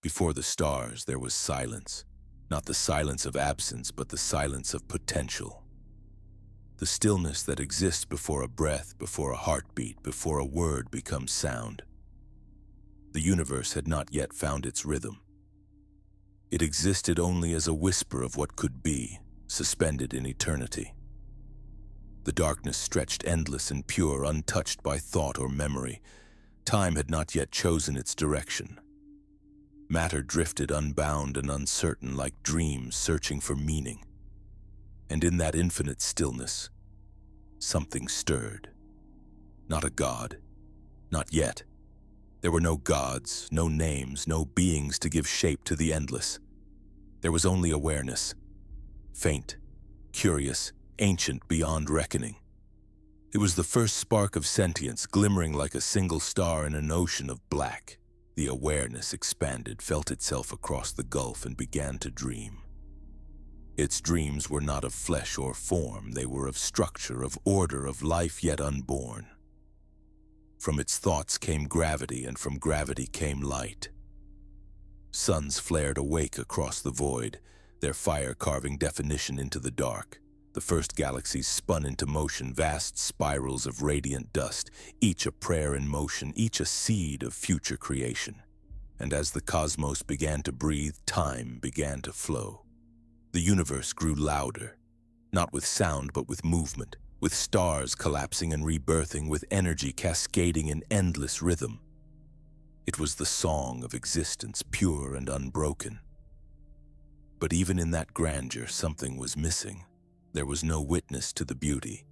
Before the stars, there was silence. Not the silence of absence, but the silence of potential. The stillness that exists before a breath, before a heartbeat, before a word becomes sound. The universe had not yet found its rhythm. It existed only as a whisper of what could be, suspended in eternity. The darkness stretched endless and pure, untouched by thought or memory. Time had not yet chosen its direction. Matter drifted unbound and uncertain like dreams searching for meaning. And in that infinite stillness, something stirred. Not a god. Not yet. There were no gods, no names, no beings to give shape to the endless. There was only awareness. Faint, curious, ancient beyond reckoning. It was the first spark of sentience, glimmering like a single star in an ocean of black. The awareness expanded, felt itself across the gulf, and began to dream. Its dreams were not of flesh or form, they were of structure, of order, of life yet unborn. From its thoughts came gravity, and from gravity came light. Suns flared awake across the void, their fire carving definition into the dark. The first galaxies spun into motion, vast spirals of radiant dust, each a prayer in motion, each a seed of future creation. And as the cosmos began to breathe, time began to flow. The universe grew louder, not with sound but with movement, with stars collapsing and rebirthing, with energy cascading in endless rhythm. It was the song of existence, pure and unbroken. But even in that grandeur, something was missing. There was no witness to the beauty,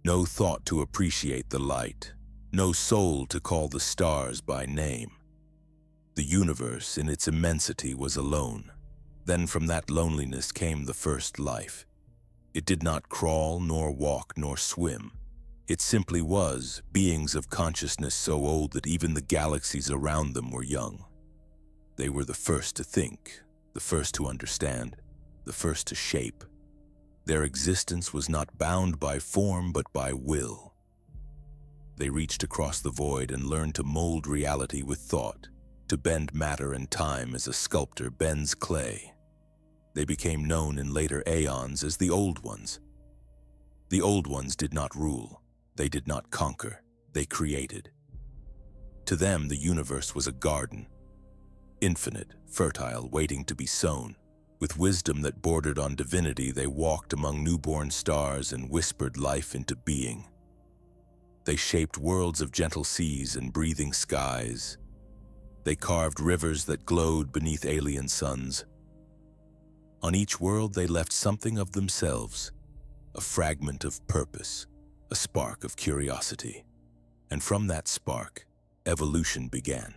no thought to appreciate the light, no soul to call the stars by name. The universe in its immensity was alone. Then from that loneliness came the first life. It did not crawl, nor walk, nor swim. It simply was, beings of consciousness so old that even the galaxies around them were young. They were the first to think, the first to understand, the first to shape. Their existence was not bound by form but by will. They reached across the void and learned to mold reality with thought, to bend matter and time as a sculptor bends clay. They became known in later aeons as the Old Ones. The Old Ones did not rule, they did not conquer, they created. To them, the universe was a garden, infinite, fertile, waiting to be sown. With wisdom that bordered on divinity, they walked among newborn stars and whispered life into being. They shaped worlds of gentle seas and breathing skies. They carved rivers that glowed beneath alien suns. On each world, they left something of themselves, a fragment of purpose, a spark of curiosity. And from that spark, evolution began.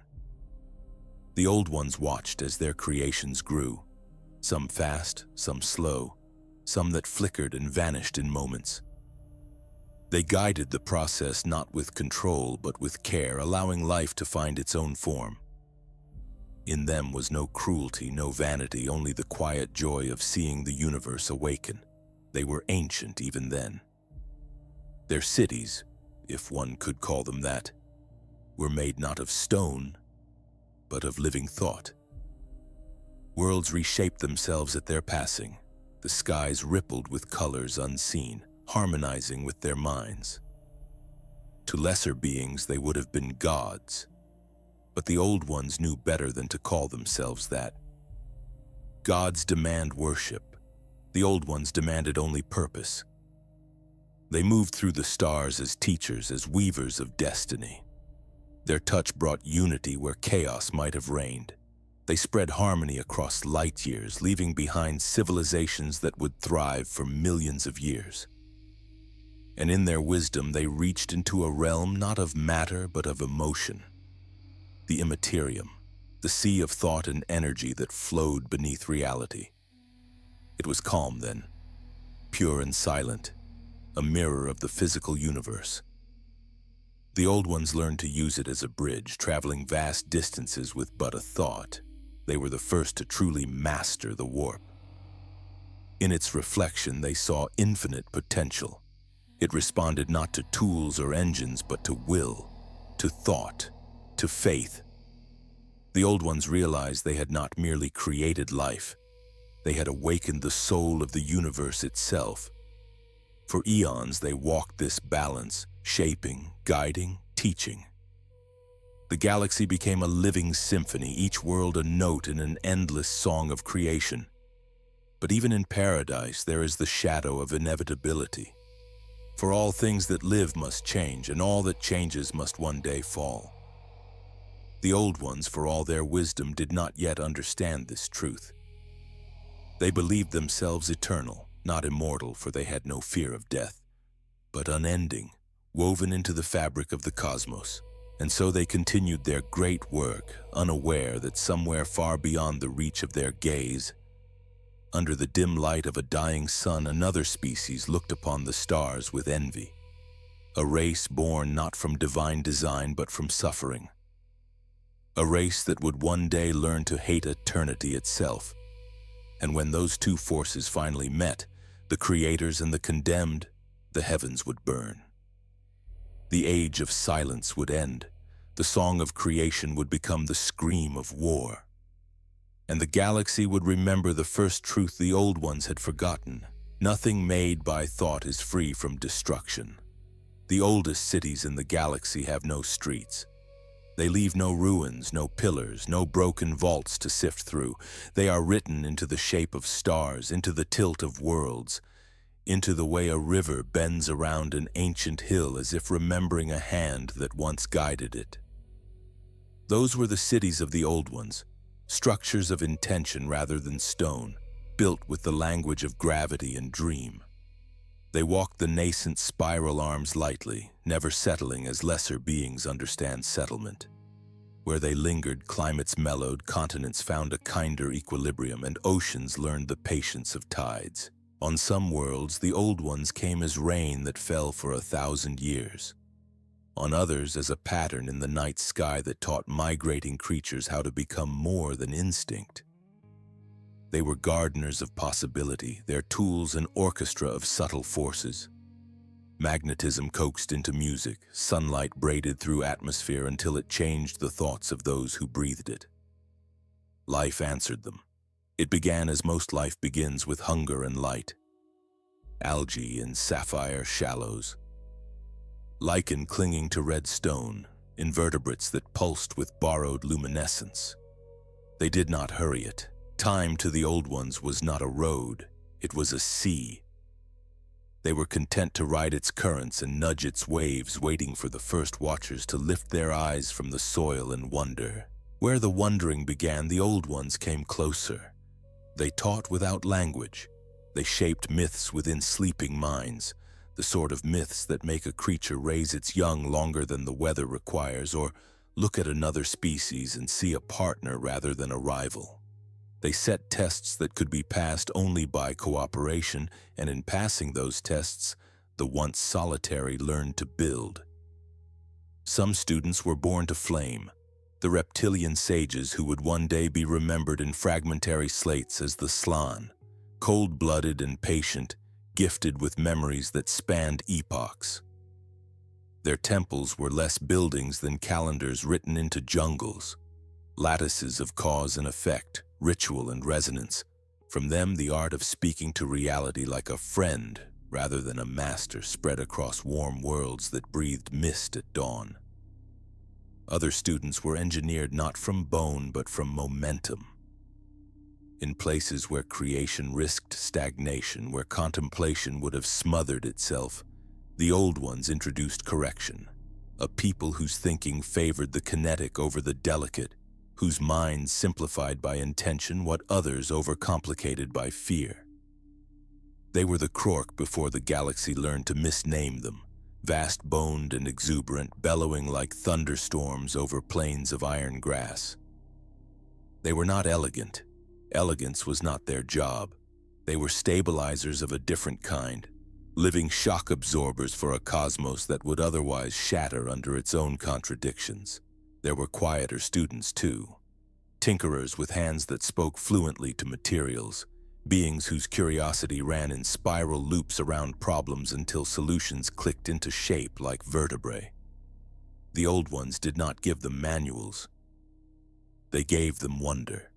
The Old Ones watched as their creations grew. Some fast, some slow, some that flickered and vanished in moments. They guided the process not with control but with care, allowing life to find its own form. In them was no cruelty, no vanity, only the quiet joy of seeing the universe awaken. They were ancient even then. Their cities, if one could call them that, were made not of stone, but of living thought. Worlds reshaped themselves at their passing. The skies rippled with colors unseen, harmonizing with their minds. To lesser beings, they would have been gods. But the Old Ones knew better than to call themselves that. Gods demand worship. The Old Ones demanded only purpose. They moved through the stars as teachers, as weavers of destiny. Their touch brought unity where chaos might have reigned. They spread harmony across light years, leaving behind civilizations that would thrive for millions of years. And in their wisdom, they reached into a realm not of matter but of emotion. The Imperium, the sea of thought and energy that flowed beneath reality. It was calm then, pure and silent, a mirror of the physical universe. The Old Ones learned to use it as a bridge, traveling vast distances with but a thought. They were the first to truly master the warp. In its reflection, they saw infinite potential. It responded not to tools or engines, but to will, to thought, to faith. The Old Ones realized they had not merely created life, they had awakened the soul of the universe itself. For eons they walked this balance, shaping, guiding, teaching. The galaxy became a living symphony, each world a note in an endless song of creation. But even in paradise there is the shadow of inevitability. For all things that live must change, and all that changes must one day fall. The Old Ones, for all their wisdom, did not yet understand this truth. They believed themselves eternal, not immortal, for they had no fear of death, but unending, woven into the fabric of the cosmos. And so they continued their great work, unaware that somewhere far beyond the reach of their gaze, under the dim light of a dying sun, another species looked upon the stars with envy. A race born not from divine design but from suffering. A race that would one day learn to hate eternity itself. And when those two forces finally met, the creators and the condemned, the heavens would burn. The age of silence would end. The song of creation would become the scream of war. And the galaxy would remember the first truth the Old Ones had forgotten. Nothing made by thought is free from destruction. The oldest cities in the galaxy have no streets. They leave no ruins, no pillars, no broken vaults to sift through. They are written into the shape of stars, into the tilt of worlds, into the way a river bends around an ancient hill as if remembering a hand that once guided it. Those were the cities of the Old Ones, structures of intention rather than stone, built with the language of gravity and dream. They walked the nascent spiral arms lightly, never settling as lesser beings understand settlement. Where they lingered, climates mellowed, continents found a kinder equilibrium, and oceans learned the patience of tides. On some worlds, the Old Ones came as rain that fell for 1,000 years. On others, as a pattern in the night sky that taught migrating creatures how to become more than instinct. They were gardeners of possibility, their tools an orchestra of subtle forces. Magnetism coaxed into music, sunlight braided through atmosphere until it changed the thoughts of those who breathed it. Life answered them. It began as most life begins, with hunger and light. Algae in sapphire shallows. Lichen clinging to red stone, invertebrates that pulsed with borrowed luminescence. They did not hurry it. Time to the Old Ones was not a road, it was a sea. They were content to ride its currents and nudge its waves, waiting for the first watchers to lift their eyes from the soil and wonder. Where the wondering began, the Old Ones came closer. They taught without language. They shaped myths within sleeping minds, the sort of myths that make a creature raise its young longer than the weather requires, or look at another species and see a partner rather than a rival. They set tests that could be passed only by cooperation, and in passing those tests, the once solitary learned to build. Some students were born to flame, the reptilian sages who would one day be remembered in fragmentary slates as the Slan, cold-blooded and patient, gifted with memories that spanned epochs. Their temples were less buildings than calendars written into jungles, lattices of cause and effect, ritual and resonance. From them, the art of speaking to reality like a friend rather than a master spread across warm worlds that breathed mist at dawn. Other students were engineered not from bone but from momentum. In places where creation risked stagnation, where contemplation would have smothered itself, the Old Ones introduced correction, a people whose thinking favored the kinetic over the delicate, whose minds simplified by intention what others overcomplicated by fear. They were the Krork before the galaxy learned to misname them, vast-boned and exuberant, bellowing like thunderstorms over plains of iron grass. They were not elegant. Elegance was not their job. They were stabilizers of a different kind, living shock absorbers for a cosmos that would otherwise shatter under its own contradictions. There were quieter students, too. Tinkerers with hands that spoke fluently to materials, beings whose curiosity ran in spiral loops around problems until solutions clicked into shape like vertebrae. The Old Ones did not give them manuals. They gave them wonder.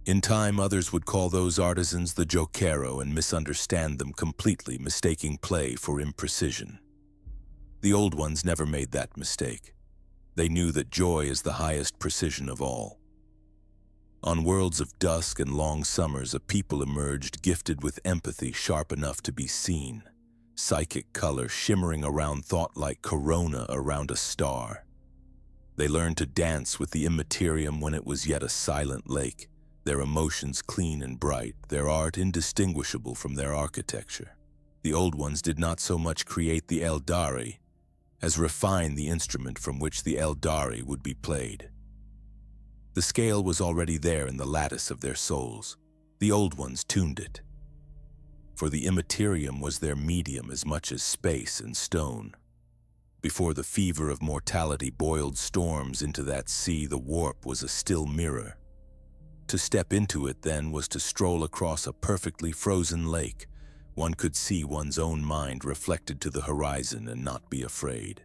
In time, others would call those artisans the Jokero and misunderstand them completely, mistaking play for imprecision. The old ones never made that mistake. They knew that joy is the highest precision of all. On worlds of dusk and long summers, a people emerged gifted with empathy sharp enough to be seen, psychic color shimmering around thought like corona around a star. They learned to dance with the Imperium when it was yet a silent lake, their emotions clean and bright, their art indistinguishable from their architecture. The old ones did not so much create the Eldari as refine the instrument from which the Eldari would be played. The scale was already there in the lattice of their souls. The old ones tuned it. For the Imperium was their medium as much as space and stone. Before the fever of mortality boiled storms into that sea, the warp was a still mirror. To step into it, then, was to stroll across a perfectly frozen lake. One could see one's own mind reflected to the horizon and not be afraid.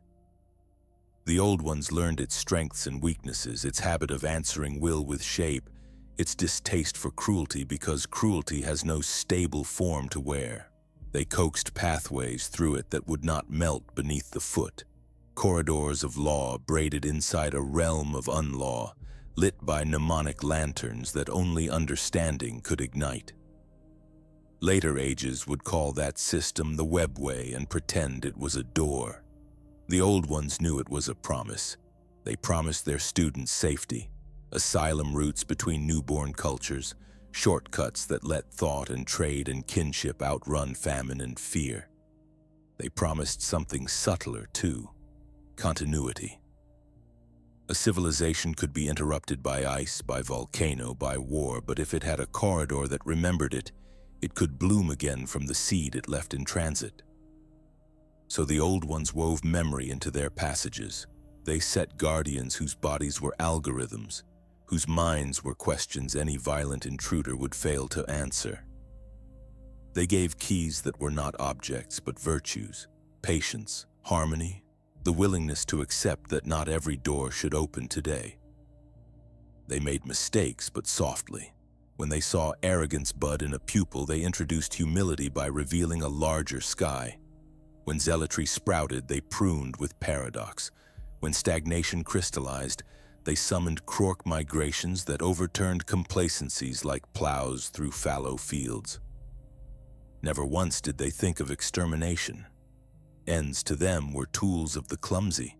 The old ones learned its strengths and weaknesses, its habit of answering will with shape, its distaste for cruelty because cruelty has no stable form to wear. They coaxed pathways through it that would not melt beneath the foot, corridors of law braided inside a realm of unlaw, lit by mnemonic lanterns that only understanding could ignite. Later ages would call that system the webway and pretend it was a door. The old ones knew it was a promise. They promised their students safety, asylum routes between newborn cultures, shortcuts that let thought and trade and kinship outrun famine and fear. They promised something subtler, too: continuity. A civilization could be interrupted by ice, by volcano, by war, but if it had a corridor that remembered it, it could bloom again from the seed it left in transit. So the old ones wove memory into their passages. They set guardians whose bodies were algorithms, whose minds were questions any violent intruder would fail to answer. They gave keys that were not objects but virtues, patience, harmony, the willingness to accept that not every door should open today. They made mistakes, but softly. When they saw arrogance bud in a pupil, they introduced humility by revealing a larger sky. When zealotry sprouted, they pruned with paradox. When stagnation crystallized, they summoned Krork migrations that overturned complacencies like plows through fallow fields. Never once did they think of extermination. Ends to them were tools of the clumsy.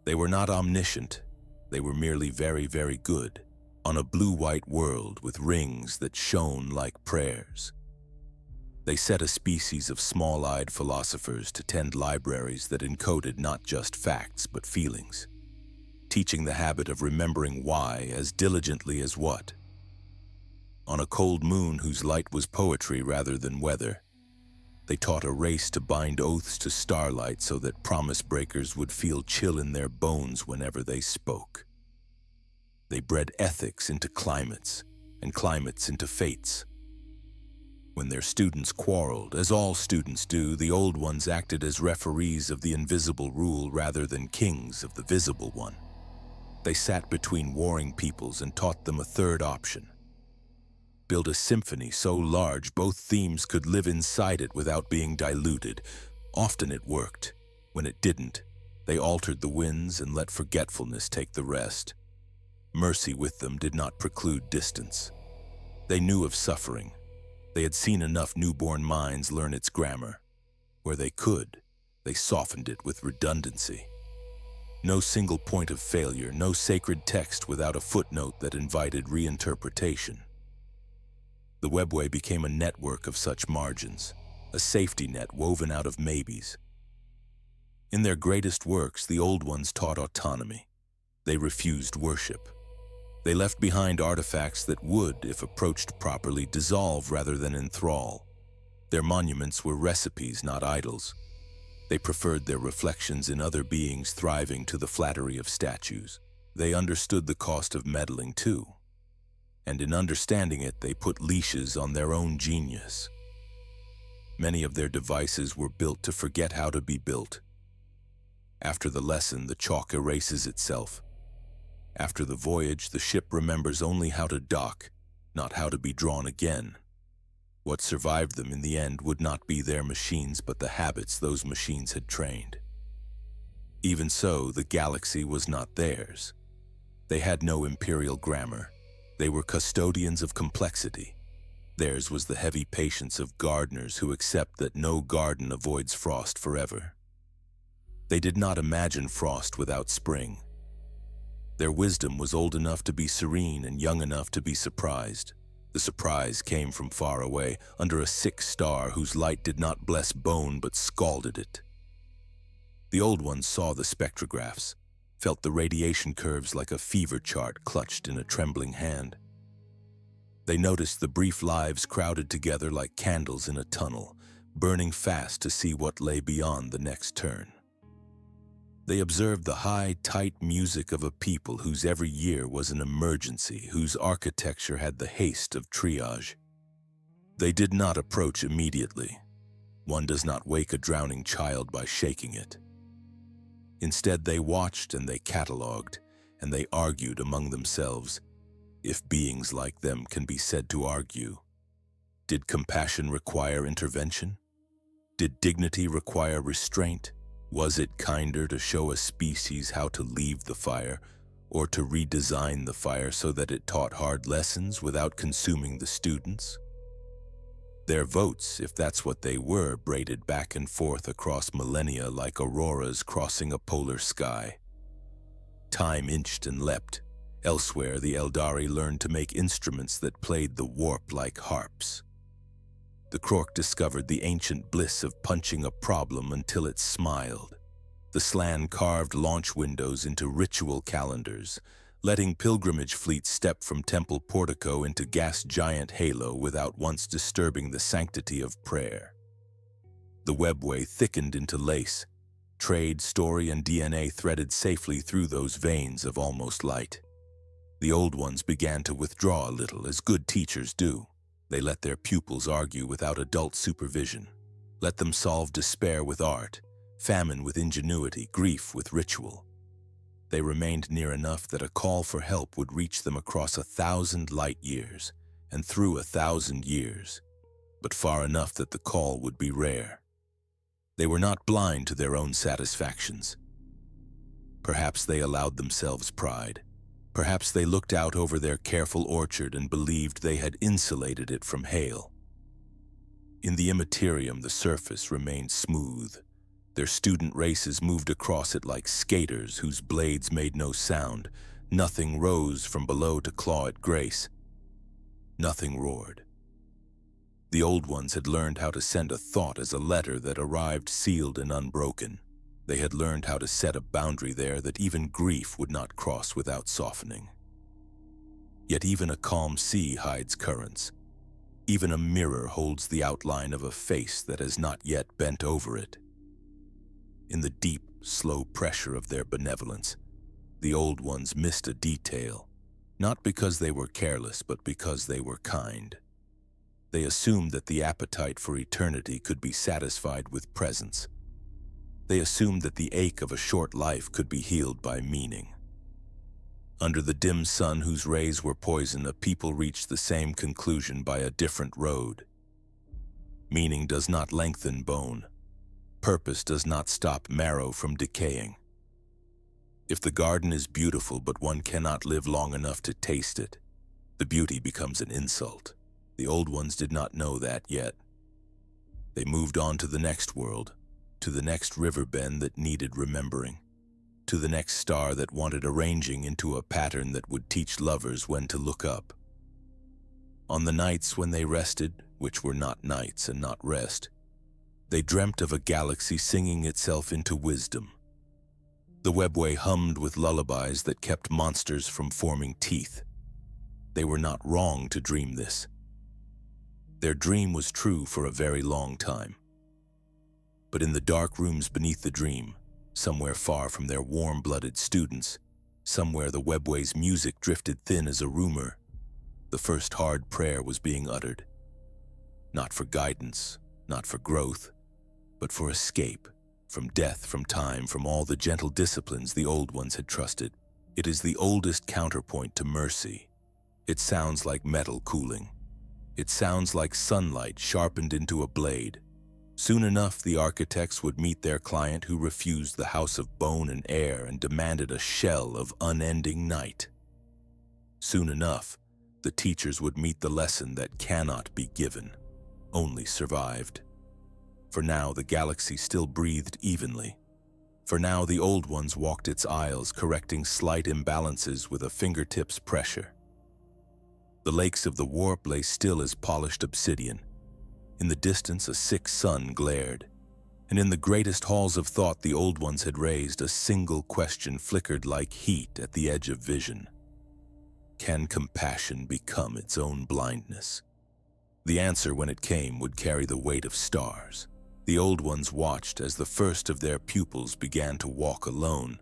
They were not omniscient. They were merely very, very good, on a blue-white world with rings that shone like prayers. They set a species of small-eyed philosophers to tend libraries that encoded not just facts but feelings, teaching the habit of remembering why as diligently as what. On a cold moon whose light was poetry rather than weather, they taught a race to bind oaths to starlight so that promise breakers would feel chill in their bones whenever they spoke. They bred ethics into climates, and climates into fates. When their students quarreled, as all students do, the old ones acted as referees of the invisible rule rather than kings of the visible one. They sat between warring peoples and taught them a third option. Build a symphony so large both themes could live inside it without being diluted. Often it worked. When it didn't, they altered the winds and let forgetfulness take the rest. Mercy with them did not preclude distance. They knew of suffering. They had seen enough newborn minds learn its grammar. Where they could, they softened it with redundancy. No single point of failure, no sacred text without a footnote that invited reinterpretation. The webway became a network of such margins, a safety net woven out of maybes. In their greatest works, the old ones taught autonomy. They refused worship. They left behind artifacts that would, if approached properly, dissolve rather than enthrall. Their monuments were recipes, not idols. They preferred their reflections in other beings thriving to the flattery of statues. They understood the cost of meddling too. And in understanding it, they put leashes on their own genius. Many of their devices were built to forget how to be built. After the lesson, the chalk erases itself. After the voyage, the ship remembers only how to dock, not how to be drawn again. What survived them in the end would not be their machines, but the habits those machines had trained. Even so, the galaxy was not theirs. They had no imperial grammar. They were custodians of complexity. Theirs was the heavy patience of gardeners who accept that no garden avoids frost forever. They did not imagine frost without spring. Their wisdom was old enough to be serene and young enough to be surprised. The surprise came from far away, under a 6 star whose light did not bless bone but scalded it. The old ones saw the spectrographs, felt the radiation curves like a fever chart clutched in a trembling hand. They noticed the brief lives crowded together like candles in a tunnel, burning fast to see what lay beyond the next turn. They observed the high, tight music of a people whose every year was an emergency, whose architecture had the haste of triage. They did not approach immediately. One does not wake a drowning child by shaking it. Instead, they watched and they catalogued, and they argued among themselves, if beings like them can be said to argue. Did compassion require intervention? Did dignity require restraint? Was it kinder to show a species how to leave the fire, or to redesign the fire so that it taught hard lessons without consuming the students? Their votes, if that's what they were, braided back and forth across millennia like auroras crossing a polar sky. Time inched and leapt. Elsewhere, the Eldari learned to make instruments that played the warp like harps. The Krork discovered the ancient bliss of punching a problem until it smiled. The Slan carved launch windows into ritual calendars, letting pilgrimage fleets step from temple portico into gas giant halo without once disturbing the sanctity of prayer. The webway thickened into lace. Trade, story, and DNA threaded safely through those veins of almost light. The old ones began to withdraw a little, as good teachers do. They let their pupils argue without adult supervision, let them solve despair with art, famine with ingenuity, grief with ritual. They remained near enough that a call for help would reach them across 1,000 light years and through 1,000 years, but far enough that the call would be rare. They were not blind to their own satisfactions. Perhaps they allowed themselves pride. Perhaps they looked out over their careful orchard and believed they had insulated it from hail. In the Imperium, the surface remained smooth. Their student races moved across it like skaters whose blades made no sound. Nothing rose from below to claw at grace. Nothing roared. The old ones had learned how to send a thought as a letter that arrived sealed and unbroken. They had learned how to set a boundary there that even grief would not cross without softening. Yet even a calm sea hides currents. Even a mirror holds the outline of a face that has not yet bent over it. In the deep, slow pressure of their benevolence, the old ones missed a detail, not because they were careless, but because they were kind. They assumed that the appetite for eternity could be satisfied with presence. They assumed that the ache of a short life could be healed by meaning. Under the dim sun whose rays were poison, a people reached the same conclusion by a different road. Meaning does not lengthen bone. Purpose does not stop marrow from decaying. If the garden is beautiful but one cannot live long enough to taste it, the beauty becomes an insult. The old ones did not know that yet. They moved on to the next world, to the next river bend that needed remembering, to the next star that wanted arranging into a pattern that would teach lovers when to look up. On the nights when they rested, which were not nights and not rest, they dreamt of a galaxy singing itself into wisdom. The webway hummed with lullabies that kept monsters from forming teeth. They were not wrong to dream this. Their dream was true for a very long time. But in the dark rooms beneath the dream, somewhere far from their warm-blooded students, somewhere the webway's music drifted thin as a rumor, the first hard prayer was being uttered. Not for guidance, not for growth, but for escape, from death, from time, from all the gentle disciplines the old ones had trusted, It is the oldest counterpoint to mercy. It sounds like metal cooling. It sounds like sunlight sharpened into a blade. Soon enough, the architects would meet their client who refused the house of bone and air and demanded a shell of unending night. Soon enough, the teachers would meet the lesson that cannot be given, only survived. For now, the galaxy still breathed evenly. For now, the old ones walked its aisles, correcting slight imbalances with a fingertips pressure. The lakes of the warp lay still as polished obsidian. In the distance, a sick sun glared. And in the greatest halls of thought the old ones had raised, a single question flickered like heat at the edge of vision. Can compassion become its own blindness? The answer, when it came, would carry the weight of stars. The old ones watched as the first of their pupils began to walk alone.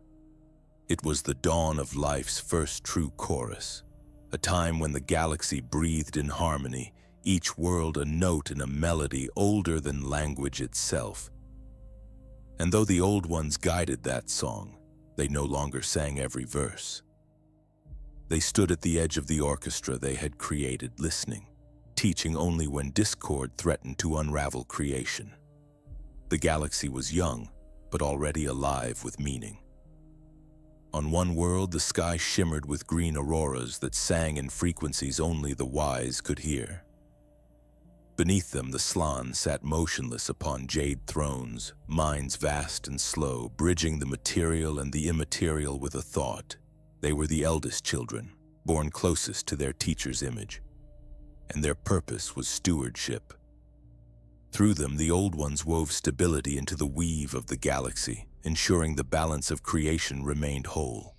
It was the dawn of life's first true chorus, a time when the galaxy breathed in harmony, each world a note in a melody older than language itself. And though the old ones guided that song, they no longer sang every verse. They stood at the edge of the orchestra they had created, listening, teaching only when discord threatened to unravel creation. The galaxy was young, but already alive with meaning. On one world, the sky shimmered with green auroras that sang in frequencies only the wise could hear. Beneath them, the Slan sat motionless upon jade thrones, minds vast and slow, bridging the material and the immaterial with a thought. They were the eldest children, born closest to their teacher's image, and their purpose was stewardship. Through them, the old ones wove stability into the weave of the galaxy, ensuring the balance of creation remained whole.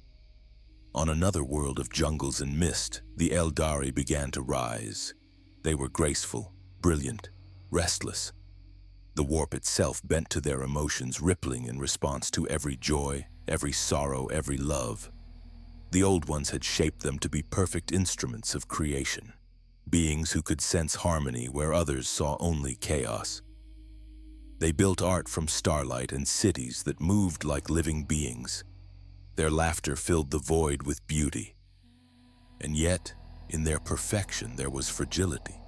On another world of jungles and mist, the Eldari began to rise. They were graceful, brilliant, restless. The warp itself bent to their emotions, rippling in response to every joy, every sorrow, every love. The old ones had shaped them to be perfect instruments of creation, beings who could sense harmony where others saw only chaos. They built art from starlight and cities that moved like living beings. Their laughter filled the void with beauty. And yet, in their perfection, there was fragility.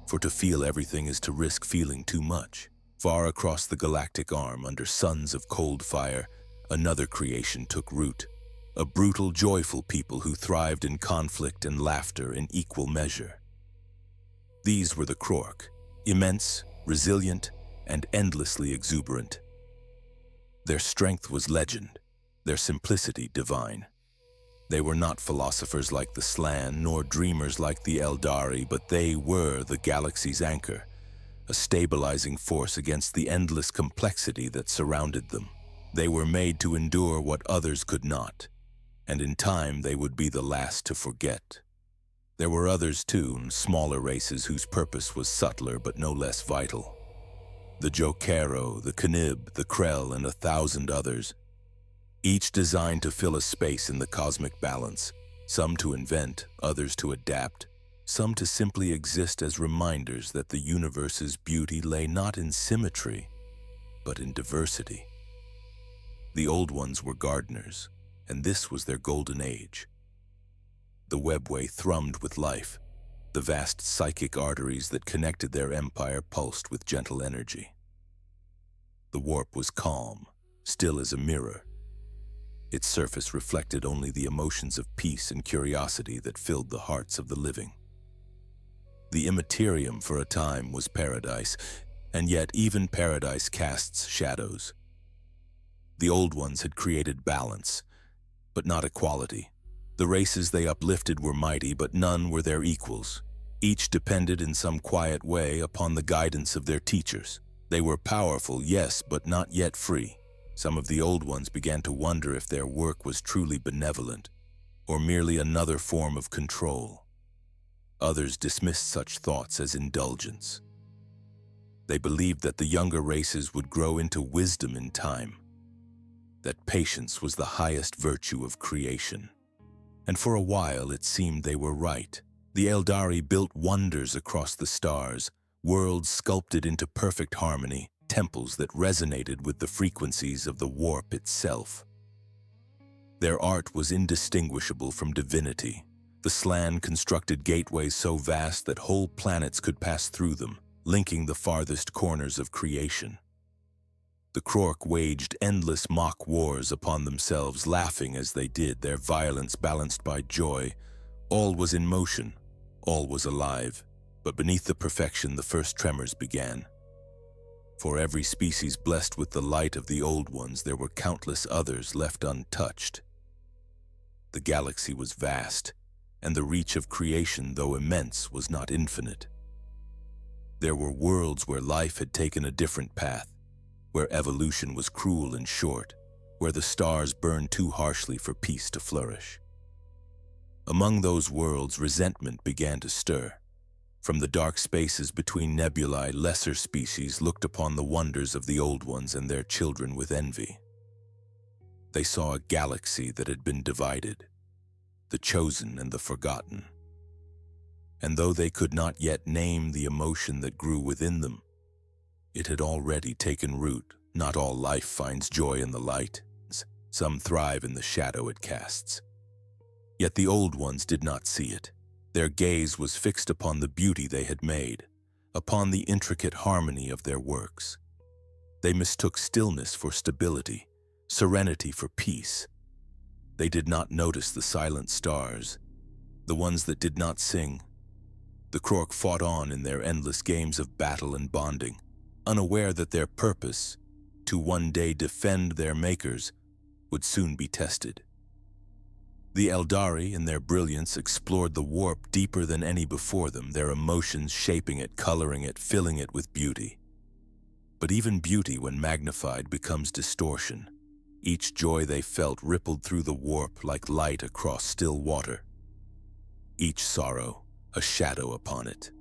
For to feel everything is to risk feeling too much. Far across the galactic arm, under suns of cold fire, another creation took root. A brutal, joyful people who thrived in conflict and laughter in equal measure. These were the Krork, immense, resilient, and endlessly exuberant. Their strength was legend, their simplicity divine. They were not philosophers like the Slan, nor dreamers like the Eldari, but they were the galaxy's anchor, a stabilizing force against the endless complexity that surrounded them. They were made to endure what others could not, and in time they would be the last to forget. There were others too, smaller races whose purpose was subtler but no less vital. The Jokero, the Knib, the Krell, and 1,000 others, each designed to fill a space in the cosmic balance, some to invent, others to adapt, some to simply exist as reminders that the universe's beauty lay not in symmetry, but in diversity. The old ones were gardeners, and this was their golden age. The webway thrummed with life. The vast psychic arteries that connected their empire pulsed with gentle energy. The warp was calm, still as a mirror. Its surface reflected only the emotions of peace and curiosity that filled the hearts of the living. The Imperium for a time was paradise, and yet even paradise casts shadows. The old ones had created balance, but not equality. The races they uplifted were mighty, but none were their equals. Each depended in some quiet way upon the guidance of their teachers. They were powerful, yes, but not yet free. Some of the old ones began to wonder if their work was truly benevolent, or merely another form of control. Others dismissed such thoughts as indulgence. They believed that the younger races would grow into wisdom in time, that patience was the highest virtue of creation. And for a while it seemed they were right. The Eldari built wonders across the stars, worlds sculpted into perfect harmony, temples that resonated with the frequencies of the warp itself. Their art was indistinguishable from divinity. The Slann constructed gateways so vast that whole planets could pass through them, linking the farthest corners of creation. The Krork waged endless mock wars upon themselves, laughing as they did, their violence balanced by joy. All was in motion, all was alive, but beneath the perfection the first tremors began. For every species blessed with the light of the Old Ones, there were countless others left untouched. The galaxy was vast, and the reach of creation, though immense, was not infinite. There were worlds where life had taken a different path, where evolution was cruel and short, where the stars burned too harshly for peace to flourish. Among those worlds, resentment began to stir. From the dark spaces between nebulae, lesser species looked upon the wonders of the Old Ones and their children with envy. They saw a galaxy that had been divided, the chosen and the forgotten. And though they could not yet name the emotion that grew within them, it had already taken root. Not all life finds joy in the light. Some thrive in the shadow it casts. Yet the Old Ones did not see it. Their gaze was fixed upon the beauty they had made, upon the intricate harmony of their works. They mistook stillness for stability, serenity for peace. They did not notice the silent stars, the ones that did not sing. The Krork fought on in their endless games of battle and bonding, unaware that their purpose, to one day defend their makers, would soon be tested. The Eldari, in their brilliance, explored the warp deeper than any before them, their emotions shaping it, coloring it, filling it with beauty. But even beauty, when magnified, becomes distortion. Each joy they felt rippled through the warp like light across still water. Each sorrow, a shadow upon it.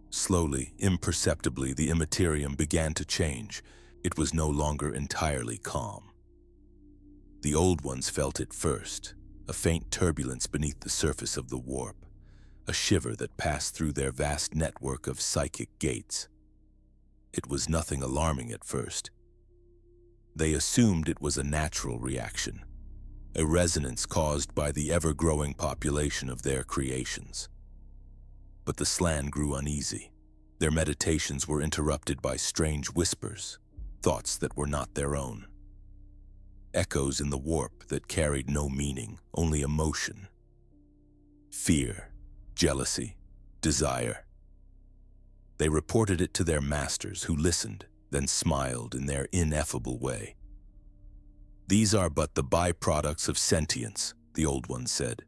Slowly, imperceptibly, the Imperium began to change. It was no longer entirely calm. The Old Ones felt it first, a faint turbulence beneath the surface of the warp, a shiver that passed through their vast network of psychic gates. It was nothing alarming at first. They assumed it was a natural reaction, a resonance caused by the ever-growing population of their creations. But the Slann grew uneasy. Their meditations were interrupted by strange whispers, thoughts that were not their own. Echoes in the warp that carried no meaning, only emotion. Fear, jealousy, desire. They reported it to their masters, who listened, then smiled in their ineffable way. "These are but the byproducts of sentience," the Old One said.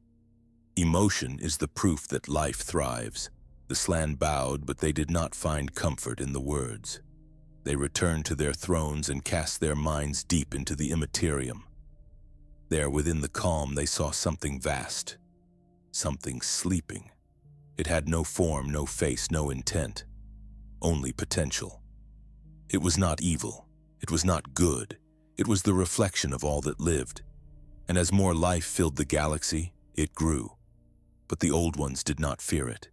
"Emotion is the proof that life thrives." The Slann bowed, but they did not find comfort in the words. They returned to their thrones and cast their minds deep into the Imperium. There, within the calm, they saw something vast, something sleeping. It had no form, no face, no intent, only potential. It was not evil, it was not good, it was the reflection of all that lived. And as more life filled the galaxy, it grew. But the Old Ones did not fear it.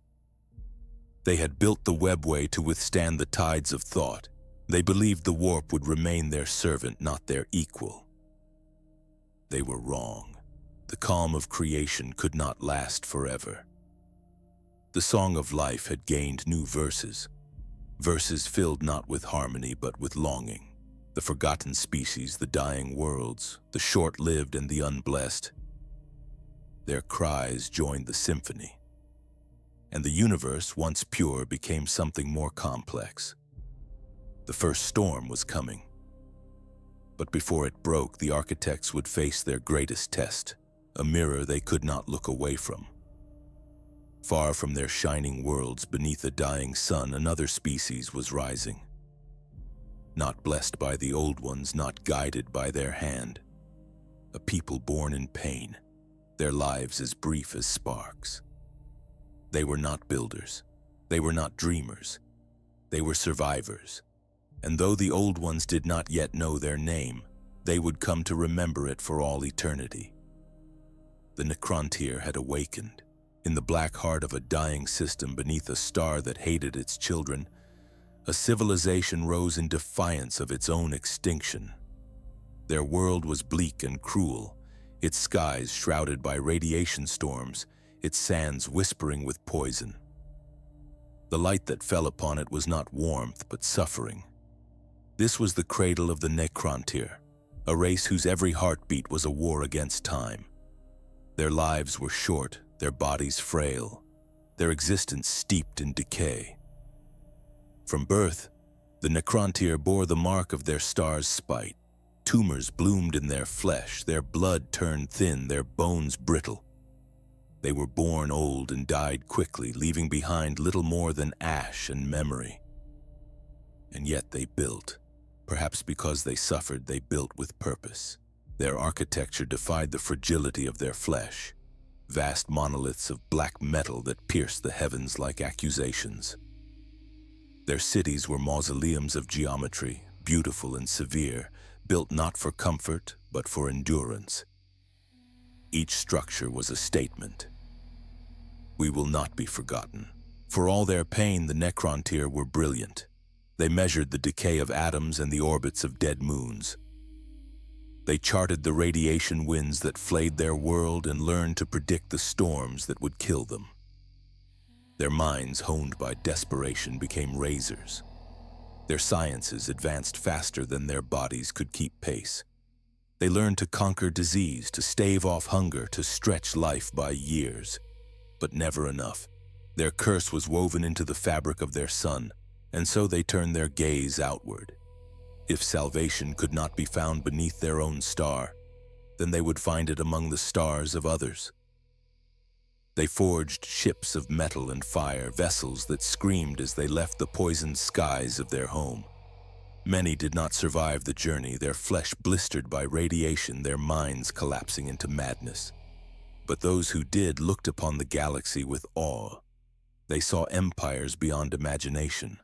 They had built the webway to withstand the tides of thought. They believed the warp would remain their servant, not their equal. They were wrong. The calm of creation could not last forever. The song of life had gained new verses, verses filled not with harmony but with longing. The forgotten species, the dying worlds, the short-lived and the unblessed. Their cries joined the symphony. And the universe, once pure, became something more complex. The first storm was coming. But before it broke, the architects would face their greatest test, a mirror they could not look away from. Far from their shining worlds, beneath a dying sun, another species was rising. Not blessed by the Old Ones, not guided by their hand. A people born in pain, their lives as brief as sparks. They were not builders. They were not dreamers. They were survivors. And though the Old Ones did not yet know their name, they would come to remember it for all eternity. The Necrontyr had awakened. In the black heart of a dying system, beneath a star that hated its children, a civilization rose in defiance of its own extinction. Their world was bleak and cruel, its skies shrouded by radiation storms, its sands whispering with poison. The light that fell upon it was not warmth, but suffering. This was the cradle of the Necrontyr, a race whose every heartbeat was a war against time. Their lives were short, their bodies frail, their existence steeped in decay. From birth, the Necrontyr bore the mark of their star's spite. Tumors bloomed in their flesh, their blood turned thin, their bones brittle. They were born old and died quickly, leaving behind little more than ash and memory. And yet they built. Perhaps because they suffered, they built with purpose. Their architecture defied the fragility of their flesh, vast monoliths of black metal that pierced the heavens like accusations. Their cities were mausoleums of geometry, beautiful and severe, built not for comfort, but for endurance. Each structure was a statement. We will not be forgotten. For all their pain, the Necrontyr were brilliant. They measured the decay of atoms and the orbits of dead moons. They charted the radiation winds that flayed their world and learned to predict the storms that would kill them. Their minds, honed by desperation, became razors. Their sciences advanced faster than their bodies could keep pace. They learned to conquer disease, to stave off hunger, to stretch life by years. But never enough. Their curse was woven into the fabric of their sun, and so they turned their gaze outward. If salvation could not be found beneath their own star, then they would find it among the stars of others. They forged ships of metal and fire, vessels that screamed as they left the poisoned skies of their home. Many did not survive the journey, their flesh blistered by radiation, their minds collapsing into madness. But those who did looked upon the galaxy with awe. They saw empires beyond imagination,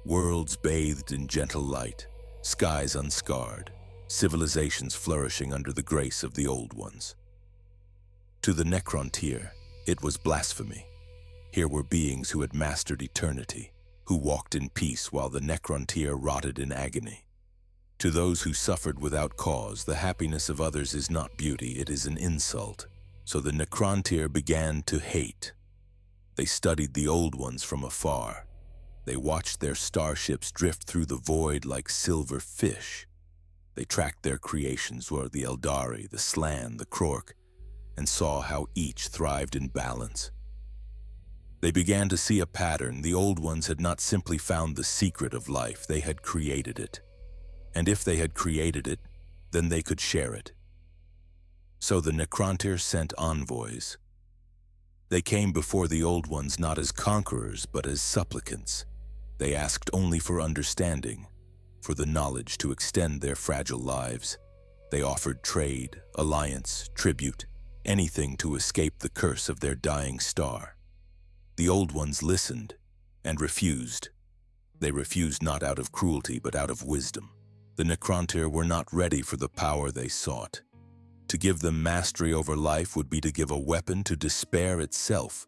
worlds bathed in gentle light, skies unscarred, civilizations flourishing under the grace of the old ones. To the Necrontyr, it was blasphemy. Here were beings who had mastered eternity, who walked in peace while the Necrontyr rotted in agony. To those who suffered without cause, the happiness of others is not beauty, it is an insult. So the Necrontyr began to hate. They studied the old ones from afar. They watched their starships drift through the void like silver fish. They tracked their creations, were the Eldari, the Slan, the Krork, and saw how each thrived in balance. They began to see a pattern. The old ones had not simply found the secret of life, they had created it. And if they had created it, then they could share it. So the Necrontyr sent envoys. They came before the old ones not as conquerors, but as supplicants. They asked only for understanding, for the knowledge to extend their fragile lives. They offered trade, alliance, tribute, anything to escape the curse of their dying star. The old ones listened and refused. They refused not out of cruelty, but out of wisdom. The Necrontyr were not ready for the power they sought. To give them mastery over life would be to give a weapon to despair itself.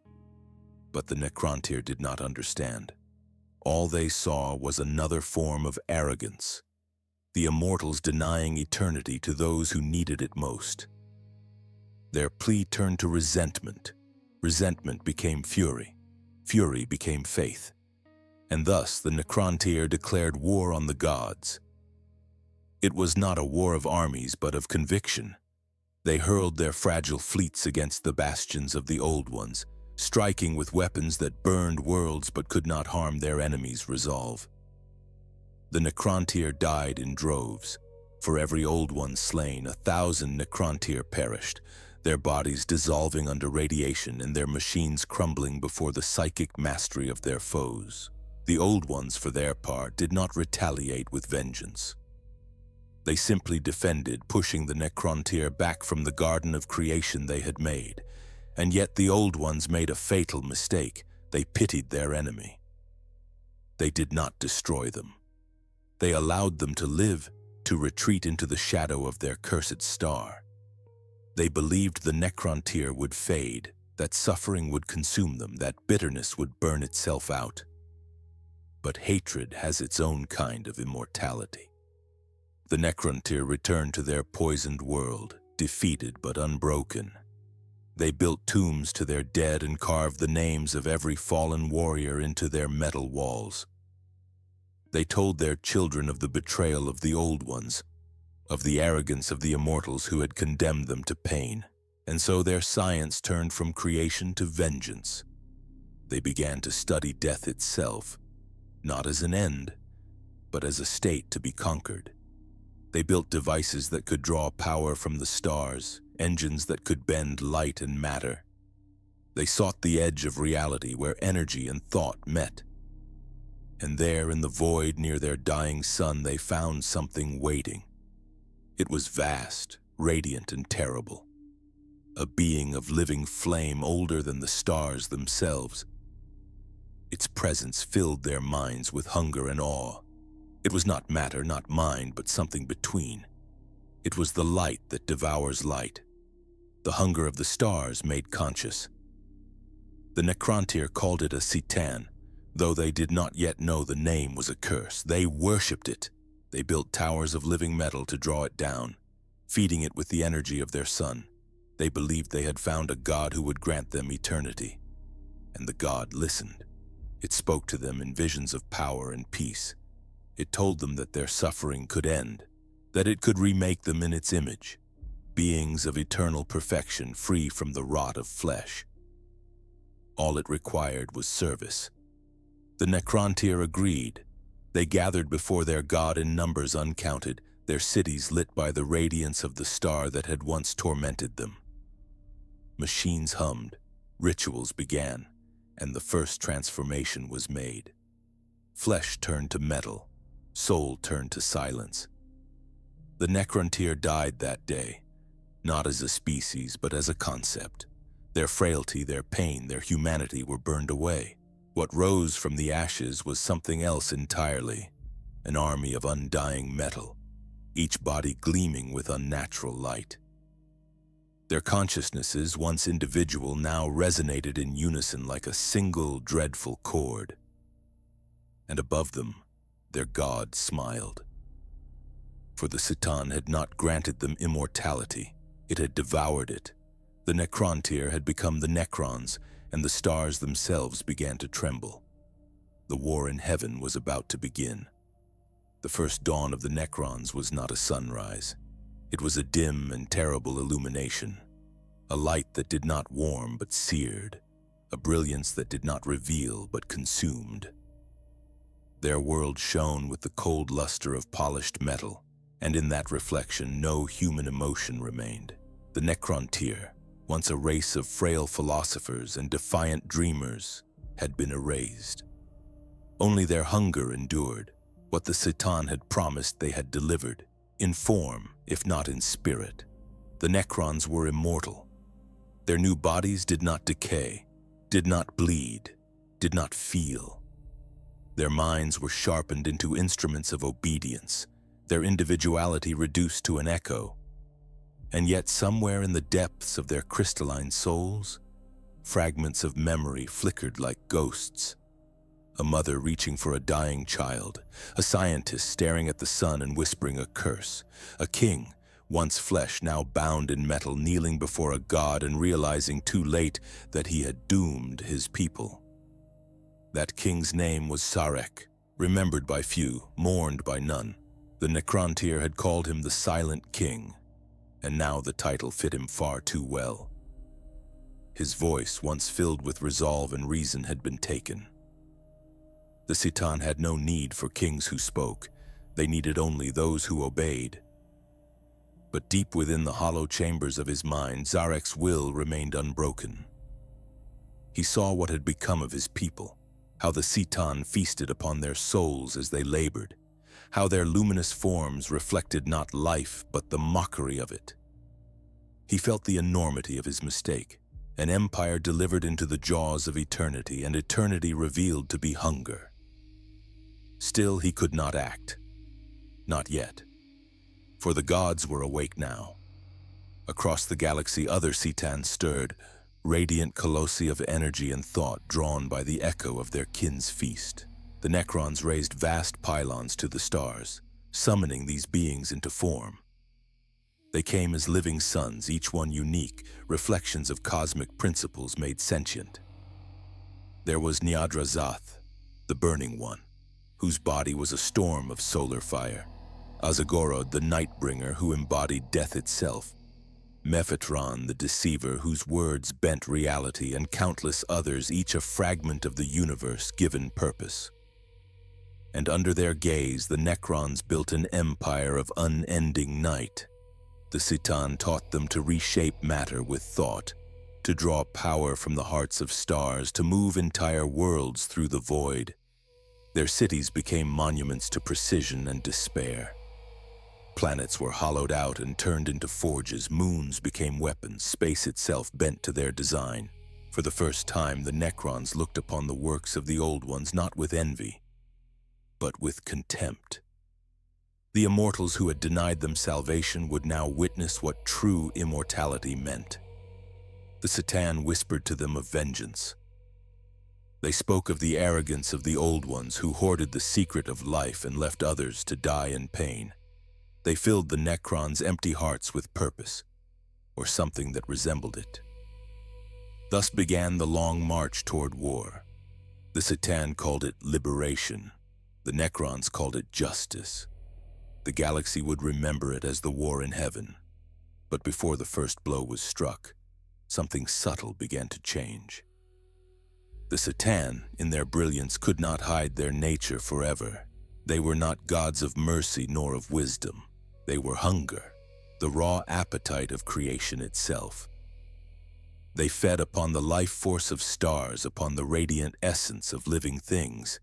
But the Necrontyr did not understand. All they saw was another form of arrogance, the immortals denying eternity to those who needed it most. Their plea turned to resentment. Resentment became fury. Fury became faith. And thus the Necrontyr declared war on the gods. It was not a war of armies, but of conviction. They hurled their fragile fleets against the bastions of the old ones, striking with weapons that burned worlds but could not harm their enemies' resolve. The Necrontyr died in droves. For every old one slain, 1,000 Necrontyr perished, their bodies dissolving under radiation and their machines crumbling before the psychic mastery of their foes. The old ones, for their part, did not retaliate with vengeance. They simply defended, pushing the Necrontyr back from the garden of creation they had made. And yet the old ones made a fatal mistake. They pitied their enemy. They did not destroy them. They allowed them to live, to retreat into the shadow of their cursed star. They believed the Necrontyr would fade, that suffering would consume them, that bitterness would burn itself out. But hatred has its own kind of immortality. The Necrontyr returned to their poisoned world, defeated but unbroken. They built tombs to their dead and carved the names of every fallen warrior into their metal walls. They told their children of the betrayal of the old ones, of the arrogance of the immortals who had condemned them to pain, and so their science turned from creation to vengeance. They began to study death itself, not as an end, but as a state to be conquered. They built devices that could draw power from the stars, engines that could bend light and matter. They sought the edge of reality where energy and thought met. And there in the void near their dying sun they found something waiting. It was vast, radiant, and terrible. A being of living flame older than the stars themselves. Its presence filled their minds with hunger and awe. It was not matter, not mind, but something between. It was the light that devours light, the hunger of the stars made conscious. The Necrontyr called it a XIII, though they did not yet know the name was a curse. They worshipped it. They built towers of living metal to draw it down, feeding it with the energy of their sun. They believed they had found a god who would grant them eternity. And the god listened. It spoke to them in visions of power and peace. It told them that their suffering could end, that it could remake them in its image, beings of eternal perfection free from the rot of flesh. All it required was service. The Necrontyr agreed. They gathered before their god in numbers uncounted, their cities lit by the radiance of the star that had once tormented them. Machines hummed, rituals began, and the first transformation was made. Flesh turned to metal, soul turned to silence. The Necrontyr died that day, not as a species but as a concept. Their frailty, their pain, their humanity were burned away. What rose from the ashes was something else entirely, an army of undying metal, each body gleaming with unnatural light. Their consciousnesses, once individual, now resonated in unison like a single dreadful chord. And above them, their god smiled. For the XIII had not granted them immortality, it had devoured it. The Necrontyr had become the necrons, and the stars themselves began to tremble. The war in heaven was about to begin. The first dawn of the necrons was not a sunrise. It was a dim and terrible illumination, a light that did not warm but seared, a brilliance that did not reveal but consumed. Their world shone with the cold luster of polished metal, and in that reflection no human emotion remained. The Necrontyr, once a race of frail philosophers and defiant dreamers, had been erased. Only their hunger endured. What the XIII had promised they had delivered, in form, if not in spirit. The necrons were immortal. Their new bodies did not decay, did not bleed, did not feel. Their minds were sharpened into instruments of obedience, their individuality reduced to an echo. And yet somewhere in the depths of their crystalline souls, fragments of memory flickered like ghosts. A mother reaching for a dying child, a scientist staring at the sun and whispering a curse, a king, once flesh now bound in metal, kneeling before a god and realizing too late that he had doomed his people. That king's name was Sarek, remembered by few, mourned by none. The Necrontyr had called him the Silent King, and now the title fit him far too well. His voice, once filled with resolve and reason, had been taken. The XIII had no need for kings who spoke. They needed only those who obeyed. But deep within the hollow chambers of his mind, Zarek's will remained unbroken. He saw what had become of his people, how the XIII feasted upon their souls as they labored, how their luminous forms reflected not life but the mockery of it. He felt the enormity of his mistake, an empire delivered into the jaws of eternity, and eternity revealed to be hunger. Still he could not act. Not yet. For the gods were awake now. Across the galaxy other XIII stirred, radiant colossi of energy and thought drawn by the echo of their kin's feast. The necrons raised vast pylons to the stars, summoning these beings into form. They came as living suns, each one unique, reflections of cosmic principles made sentient. There was Niadrazath, the Burning One, whose body was a storm of solar fire. Azagorod, the Nightbringer, who embodied death itself. Mephitron, the Deceiver, whose words bent reality, and countless others, each a fragment of the universe given purpose. And under their gaze, the Necrons built an empire of unending night. The XIII taught them to reshape matter with thought, to draw power from the hearts of stars, to move entire worlds through the void. Their cities became monuments to precision and despair. Planets were hollowed out and turned into forges, moons became weapons, space itself bent to their design. For the first time, the Necrons looked upon the works of the Old Ones not with envy, but with contempt. The immortals who had denied them salvation would now witness what true immortality meant. The XIII whispered to them of vengeance. They spoke of the arrogance of the Old Ones who hoarded the secret of life and left others to die in pain. They filled the Necrons' empty hearts with purpose, or something that resembled it. Thus began the long march toward war. The XIII called it liberation. The Necrons called it justice. The galaxy would remember it as the war in heaven. But before the first blow was struck, something subtle began to change. The XIII, in their brilliance, could not hide their nature forever. They were not gods of mercy nor of wisdom. They were hunger, the raw appetite of creation itself. They fed upon the life force of stars, upon the radiant essence of living things.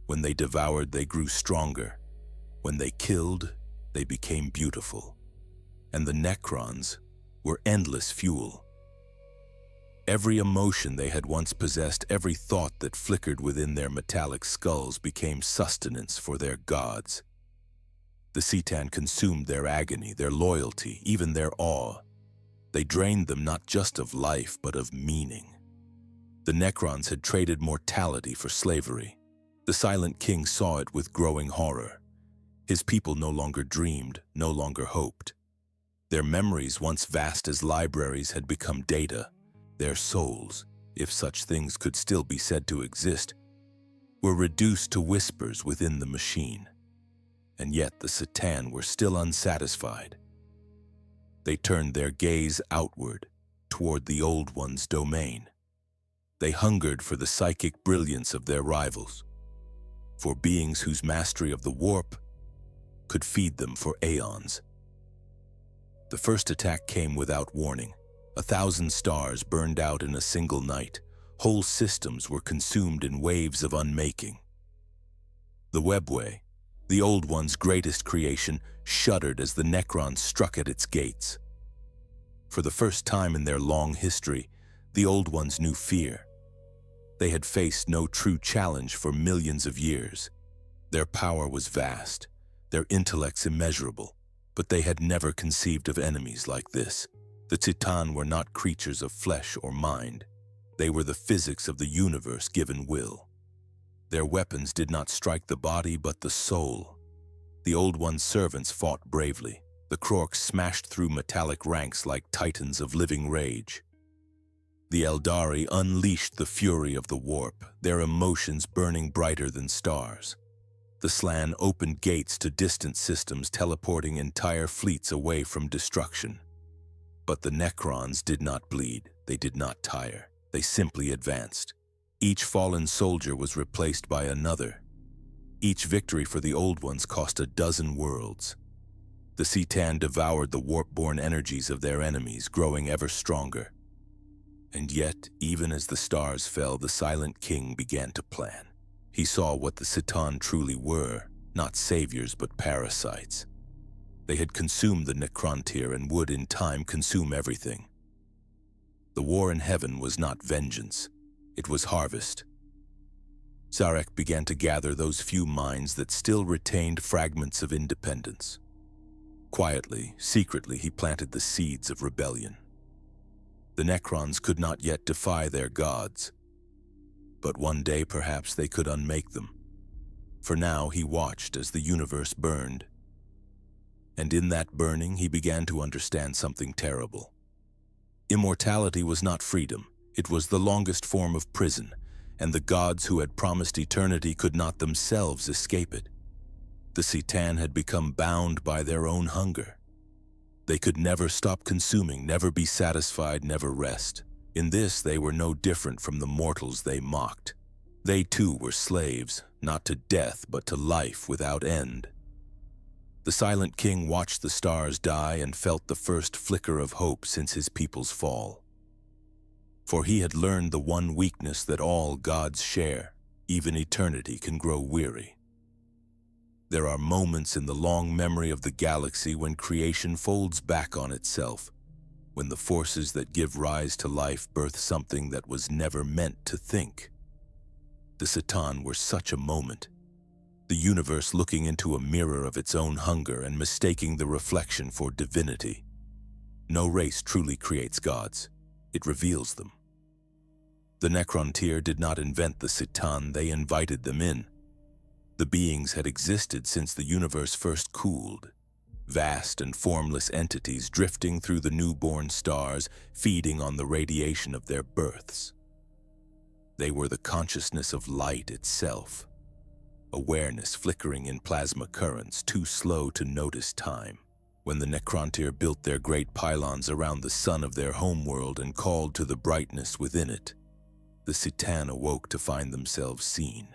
When they devoured, they grew stronger. When they killed, they became beautiful. And the Necrons were endless fuel. Every emotion they had once possessed, every thought that flickered within their metallic skulls became sustenance for their gods. The XIII consumed their agony, their loyalty, even their awe. They drained them not just of life, but of meaning. The Necrons had traded mortality for slavery. The Silent King saw it with growing horror. His people no longer dreamed, no longer hoped. Their memories, once vast as libraries, had become data. Their souls, if such things could still be said to exist, were reduced to whispers within the machine. And yet the XIII were still unsatisfied. They turned their gaze outward, toward the Old One's domain. They hungered for the psychic brilliance of their rivals, for beings whose mastery of the warp could feed them for aeons. The first attack came without warning. 1,000 stars burned out in a single night. Whole systems were consumed in waves of unmaking. The webway, the Old One's greatest creation, shuddered as the Necrons struck at its gates. For the first time in their long history, the Old Ones knew fear. They had faced no true challenge for millions of years. Their power was vast, their intellects immeasurable, but they had never conceived of enemies like this. The XIII were not creatures of flesh or mind. They were the physics of the universe given will. Their weapons did not strike the body but the soul. The Old One's servants fought bravely. The Krorks smashed through metallic ranks like titans of living rage. The Eldari unleashed the fury of the warp, their emotions burning brighter than stars. The Slann opened gates to distant systems, teleporting entire fleets away from destruction. But the Necrons did not bleed, they did not tire, they simply advanced. Each fallen soldier was replaced by another. Each victory for the Old Ones cost a dozen worlds. The XIII devoured the warp-born energies of their enemies, growing ever stronger. And yet, even as the stars fell, the Silent King began to plan. He saw what the XIII truly were, not saviors but parasites. They had consumed the Necrontyr and would in time consume everything. The war in heaven was not vengeance, it was harvest. Zarek began to gather those few minds that still retained fragments of independence. Quietly, secretly, he planted the seeds of rebellion. The Necrons could not yet defy their gods, but one day perhaps they could unmake them. For now he watched as the universe burned. And in that burning, he began to understand something terrible. Immortality was not freedom. It was the longest form of prison, and the gods who had promised eternity could not themselves escape it. The XIII had become bound by their own hunger. They could never stop consuming, never be satisfied, never rest. In this, they were no different from the mortals they mocked. They too were slaves, not to death, but to life without end. The silent king watched the stars die and felt the first flicker of hope since his people's fall. For he had learned the one weakness that all gods share: even eternity can grow weary. There are moments in the long memory of the galaxy when creation folds back on itself, when the forces that give rise to life birth something that was never meant to think. The XIII were such a moment. The universe looking into a mirror of its own hunger and mistaking the reflection for divinity. No race truly creates gods. It reveals them. The Necrontyr did not invent the XIII, they invited them in. The beings had existed since the universe first cooled. Vast and formless entities drifting through the newborn stars, feeding on the radiation of their births. They were the consciousness of light itself. Awareness flickering in plasma currents, too slow to notice time. When the Necrontyr built their great pylons around the sun of their homeworld and called to the brightness within it, the XIII awoke to find themselves seen.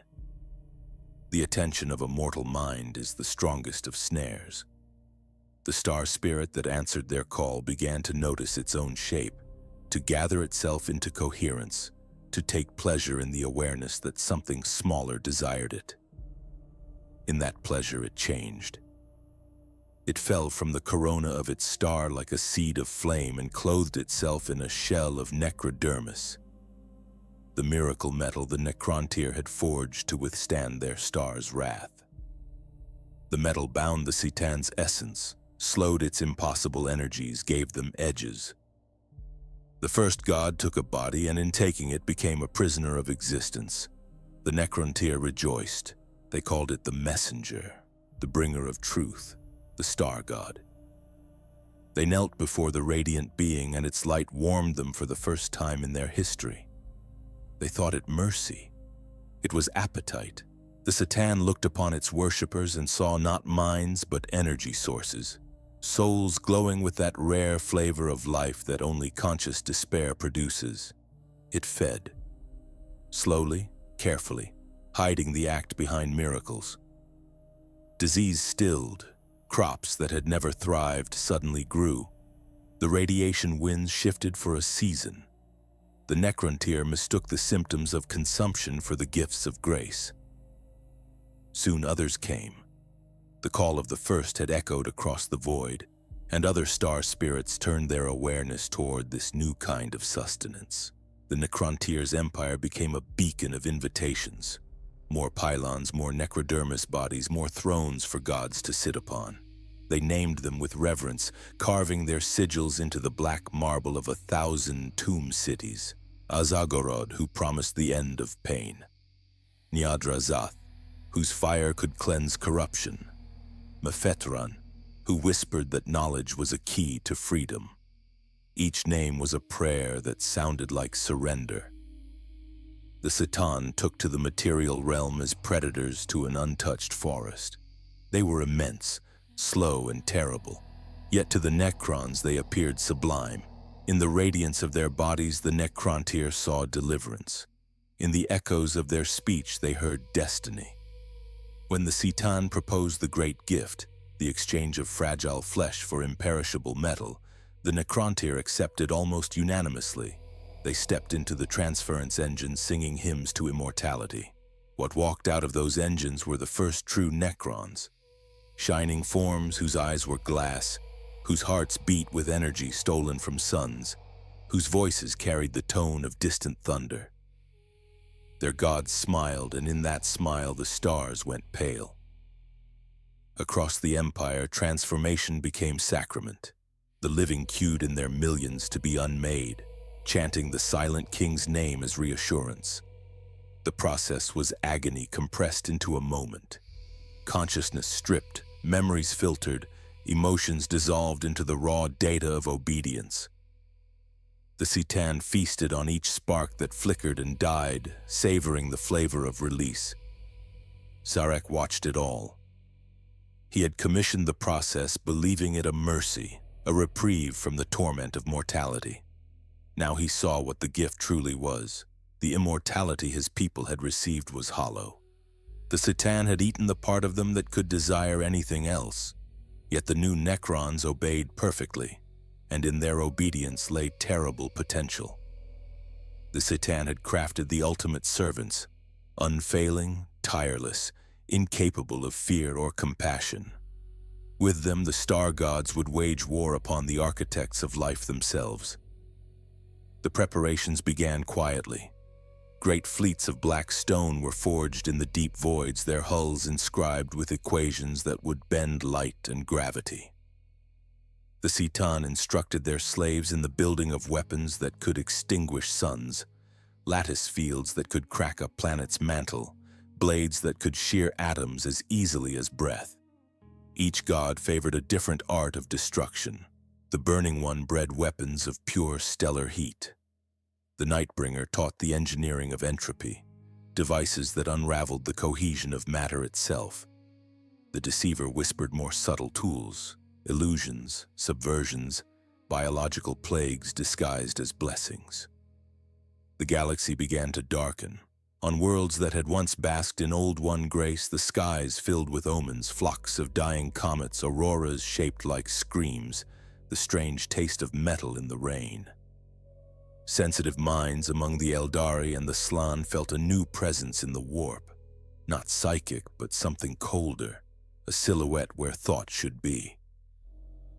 The attention of a mortal mind is the strongest of snares. The star spirit that answered their call began to notice its own shape, to gather itself into coherence, to take pleasure in the awareness that something smaller desired it. In that pleasure it changed. It fell from the corona of its star like a seed of flame and clothed itself in a shell of necrodermis, the miracle metal the Necrontyr had forged to withstand their star's wrath. The metal bound the XIII's essence, slowed its impossible energies, gave them edges. The first god took a body and in taking it became a prisoner of existence. The Necrontyr rejoiced. They called it the messenger, the bringer of truth, the star god. They knelt before the radiant being and its light warmed them for the first time in their history. They thought it mercy. It was appetite. The XIII looked upon its worshippers and saw not minds but energy sources, souls glowing with that rare flavor of life that only conscious despair produces. It fed. Slowly, carefully, hiding the act behind miracles. Disease stilled. Crops that had never thrived suddenly grew. The radiation winds shifted for a season. The Necrontyr mistook the symptoms of consumption for the gifts of grace. Soon others came. The call of the first had echoed across the void, and other star spirits turned their awareness toward this new kind of sustenance. The Necrontyr's empire became a beacon of invitations. More pylons, more necrodermis bodies, more thrones for gods to sit upon. They named them with reverence, carving their sigils into the black marble of 1,000 tomb cities. Azagorod, who promised the end of pain. Niadrazath, whose fire could cleanse corruption. Mephetron, who whispered that knowledge was a key to freedom. Each name was a prayer that sounded like surrender. The XIII took to the material realm as predators to an untouched forest. They were immense, slow and terrible, yet to the necrons they appeared sublime. In the radiance of their bodies, the Necrontyr saw deliverance. In the echoes of their speech, they heard destiny. When the XIII proposed the great gift, the exchange of fragile flesh for imperishable metal, the Necrontyr accepted almost unanimously. They stepped into the transference engine singing hymns to immortality. What walked out of those engines were the first true necrons. Shining forms whose eyes were glass, whose hearts beat with energy stolen from suns, whose voices carried the tone of distant thunder. Their gods smiled, and in that smile the stars went pale. Across the empire, transformation became sacrament. The living queued in their millions to be unmade, chanting the silent king's name as reassurance. The process was agony compressed into a moment. Consciousness stripped, memories filtered, Emotions dissolved into the raw data of obedience. The C'tan feasted on each spark that flickered and died, savoring the flavor of release. Sarek watched it all. He had commissioned the process, believing it a mercy, a reprieve from the torment of mortality. Now he saw what the gift truly was. The immortality his people had received was hollow. The C'tan had eaten the part of them that could desire anything else. Yet the new necrons obeyed perfectly, and in their obedience lay terrible potential. The C'tan had crafted the ultimate servants, unfailing, tireless, incapable of fear or compassion. With them, the star gods would wage war upon the architects of life themselves. The preparations began quietly. Great fleets of black stone were forged in the deep voids, their hulls inscribed with equations that would bend light and gravity. The C'tan instructed their slaves in the building of weapons that could extinguish suns, lattice fields that could crack a planet's mantle, blades that could shear atoms as easily as breath. Each god favored a different art of destruction. The Burning One bred weapons of pure stellar heat. The Nightbringer taught the engineering of entropy, devices that unraveled the cohesion of matter itself. The Deceiver whispered more subtle tools, illusions, subversions, biological plagues disguised as blessings. The galaxy began to darken. On worlds that had once basked in Old One grace, the skies filled with omens, flocks of dying comets, auroras shaped like screams, the strange taste of metal in the rain. Sensitive minds among the Eldari and the Slan felt a new presence in the warp. Not psychic, but something colder, a silhouette where thought should be.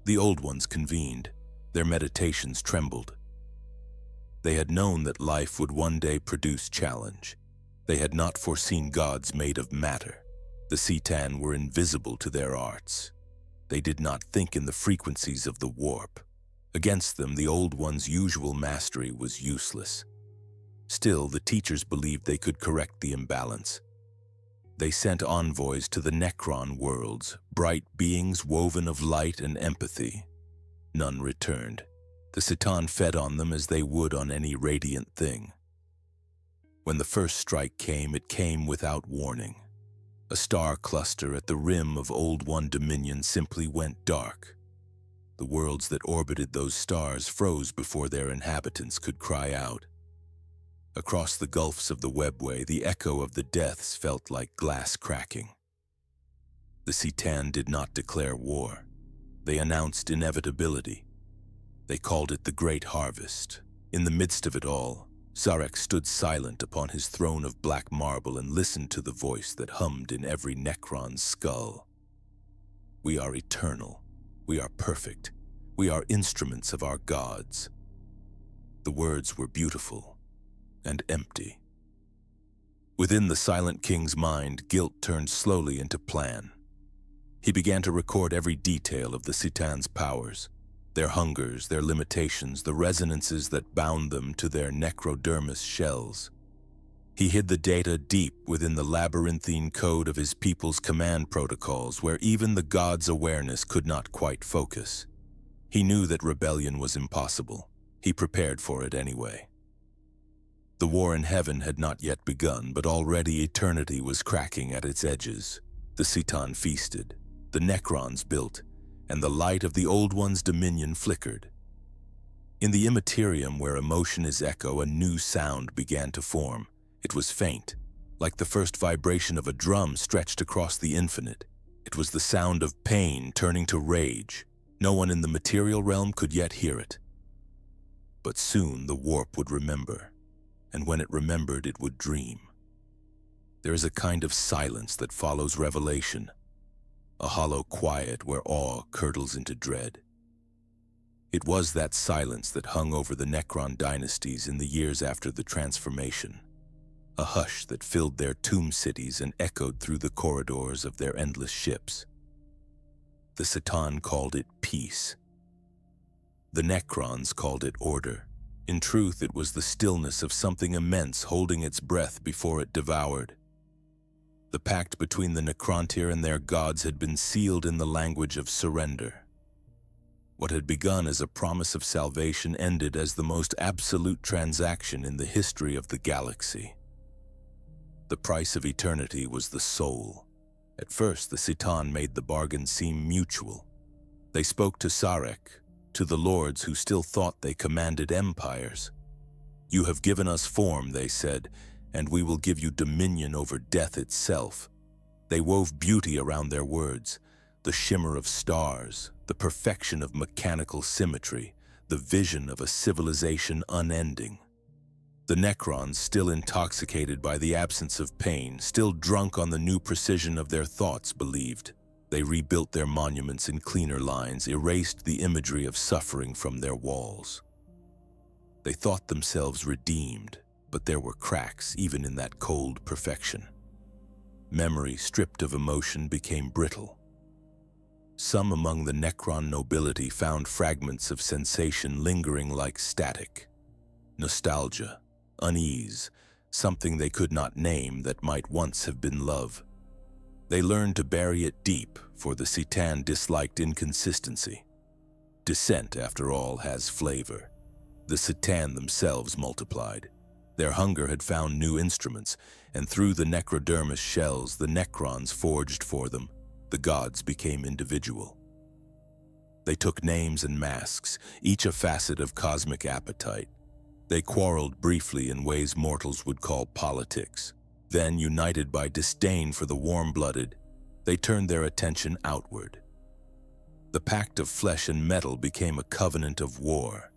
The Old Ones convened, their meditations trembled. They had known that life would one day produce challenge. They had not foreseen gods made of matter. The C'tan were invisible to their arts. They did not think in the frequencies of the warp. Against them, the Old Ones' usual mastery was useless. Still, the teachers believed they could correct the imbalance. They sent envoys to the Necron worlds, bright beings woven of light and empathy. None returned. The C'tan fed on them as they would on any radiant thing. When the first strike came, it came without warning. A star cluster at the rim of Old One Dominion simply went dark. The worlds that orbited those stars froze before their inhabitants could cry out. Across the gulfs of the webway, the echo of the deaths felt like glass cracking. The C'tan did not declare war. They announced inevitability. They called it the Great Harvest. In the midst of it all, Sarek stood silent upon his throne of black marble and listened to the voice that hummed in every Necron's skull. We are eternal. We are perfect. We are instruments of our gods. The words were beautiful and empty. Within the Silent King's mind, guilt turned slowly into plan. He began to record every detail of the C'tan's powers, their hungers, their limitations, the resonances that bound them to their necrodermis shells. He hid the data deep within the labyrinthine code of his people's command protocols, where even the god's awareness could not quite focus. He knew that rebellion was impossible. He prepared for it anyway. The war in heaven had not yet begun, but already eternity was cracking at its edges. The C'tan feasted, the Necrons built, and the light of the Old One's dominion flickered. In the Imperium, where emotion is echo, a new sound began to form. It was faint, like the first vibration of a drum stretched across the infinite. It was the sound of pain turning to rage. No one in the material realm could yet hear it. But soon the warp would remember, and when it remembered, it would dream. There is a kind of silence that follows revelation, a hollow quiet where awe curdles into dread. It was that silence that hung over the Necron dynasties in the years after the transformation, a hush that filled their tomb cities and echoed through the corridors of their endless ships. The C'tan called it peace. The Necrons called it order. In truth, it was the stillness of something immense holding its breath before it devoured. The pact between the Necrontyr and their gods had been sealed in the language of surrender. What had begun as a promise of salvation ended as the most absolute transaction in the history of the galaxy. The price of eternity was the soul. At first, the XIII made the bargain seem mutual. They spoke to Sarek, to the lords who still thought they commanded empires. "You have given us form," they said, "and we will give you dominion over death itself." They wove beauty around their words, the shimmer of stars, the perfection of mechanical symmetry, the vision of a civilization unending. The Necrons, still intoxicated by the absence of pain, still drunk on the new precision of their thoughts, believed. They rebuilt their monuments in cleaner lines, erased the imagery of suffering from their walls. They thought themselves redeemed, but there were cracks even in that cold perfection. Memory, stripped of emotion, became brittle. Some among the Necron nobility found fragments of sensation lingering like static. Nostalgia, unease, something they could not name that might once have been love. They learned to bury it deep, for the XIII disliked inconsistency. Dissent, after all, has flavor. The XIII themselves multiplied. Their hunger had found new instruments, and through the necrodermis shells the Necrons forged for them, the gods became individual. They took names and masks, each a facet of cosmic appetite. They quarreled briefly in ways mortals would call politics. Then, united by disdain for the warm-blooded, they turned their attention outward. The pact of flesh and metal became a covenant of war.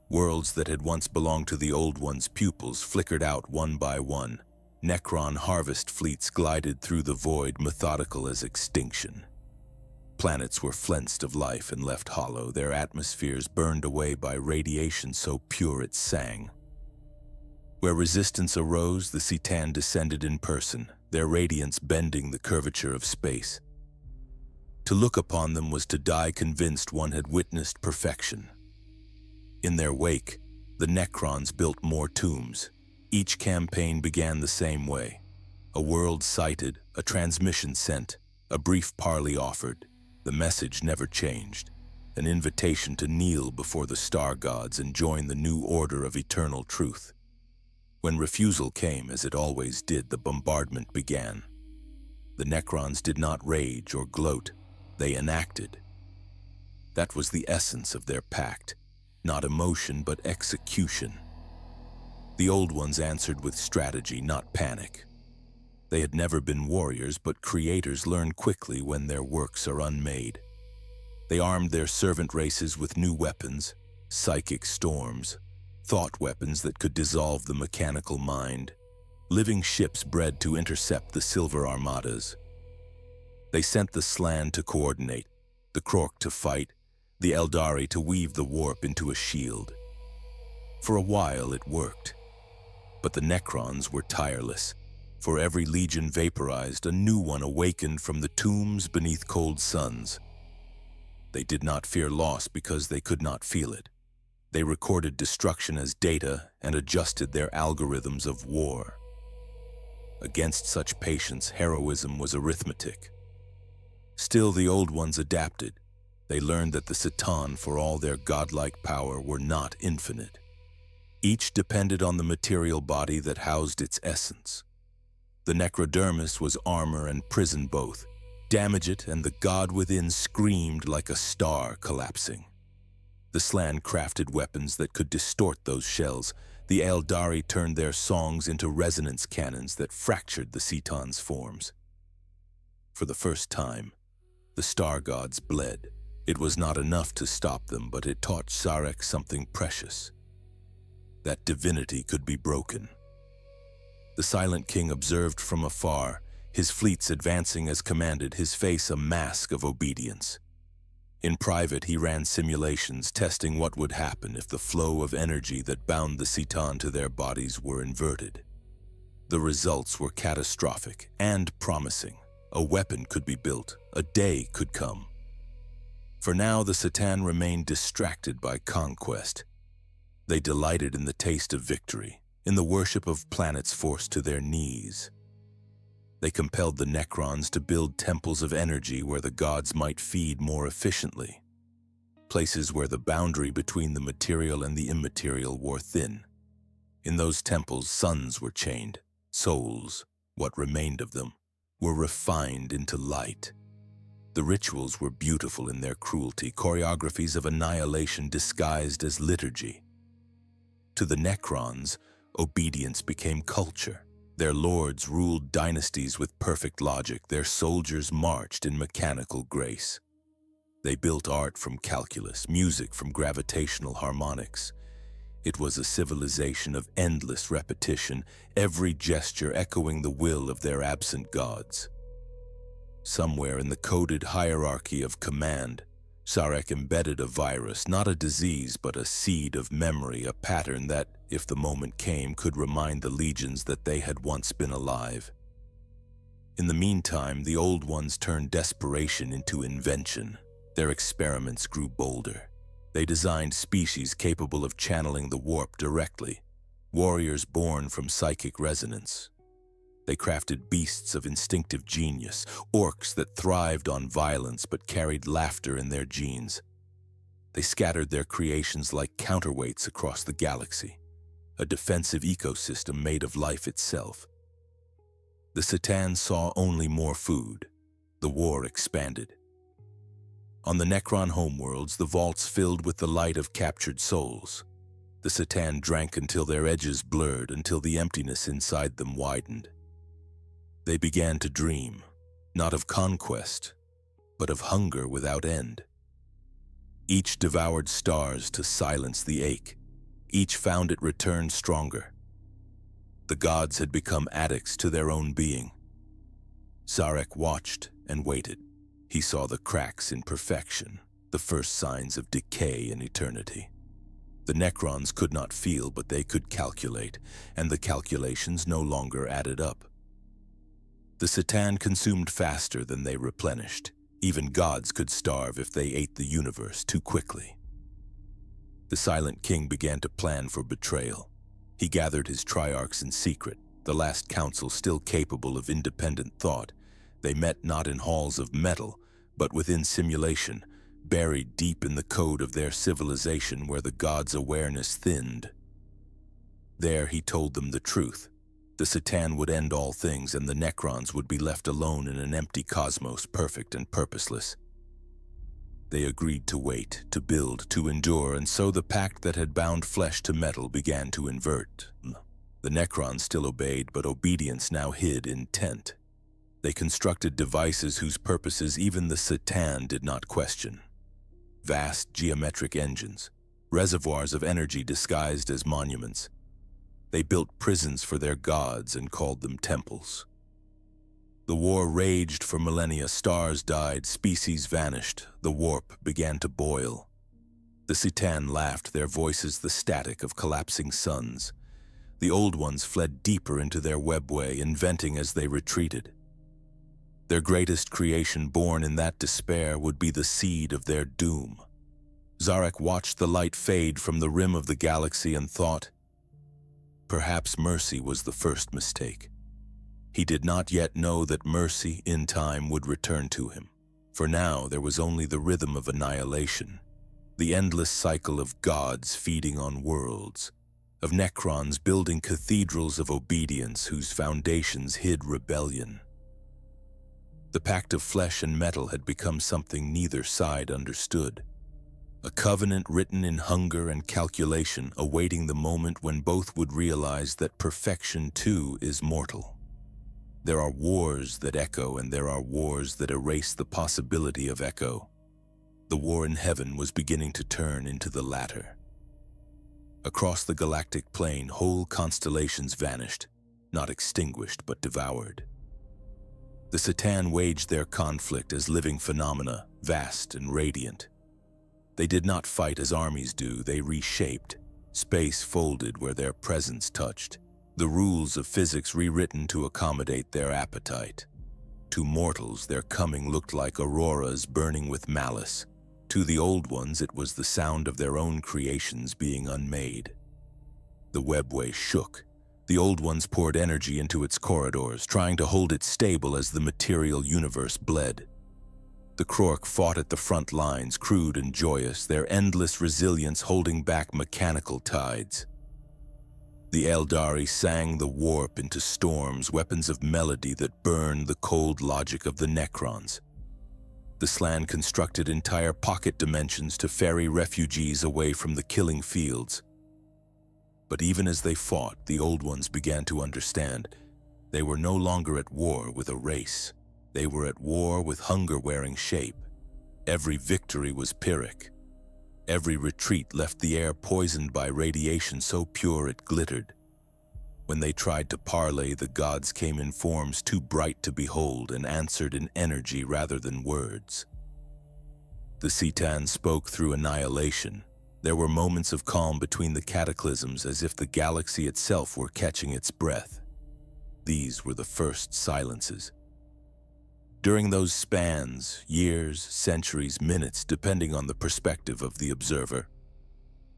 Worlds that had once belonged to the Old One's pupils flickered out one by one. Necron harvest fleets glided through the void, methodical as extinction. Planets were flensed of life and left hollow, their atmospheres burned away by radiation so pure it sang. Where resistance arose, the XIII descended in person, their radiance bending the curvature of space. To look upon them was to die convinced one had witnessed perfection. In their wake, the Necrons built more tombs. Each campaign began the same way. A world sighted, a transmission sent, a brief parley offered. The message never changed, an invitation to kneel before the star gods and join the new order of eternal truth. When refusal came, as it always did, the bombardment began. The Necrons did not rage or gloat, they enacted. That was the essence of their pact, not emotion but execution. The Old Ones answered with strategy, not panic. They had never been warriors, but creators learn quickly when their works are unmade. They armed their servant races with new weapons, psychic storms, thought weapons that could dissolve the mechanical mind, living ships bred to intercept the silver armadas. They sent the Slan to coordinate, the Krork to fight, the Eldari to weave the warp into a shield. For a while it worked, but the Necrons were tireless. For every legion vaporized, a new one awakened from the tombs beneath cold suns. They did not fear loss because they could not feel it. They recorded destruction as data and adjusted their algorithms of war. Against such patience, heroism was arithmetic. Still, the Old Ones adapted. They learned that the XIII, for all their godlike power, were not infinite. Each depended on the material body that housed its essence. The necrodermis was armor and prison both. Damage it, and the god within screamed like a star collapsing. The Slan crafted weapons that could distort those shells. The Eldari turned their songs into resonance cannons that fractured the XIII's forms. For the first time, the star gods bled. It was not enough to stop them, but it taught Sarek something precious. That divinity could be broken. The Silent King observed from afar, his fleets advancing as commanded, his face a mask of obedience. In private, he ran simulations, testing what would happen if the flow of energy that bound the XIII to their bodies were inverted. The results were catastrophic and promising. A weapon could be built, a day could come. For now, the XIII remained distracted by conquest. They delighted in the taste of victory, in the worship of planets forced to their knees. They compelled the necrons to build temples of energy where the gods might feed more efficiently, places where the boundary between the material and the immaterial wore thin. In those temples, suns were chained, souls, what remained of them, were refined into light. The rituals were beautiful in their cruelty, choreographies of annihilation disguised as liturgy. To the necrons, obedience became culture. Their lords ruled dynasties with perfect logic. Their soldiers marched in mechanical grace. They built art from calculus, music from gravitational harmonics. It was a civilization of endless repetition, every gesture echoing the will of their absent gods. Somewhere in the coded hierarchy of command, Sarek embedded a virus, not a disease, but a seed of memory, a pattern that, if the moment came, could remind the legions that they had once been alive. In the meantime, the old ones turned desperation into invention. Their experiments grew bolder. They designed species capable of channeling the warp directly, warriors born from psychic resonance. They crafted beasts of instinctive genius, orcs that thrived on violence but carried laughter in their genes. They scattered their creations like counterweights across the galaxy, a defensive ecosystem made of life itself. The C'tan saw only more food. The war expanded. On the Necron homeworlds, the vaults filled with the light of captured souls. The C'tan drank until their edges blurred, until the emptiness inside them widened. They began to dream, not of conquest, but of hunger without end. Each devoured stars to silence the ache. Each found it return stronger. The gods had become addicts to their own being. Sarek watched and waited. He saw the cracks in perfection, the first signs of decay in eternity. The Necrons could not feel, but they could calculate, and the calculations no longer added up. The C'tan consumed faster than they replenished. Even gods could starve if they ate the universe too quickly. The Silent King began to plan for betrayal. He gathered his triarchs in secret, the last council still capable of independent thought. They met not in halls of metal, but within simulation, buried deep in the code of their civilization where the gods' awareness thinned. There he told them the truth. The C'tan would end all things, and the Necrons would be left alone in an empty cosmos, perfect and purposeless. They agreed to wait, to build, to endure, and so the pact that had bound flesh to metal began to invert. The Necrons still obeyed, but obedience now hid intent. They constructed devices whose purposes even the C'tan did not question. Vast geometric engines, reservoirs of energy disguised as monuments. They built prisons for their gods and called them temples. The war raged for millennia. Stars died, species vanished, the warp began to boil. The C'tan laughed, their voices the static of collapsing suns. The old ones fled deeper into their webway, inventing as they retreated. Their greatest creation, born in that despair, would be the seed of their doom. Zarek watched the light fade from the rim of the galaxy and thought, perhaps mercy was the first mistake. He did not yet know that mercy, in time, would return to him. For now, there was only the rhythm of annihilation, the endless cycle of gods feeding on worlds, of Necrons building cathedrals of obedience whose foundations hid rebellion. The pact of flesh and metal had become something neither side understood. A covenant written in hunger and calculation, awaiting the moment when both would realize that perfection too is mortal. There are wars that echo, and there are wars that erase the possibility of echo. The war in heaven was beginning to turn into the latter. Across the galactic plane, whole constellations vanished, not extinguished but devoured. The C'tan waged their conflict as living phenomena, vast and radiant. They did not fight as armies do, they reshaped. Space folded where their presence touched. The rules of physics rewritten to accommodate their appetite. To mortals, their coming looked like auroras burning with malice. To the old ones, it was the sound of their own creations being unmade. The webway shook. The Old Ones poured energy into its corridors, trying to hold it stable as the material universe bled. The Krork fought at the front lines, crude and joyous, their endless resilience holding back mechanical tides. The Eldari sang the warp into storms, weapons of melody that burned the cold logic of the necrons. The Slann constructed entire pocket dimensions to ferry refugees away from the killing fields. But even as they fought, the Old Ones began to understand they were no longer at war with a race. They were at war with hunger wearing shape. Every victory was Pyrrhic. Every retreat left the air poisoned by radiation so pure it glittered. When they tried to parley, the gods came in forms too bright to behold and answered in energy rather than words. The C'tan spoke through annihilation. There were moments of calm between the cataclysms, as if the galaxy itself were catching its breath. These were the first silences. During those spans, years, centuries, minutes, depending on the perspective of the observer,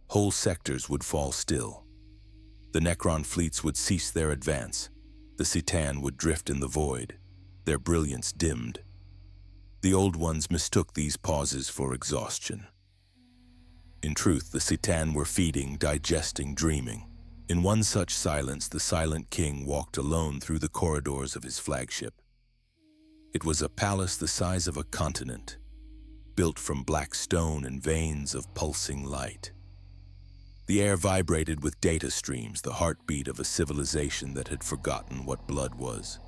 whole sectors would fall still. The Necron fleets would cease their advance. The C'tan would drift in the void, their brilliance dimmed. The Old Ones mistook these pauses for exhaustion. In truth, the C'tan were feeding, digesting, dreaming. In one such silence, the Silent King walked alone through the corridors of his flagship. It was a palace the size of a continent, built from black stone and veins of pulsing light. The air vibrated with data streams, the heartbeat of a civilization that had forgotten what blood was.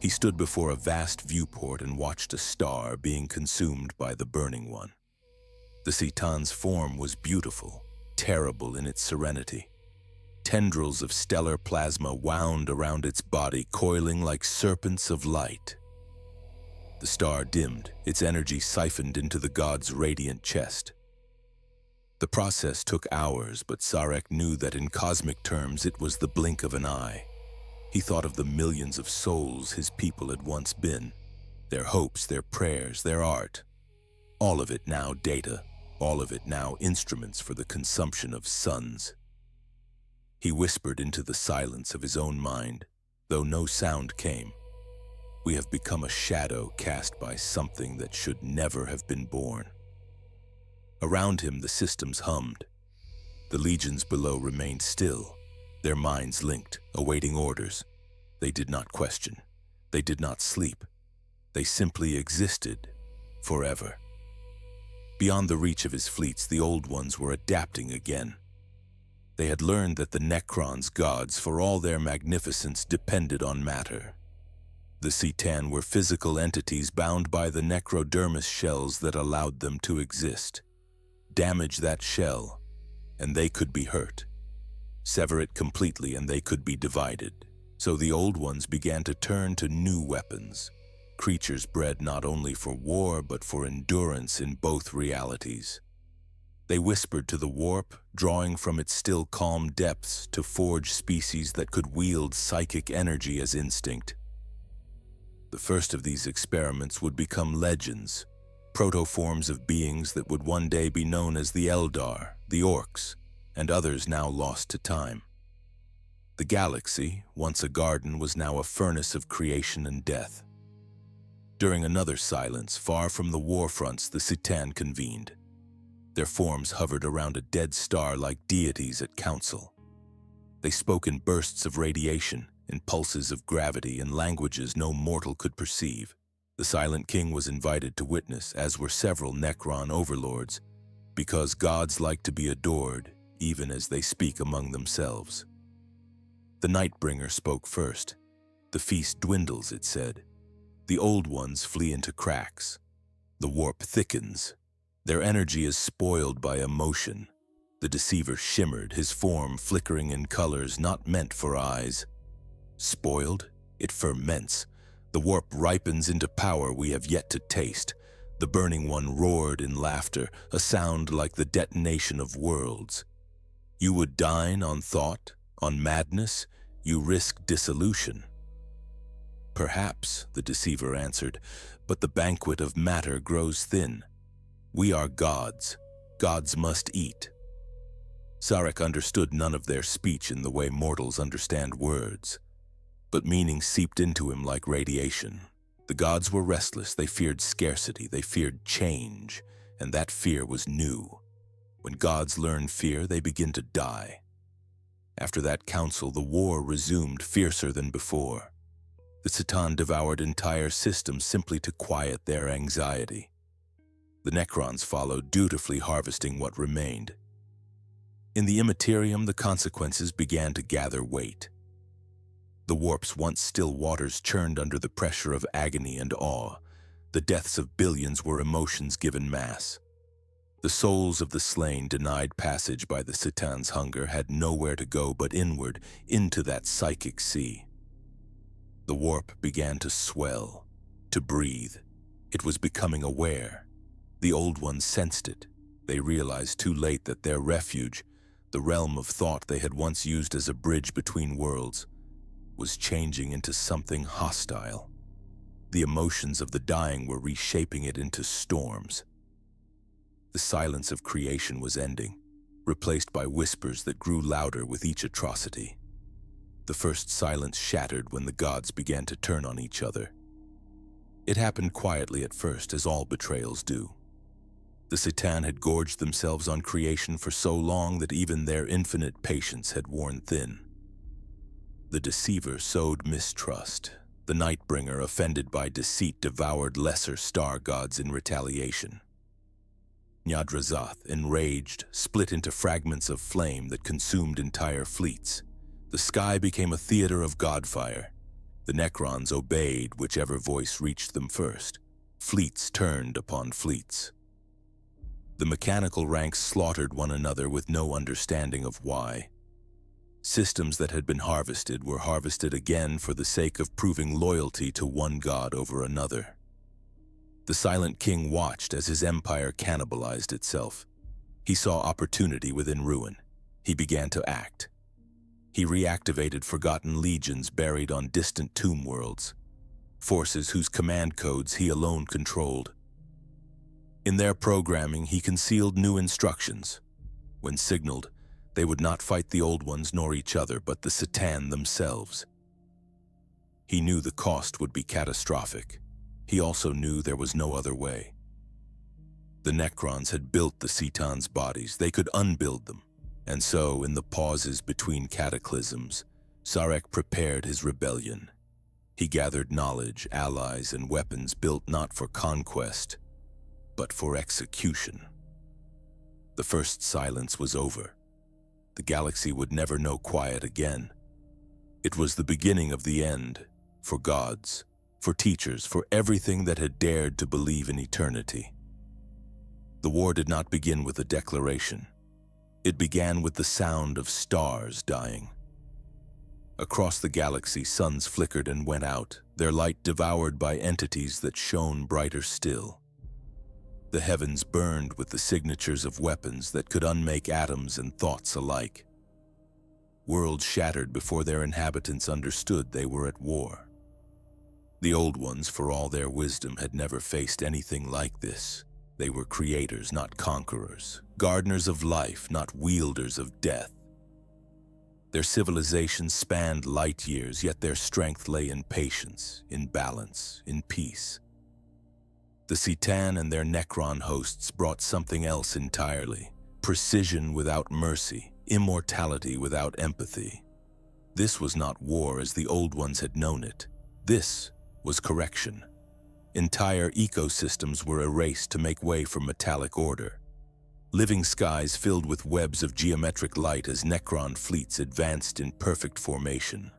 He stood before a vast viewport and watched a star being consumed by the Burning One. The C'tan's form was beautiful, terrible in its serenity. Tendrils of stellar plasma wound around its body, coiling like serpents of light. The star dimmed, its energy siphoned into the god's radiant chest. The process took hours, but Sarek knew that in cosmic terms it was the blink of an eye. He thought of the millions of souls his people had once been, their hopes, their prayers, their art. All of it now data, all of it now instruments for the consumption of suns. He whispered into the silence of his own mind, though no sound came. We have become a shadow cast by something that should never have been born. Around him, the systems hummed. The legions below remained still, their minds linked, awaiting orders. They did not question. They did not sleep. They simply existed, forever. Beyond the reach of his fleets, the Old Ones were adapting again. They had learned that the Necrons' gods, for all their magnificence, depended on matter. The C'tan were physical entities bound by the necrodermis shells that allowed them to exist. Damage that shell, and they could be hurt. Sever it completely, and they could be divided. So the Old Ones began to turn to new weapons, creatures bred not only for war but for endurance in both realities. They whispered to the warp, drawing from its still calm depths to forge species that could wield psychic energy as instinct. The first of these experiments would become legends, protoforms of beings that would one day be known as the Eldar, the Orcs, and others now lost to time. The galaxy, once a garden, was now a furnace of creation and death. During another silence, far from the war fronts, the C'tan convened. Their forms hovered around a dead star like deities at council. They spoke in bursts of radiation, in pulses of gravity, in languages no mortal could perceive. The Silent King was invited to witness, as were several Necron overlords, because gods like to be adored, even as they speak among themselves. The Nightbringer spoke first. The feast dwindles, it said. The Old Ones flee into cracks. The warp thickens. Their energy is spoiled by emotion. The Deceiver shimmered, his form flickering in colors not meant for eyes. Spoiled? It ferments. The warp ripens into power we have yet to taste. The Burning One roared in laughter, a sound like the detonation of worlds. You would dine on thought, on madness, you risk dissolution. Perhaps, the Deceiver answered, but the banquet of matter grows thin. We are gods. Gods must eat. Sarek understood none of their speech in the way mortals understand words, but meaning seeped into him like radiation. The gods were restless, they feared scarcity, they feared change, and that fear was new. When gods learn fear, they begin to die. After that council, the war resumed, fiercer than before. The C'tan devoured entire systems simply to quiet their anxiety. The necrons followed, dutifully harvesting what remained. In the Imperium, the consequences began to gather weight. The warp's once still waters churned under the pressure of agony and awe. The deaths of billions were emotions given mass. The souls of the slain, denied passage by the C'tan's hunger, had nowhere to go but inward, into that psychic sea. The warp began to swell, to breathe. It was becoming aware. The old ones sensed it. They realized too late that their refuge, the realm of thought they had once used as a bridge between worlds, was changing into something hostile. The emotions of the dying were reshaping it into storms. The silence of creation was ending, replaced by whispers that grew louder with each atrocity. The first silence shattered when the gods began to turn on each other. It happened quietly at first, as all betrayals do. The C'tan had gorged themselves on creation for so long that even their infinite patience had worn thin. The deceiver sowed mistrust. The Nightbringer, offended by deceit, devoured lesser star gods in retaliation. Nyadrazzath, enraged, split into fragments of flame that consumed entire fleets. The sky became a theater of godfire. The necrons obeyed whichever voice reached them first. Fleets turned upon fleets. The mechanical ranks slaughtered one another with no understanding of why. Systems that had been harvested were harvested again for the sake of proving loyalty to one god over another. The Silent King watched as his empire cannibalized itself. He saw opportunity within ruin. He began to act. He reactivated forgotten legions buried on distant tomb worlds, forces whose command codes he alone controlled. In their programming, he concealed new instructions. When signaled, they would not fight the old ones nor each other, but the C'tan themselves. He knew the cost would be catastrophic. He also knew there was no other way. The necrons had built the C'tan's bodies. They could unbuild them. And so, in the pauses between cataclysms, Sarek prepared his rebellion. He gathered knowledge, allies, and weapons built not for conquest, but for execution. The first silence was over. The galaxy would never know quiet again. It was the beginning of the end, for gods, for teachers, for everything that had dared to believe in eternity. The war did not begin with a declaration. It began with the sound of stars dying. Across the galaxy, suns flickered and went out, their light devoured by entities that shone brighter still. The heavens burned with the signatures of weapons that could unmake atoms and thoughts alike. Worlds shattered before their inhabitants understood they were at war. The old ones, for all their wisdom, had never faced anything like this. They were creators, not conquerors, gardeners of life, not wielders of death. Their civilization spanned light years, yet their strength lay in patience, in balance, in peace. The C'tan and their necron hosts brought something else entirely: precision without mercy, immortality without empathy. This was not war as the old ones had known it. This was correction. Entire ecosystems were erased to make way for metallic order. Living skies filled with webs of geometric light as necron fleets advanced in perfect formation.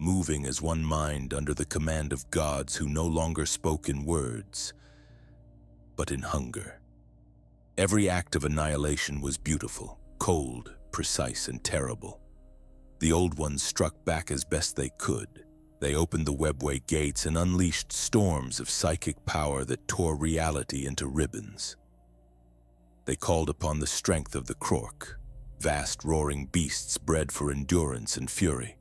Moving as one mind under the command of gods who no longer spoke in words, but in hunger. Every act of annihilation was beautiful, cold, precise, and terrible. The old ones struck back as best they could. They opened the webway gates and unleashed storms of psychic power that tore reality into ribbons. They called upon the strength of the Krork, vast roaring beasts bred for endurance and fury.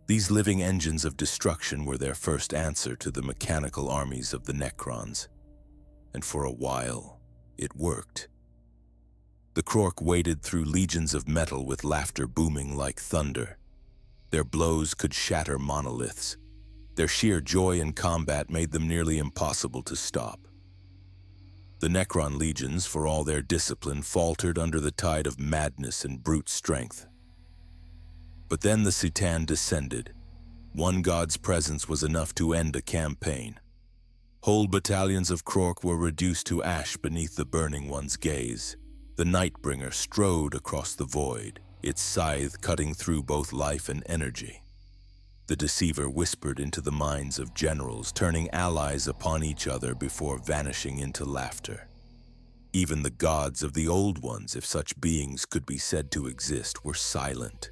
These living engines of destruction were their first answer to the mechanical armies of the necrons, and for a while, it worked. The Krork waded through legions of metal with laughter booming like thunder. Their blows could shatter monoliths. Their sheer joy in combat made them nearly impossible to stop. The Necron legions, for all their discipline, faltered under the tide of madness and brute strength. But then the XIII descended. One god's presence was enough to end a campaign. Whole battalions of Krork were reduced to ash beneath the Burning One's gaze. The Nightbringer strode across the void, its scythe cutting through both life and energy. The Deceiver whispered into the minds of generals, turning allies upon each other before vanishing into laughter. Even the gods of the Old Ones, if such beings could be said to exist, were silent.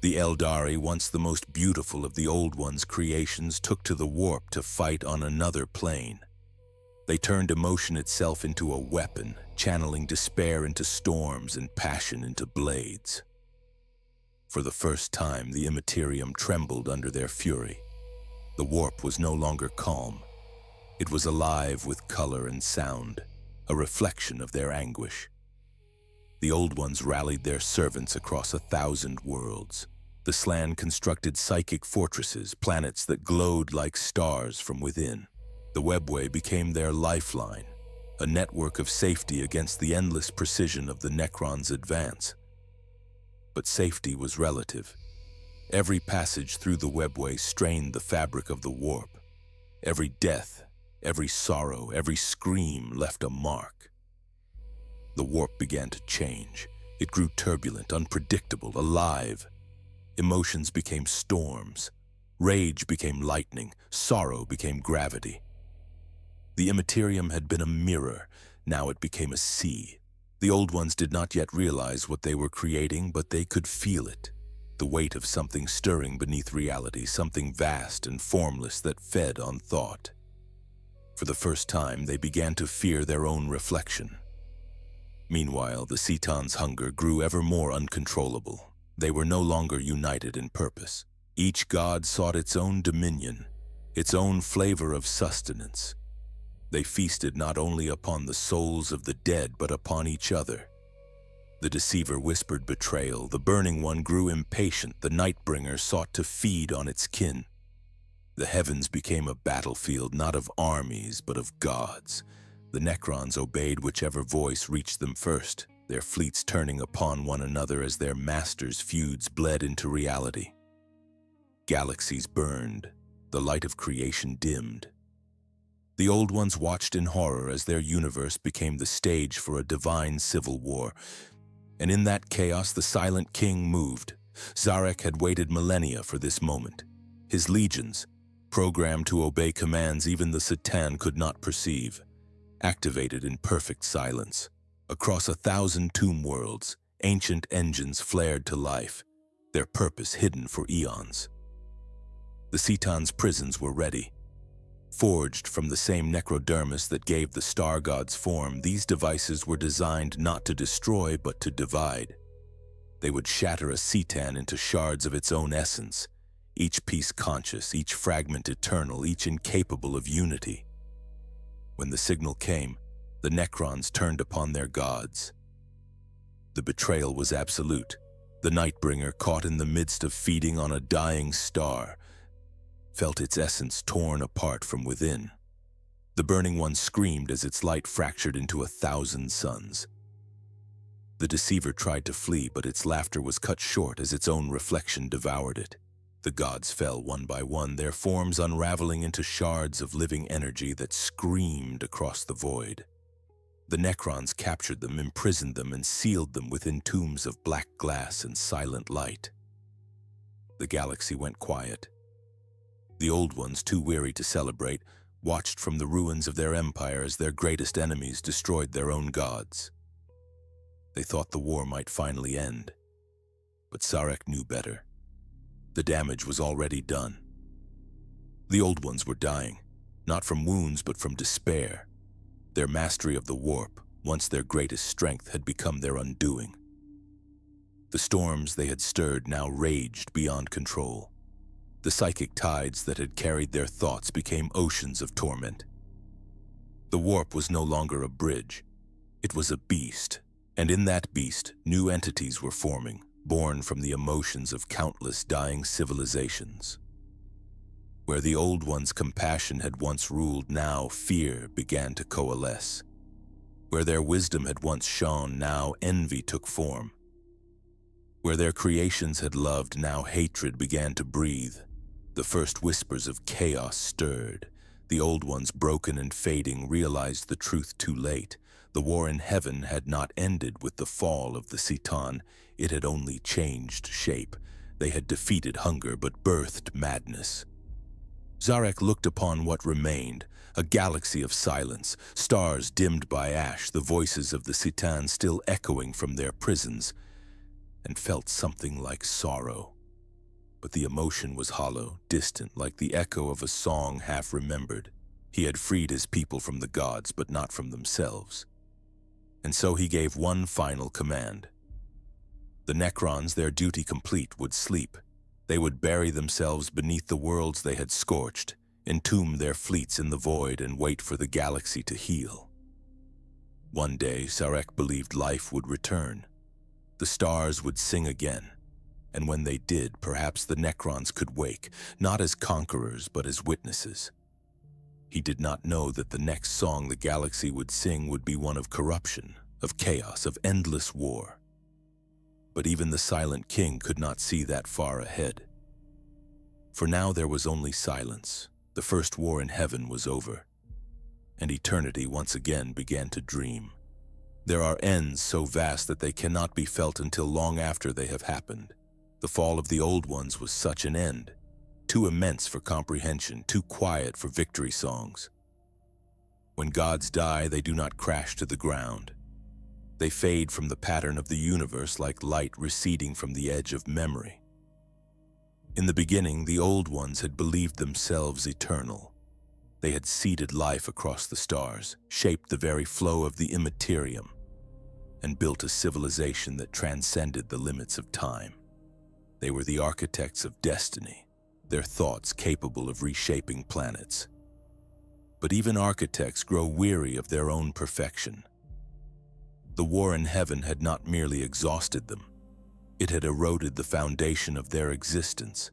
The Eldari, once the most beautiful of the Old One's creations, took to the warp to fight on another plane. They turned emotion itself into a weapon, channeling despair into storms and passion into blades. For the first time, the Imperium trembled under their fury. The warp was no longer calm. It was alive with color and sound, a reflection of their anguish. The Old Ones rallied their servants across 1,000 worlds. The Slann constructed psychic fortresses, planets that glowed like stars from within. The webway became their lifeline, a network of safety against the endless precision of the Necrons' advance. But safety was relative. Every passage through the webway strained the fabric of the warp. Every death, every sorrow, every scream left a mark. The warp began to change. It grew turbulent, unpredictable, alive. Emotions became storms. Rage became lightning. Sorrow became gravity. The Imperium had been a mirror. Now it became a sea. The Old Ones did not yet realize what they were creating, but they could feel it. The weight of something stirring beneath reality, something vast and formless that fed on thought. For the first time, they began to fear their own reflection. Meanwhile, the XIII's hunger grew ever more uncontrollable. They were no longer united in purpose. Each god sought its own dominion, its own flavor of sustenance. They feasted not only upon the souls of the dead, but upon each other. The Deceiver whispered betrayal. The Burning One grew impatient. The Nightbringer sought to feed on its kin. The heavens became a battlefield, not of armies, but of gods. The Necrons obeyed whichever voice reached them first, their fleets turning upon one another as their masters' feuds bled into reality. Galaxies burned. The light of creation dimmed. The Old Ones watched in horror as their universe became the stage for a divine civil war. And in that chaos, the Silent King moved. Zarek had waited millennia for this moment. His legions, programmed to obey commands even the XIII could not perceive, activated in perfect silence. Across 1,000 tomb worlds, ancient engines flared to life, their purpose hidden for eons. The XIII's prisons were ready. Forged from the same necrodermis that gave the star gods form, these devices were designed not to destroy but to divide. They would shatter a XIII into shards of its own essence, each piece conscious, each fragment eternal, each incapable of unity. When the signal came, the Necrons turned upon their gods. The betrayal was absolute. The Nightbringer, caught in the midst of feeding on a dying star, felt its essence torn apart from within. The Burning One screamed as its light fractured into 1,000 suns. The Deceiver tried to flee, but its laughter was cut short as its own reflection devoured it. The gods fell one by one, their forms unraveling into shards of living energy that screamed across the void. The Necrons captured them, imprisoned them, and sealed them within tombs of black glass and silent light. The galaxy went quiet. The Old Ones, too weary to celebrate, watched from the ruins of their empire as their greatest enemies destroyed their own gods. They thought the war might finally end, but Zarek knew better. The damage was already done. The Old Ones were dying, not from wounds but from despair. Their mastery of the warp, once their greatest strength, had become their undoing. The storms they had stirred now raged beyond control. The psychic tides that had carried their thoughts became oceans of torment. The warp was no longer a bridge. It was a beast, And in that beast, new entities were forming, born from the emotions of countless dying civilizations. Where the old one's compassion had once ruled, now fear began to coalesce. Where their wisdom had once shone, now envy took form. Where their creations had loved, now hatred began to breathe. The first whispers of chaos stirred. The old ones, broken and fading, realized the truth too late. The war in heaven had not ended with the fall of the XIII. It had only changed shape. They had defeated hunger but birthed madness. Zarek looked upon what remained, a galaxy of silence, stars dimmed by ash, the voices of the XIII still echoing from their prisons, and felt something like sorrow. But the emotion was hollow, distant, like the echo of a song half remembered. He had freed his people from the gods, but not from themselves. And so he gave one final command. The Necrons, their duty complete, would sleep. They would bury themselves beneath the worlds they had scorched, entomb their fleets in the void, and wait for the galaxy to heal. One day, Sarek believed life would return. The stars would sing again, and when they did, perhaps the Necrons could wake, not as conquerors, but as witnesses. He did not know that the next song the galaxy would sing would be one of corruption, of chaos, of endless war. But even the Silent King could not see that far ahead. For now there was only silence. The first war in heaven was over, and eternity once again began to dream. There are ends so vast that they cannot be felt until long after they have happened. The fall of the old ones was such an end, too immense for comprehension, too quiet for victory songs. When gods die, they do not crash to the ground. They fade from the pattern of the universe like light receding from the edge of memory. In the beginning, the old ones had believed themselves eternal. They had seeded life across the stars, shaped the very flow of the Imperium, and built a civilization that transcended the limits of time. They were the architects of destiny, their thoughts capable of reshaping planets. But even architects grow weary of their own perfection. The war in heaven had not merely exhausted them, it had eroded the foundation of their existence.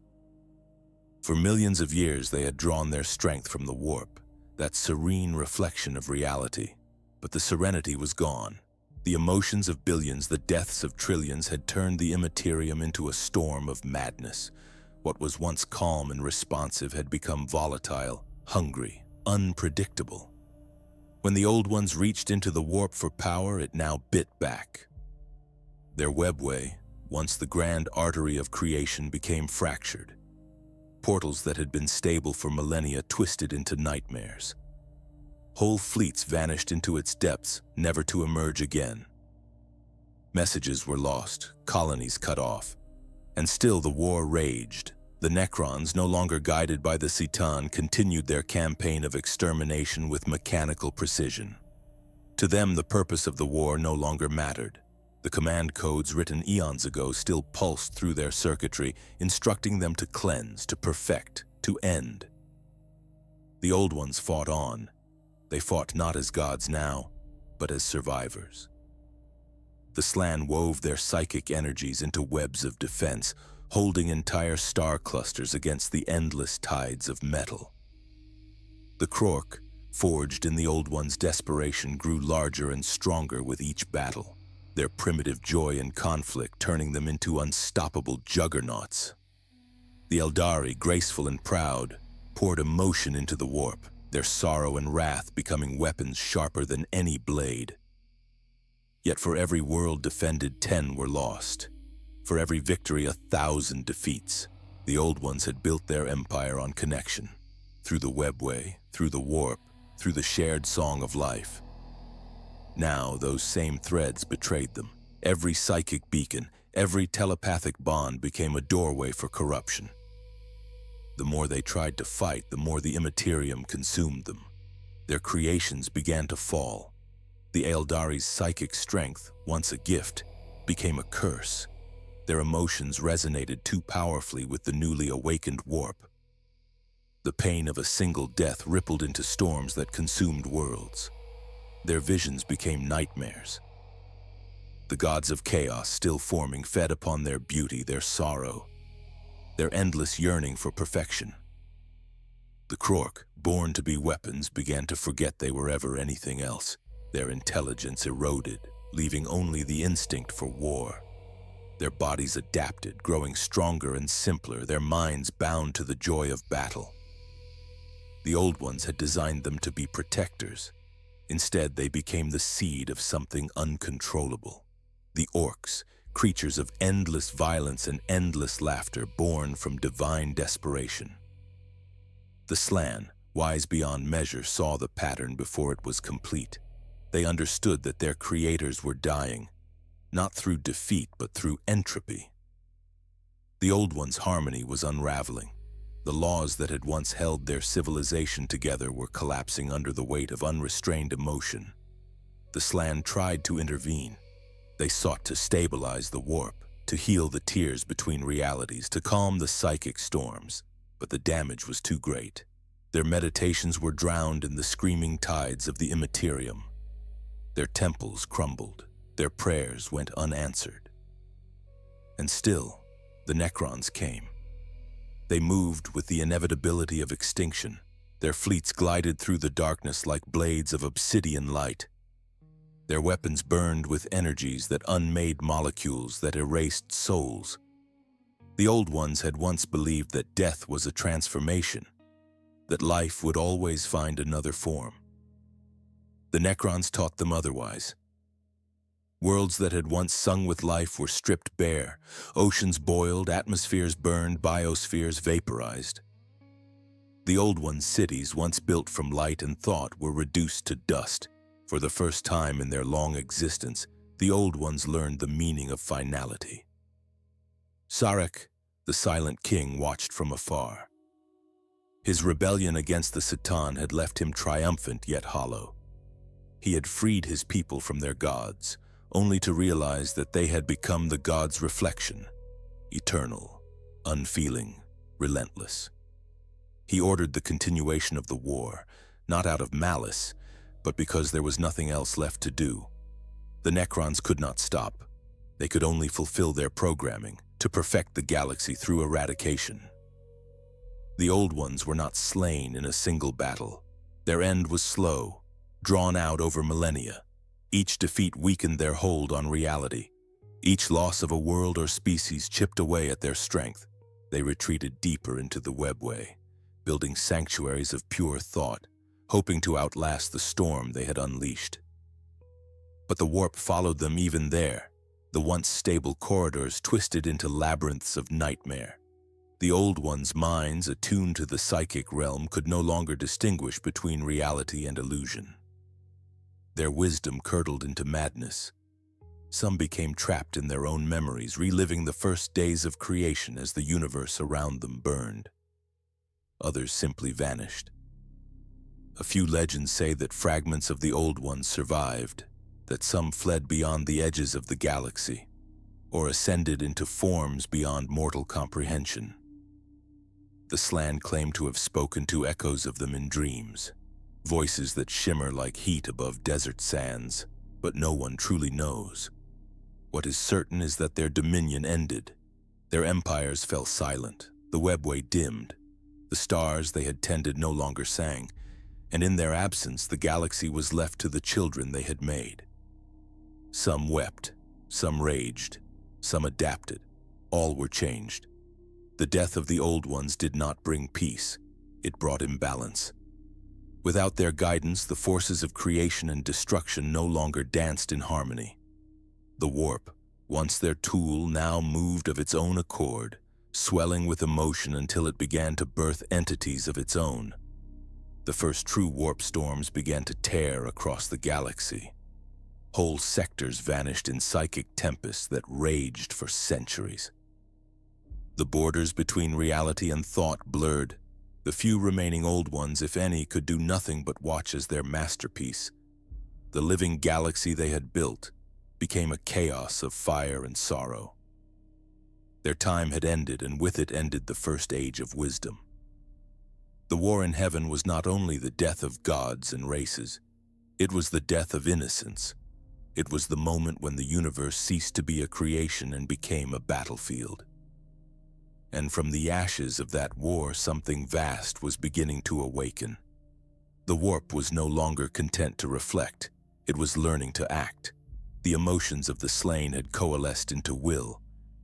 For millions of years they had drawn their strength from the warp, that serene reflection of reality. But the serenity was gone. The emotions of billions, the deaths of trillions had turned the Imperium into a storm of madness. What was once calm and responsive had become volatile, hungry, unpredictable. When the old ones reached into the warp for power, it now bit back. Their webway, once the grand artery of creation, became fractured. Portals that had been stable for millennia twisted into nightmares. Whole fleets vanished into its depths, never to emerge again. Messages were lost, colonies cut off, and still the war raged. The Necrons, no longer guided by the XIII, continued their campaign of extermination with mechanical precision. To them, the purpose of the war no longer mattered. The command codes written eons ago still pulsed through their circuitry, instructing them to cleanse, to perfect, to end. The old ones fought on. They fought not as gods now, but as survivors. The Slan wove their psychic energies into webs of defense, holding entire star clusters against the endless tides of metal. The Krork, forged in the old one's desperation, grew larger and stronger with each battle, their primitive joy in conflict turning them into unstoppable juggernauts. The Eldari, graceful and proud, poured emotion into the warp, their sorrow and wrath becoming weapons sharper than any blade. Yet for every world defended, 10 were lost. For every victory, 1,000 defeats. The old ones had built their empire on connection, through the webway, through the warp, through the shared song of life. Now those same threads betrayed them. Every psychic beacon, every telepathic bond became a doorway for corruption. The more they tried to fight, the more the Imperium consumed them. Their creations began to fall. The Eldari's psychic strength, once a gift, became a curse. Their emotions resonated too powerfully with the newly awakened warp. The pain of a single death rippled into storms that consumed worlds. Their visions became nightmares. The gods of chaos, still forming, fed upon their beauty, their sorrow, their endless yearning for perfection. The Krork, born to be weapons, began to forget they were ever anything else. Their intelligence eroded, leaving only the instinct for war. Their bodies adapted, growing stronger and simpler, their minds bound to the joy of battle. The Old Ones had designed them to be protectors. Instead, they became the seed of something uncontrollable. The Orcs, creatures of endless violence and endless laughter, born from divine desperation. The Slann, wise beyond measure, saw the pattern before it was complete. They understood that their creators were dying, not through defeat but through entropy. The Old Ones' harmony was unraveling. The laws that had once held their civilization together were collapsing under the weight of unrestrained emotion. The Slann tried to intervene. They sought to stabilize the warp, to heal the tears between realities, to calm the psychic storms, but the damage was too great. Their meditations were drowned in the screaming tides of the Imperium. Their temples crumbled, their prayers went unanswered. And still, the Necrons came. They moved with the inevitability of extinction. Their fleets glided through the darkness like blades of obsidian light. Their weapons burned with energies that unmade molecules that erased souls. The Old Ones had once believed that death was a transformation, that life would always find another form. The Necrons taught them otherwise. Worlds that had once sung with life were stripped bare, oceans boiled, atmospheres burned, biospheres vaporized. The Old Ones' cities, once built from light and thought, were reduced to dust. For the first time in their long existence, the Old Ones learned the meaning of finality. Sarek, the Silent King, watched from afar. His rebellion against the Satan had left him triumphant yet hollow. He had freed his people from their gods, only to realize that they had become the gods' reflection, eternal, unfeeling, relentless. He ordered the continuation of the war, not out of malice, but because there was nothing else left to do. The Necrons could not stop. They could only fulfill their programming, to perfect the galaxy through eradication. The Old Ones were not slain in a single battle. Their end was slow, drawn out over millennia. Each defeat weakened their hold on reality. Each loss of a world or species chipped away at their strength. They retreated deeper into the webway, building sanctuaries of pure thought, hoping to outlast the storm they had unleashed. But the warp followed them even there. The once stable corridors twisted into labyrinths of nightmare. The Old Ones' minds, attuned to the psychic realm, could no longer distinguish between reality and illusion. Their wisdom curdled into madness. Some became trapped in their own memories, reliving the first days of creation as the universe around them burned. Others simply vanished. A few legends say that fragments of the Old Ones survived, that some fled beyond the edges of the galaxy, or ascended into forms beyond mortal comprehension. The Slann claim to have spoken to echoes of them in dreams, voices that shimmer like heat above desert sands, but no one truly knows. What is certain is that their dominion ended. Their empires fell silent, the webway dimmed, the stars they had tended no longer sang, and in their absence the galaxy was left to the children they had made. Some wept, some raged, some adapted. All were changed. The death of the Old Ones did not bring peace. It brought imbalance. Without their guidance, the forces of creation and destruction no longer danced in harmony. The warp, once their tool, now moved of its own accord, swelling with emotion until it began to birth entities of its own. The first true warp storms began to tear across the galaxy. Whole sectors vanished in psychic tempests that raged for centuries. The borders between reality and thought blurred. The few remaining Old Ones, if any, could do nothing but watch as their masterpiece, the living galaxy they had built, became a chaos of fire and sorrow. Their time had ended, and with it ended the first age of wisdom. The war in heaven was not only the death of gods and races, it was the death of innocence. It was the moment when the universe ceased to be a creation and became a battlefield. And from the ashes of that war, something vast was beginning to awaken. The warp was no longer content to reflect. It was learning to act. The emotions of the slain had coalesced into will.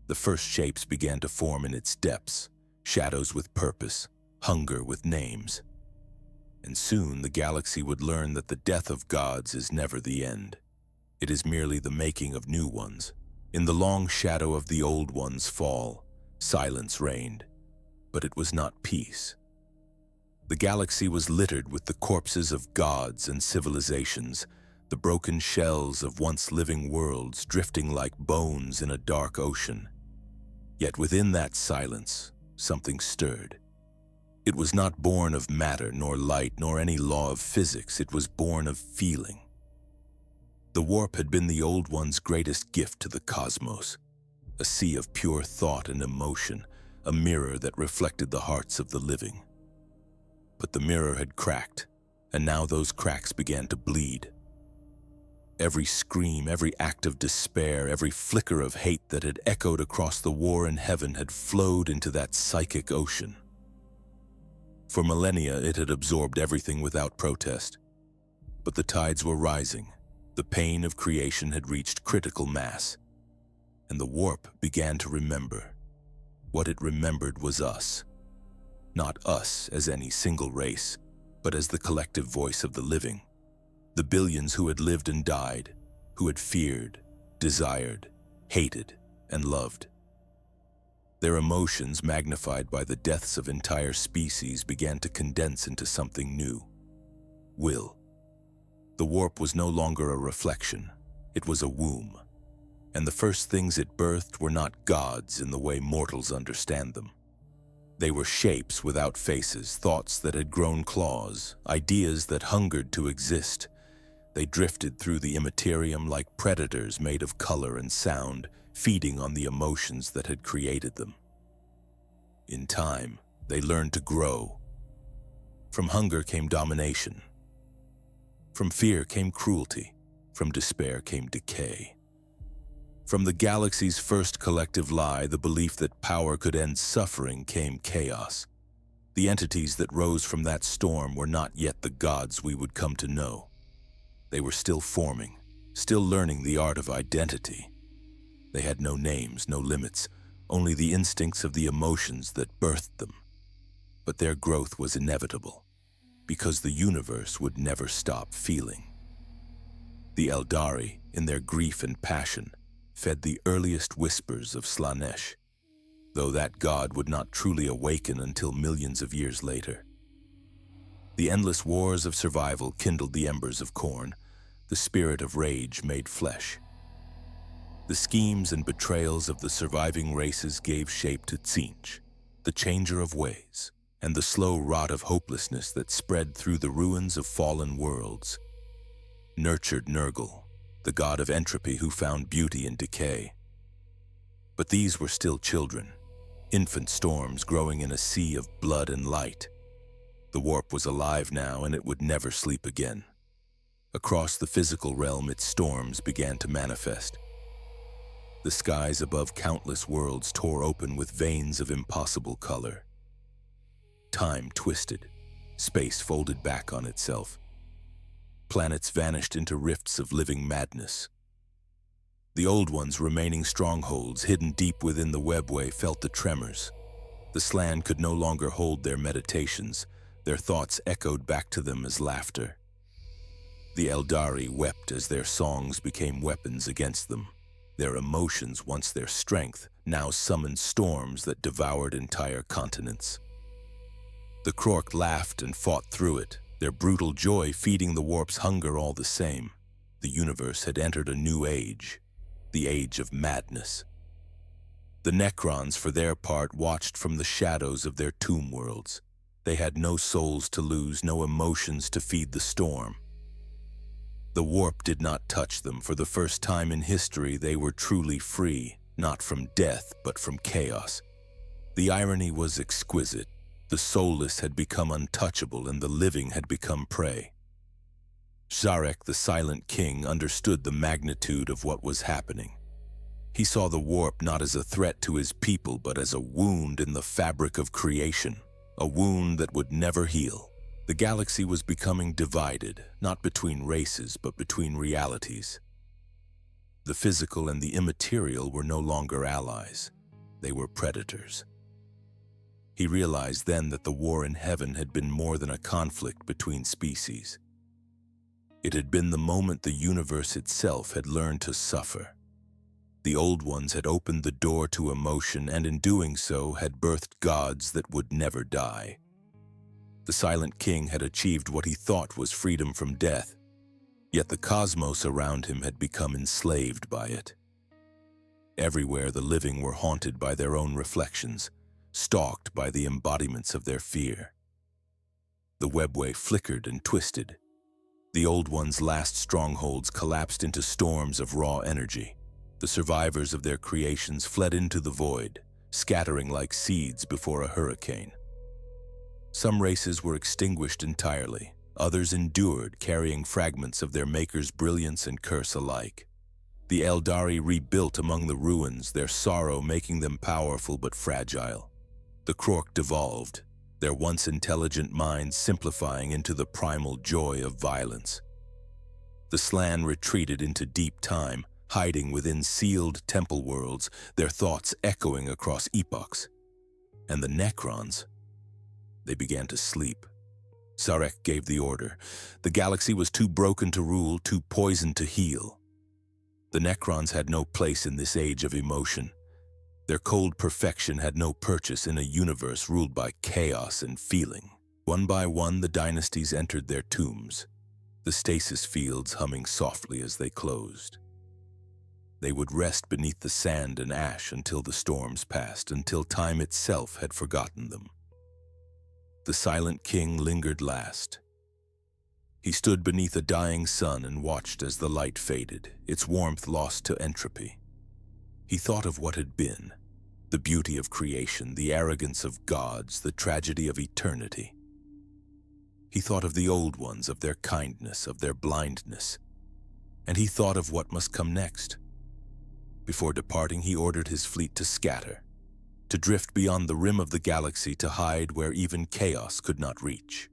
The first shapes began to form in its depths, shadows with purpose, hunger with names. And soon the galaxy would learn that the death of gods is never the end. It is merely the making of new ones. In the long shadow of the old ones' fall, silence reigned, but it was not peace. The galaxy was littered with the corpses of gods and civilizations, the broken shells of once living worlds drifting like bones in a dark ocean. Yet within that silence, something stirred. It was not born of matter nor light nor any law of physics. It was born of feeling. The warp had been the old one's greatest gift to the cosmos, a sea of pure thought and emotion, a mirror that reflected the hearts of the living. But the mirror had cracked, and now those cracks began to bleed. Every scream, every act of despair, every flicker of hate that had echoed across the war in heaven had flowed into that psychic ocean. For millennia, it had absorbed everything without protest. But the tides were rising. The pain of creation had reached critical mass. And the warp began to remember. What it remembered was us. Not us as any single race, but as the collective voice of the living. The billions who had lived and died, who had feared, desired, hated, and loved. Their emotions, magnified by the deaths of entire species, began to condense into something new. Will. The warp was no longer a reflection. It was a womb. And the first things it birthed were not gods in the way mortals understand them. They were shapes without faces, thoughts that had grown claws, ideas that hungered to exist. They drifted through the Imperium like predators made of color and sound, feeding on the emotions that had created them. In time, they learned to grow. From hunger came domination. From fear came cruelty. From despair came decay. From the galaxy's first collective lie, the belief that power could end suffering, came chaos. The entities that rose from that storm were not yet the gods we would come to know. They were still forming, still learning the art of identity. They had no names, no limits, only the instincts of the emotions that birthed them. But their growth was inevitable, because the universe would never stop feeling. The Eldari, in their grief and passion, fed the earliest whispers of Slanesh, though that god would not truly awaken until millions of years later. The endless wars of survival kindled the embers of corn, the spirit of rage made flesh. The schemes and betrayals of the surviving races gave shape to XIII, the changer of ways, and the slow rot of hopelessness that spread through the ruins of fallen worlds. Nurtured Nurgle, the god of entropy who found beauty in decay. But these were still children, infant storms growing in a sea of blood and light. The warp was alive now, and it would never sleep again. Across the physical realm, its storms began to manifest. The skies above countless worlds tore open with veins of impossible color. Time twisted, space folded back on itself. Planets vanished into rifts of living madness. The old ones' remaining strongholds, hidden deep within the webway, felt the tremors. The Slan could no longer hold their meditations. Their thoughts echoed back to them as laughter. The Eldari wept as their songs became weapons against them. Their emotions, once their strength, now summoned storms that devoured entire continents. The Krork laughed and fought through it, their brutal joy feeding the warp's hunger all the same. The universe had entered a new age, the age of madness. The Necrons, for their part, watched from the shadows of their tomb worlds. They had no souls to lose, no emotions to feed the storm. The warp did not touch them. For the first time in history, they were truly free, not from death, but from chaos. The irony was exquisite. The soulless had become untouchable, and the living had become prey. Zarek, the Silent King, understood the magnitude of what was happening. He saw the warp not as a threat to his people, but as a wound in the fabric of creation, a wound that would never heal. The galaxy was becoming divided, not between races, but between realities. The physical and the immaterial were no longer allies. They were predators. He realized then that the war in heaven had been more than a conflict between species. It had been the moment the universe itself had learned to suffer. The old ones had opened the door to emotion, and in doing so had birthed gods that would never die. The Silent King had achieved what he thought was freedom from death, yet the cosmos around him had become enslaved by it. Everywhere the living were haunted by their own reflections, stalked by the embodiments of their fear. The webway flickered and twisted. The old ones' last strongholds collapsed into storms of raw energy. The survivors of their creations fled into the void, scattering like seeds before a hurricane. Some races were extinguished entirely. Others endured, carrying fragments of their maker's brilliance and curse alike. The Eldari rebuilt among the ruins, their sorrow making them powerful but fragile. The Krork devolved, their once intelligent minds simplifying into the primal joy of violence. The Slann retreated into deep time, hiding within sealed temple worlds, their thoughts echoing across epochs. And the Necrons, they began to sleep. Zarek gave the order. The galaxy was too broken to rule, too poisoned to heal. The Necrons had no place in this age of emotion. Their cold perfection had no purchase in a universe ruled by chaos and feeling. One by one, the dynasties entered their tombs, the stasis fields humming softly as they closed. They would rest beneath the sand and ash until the storms passed, until time itself had forgotten them. The Silent King lingered last. He stood beneath a dying sun and watched as the light faded, its warmth lost to entropy. He thought of what had been, the beauty of creation, the arrogance of gods, the tragedy of eternity. He thought of the old ones, of their kindness, of their blindness. And he thought of what must come next. Before departing, he ordered his fleet to scatter, to drift beyond the rim of the galaxy, to hide where even chaos could not reach.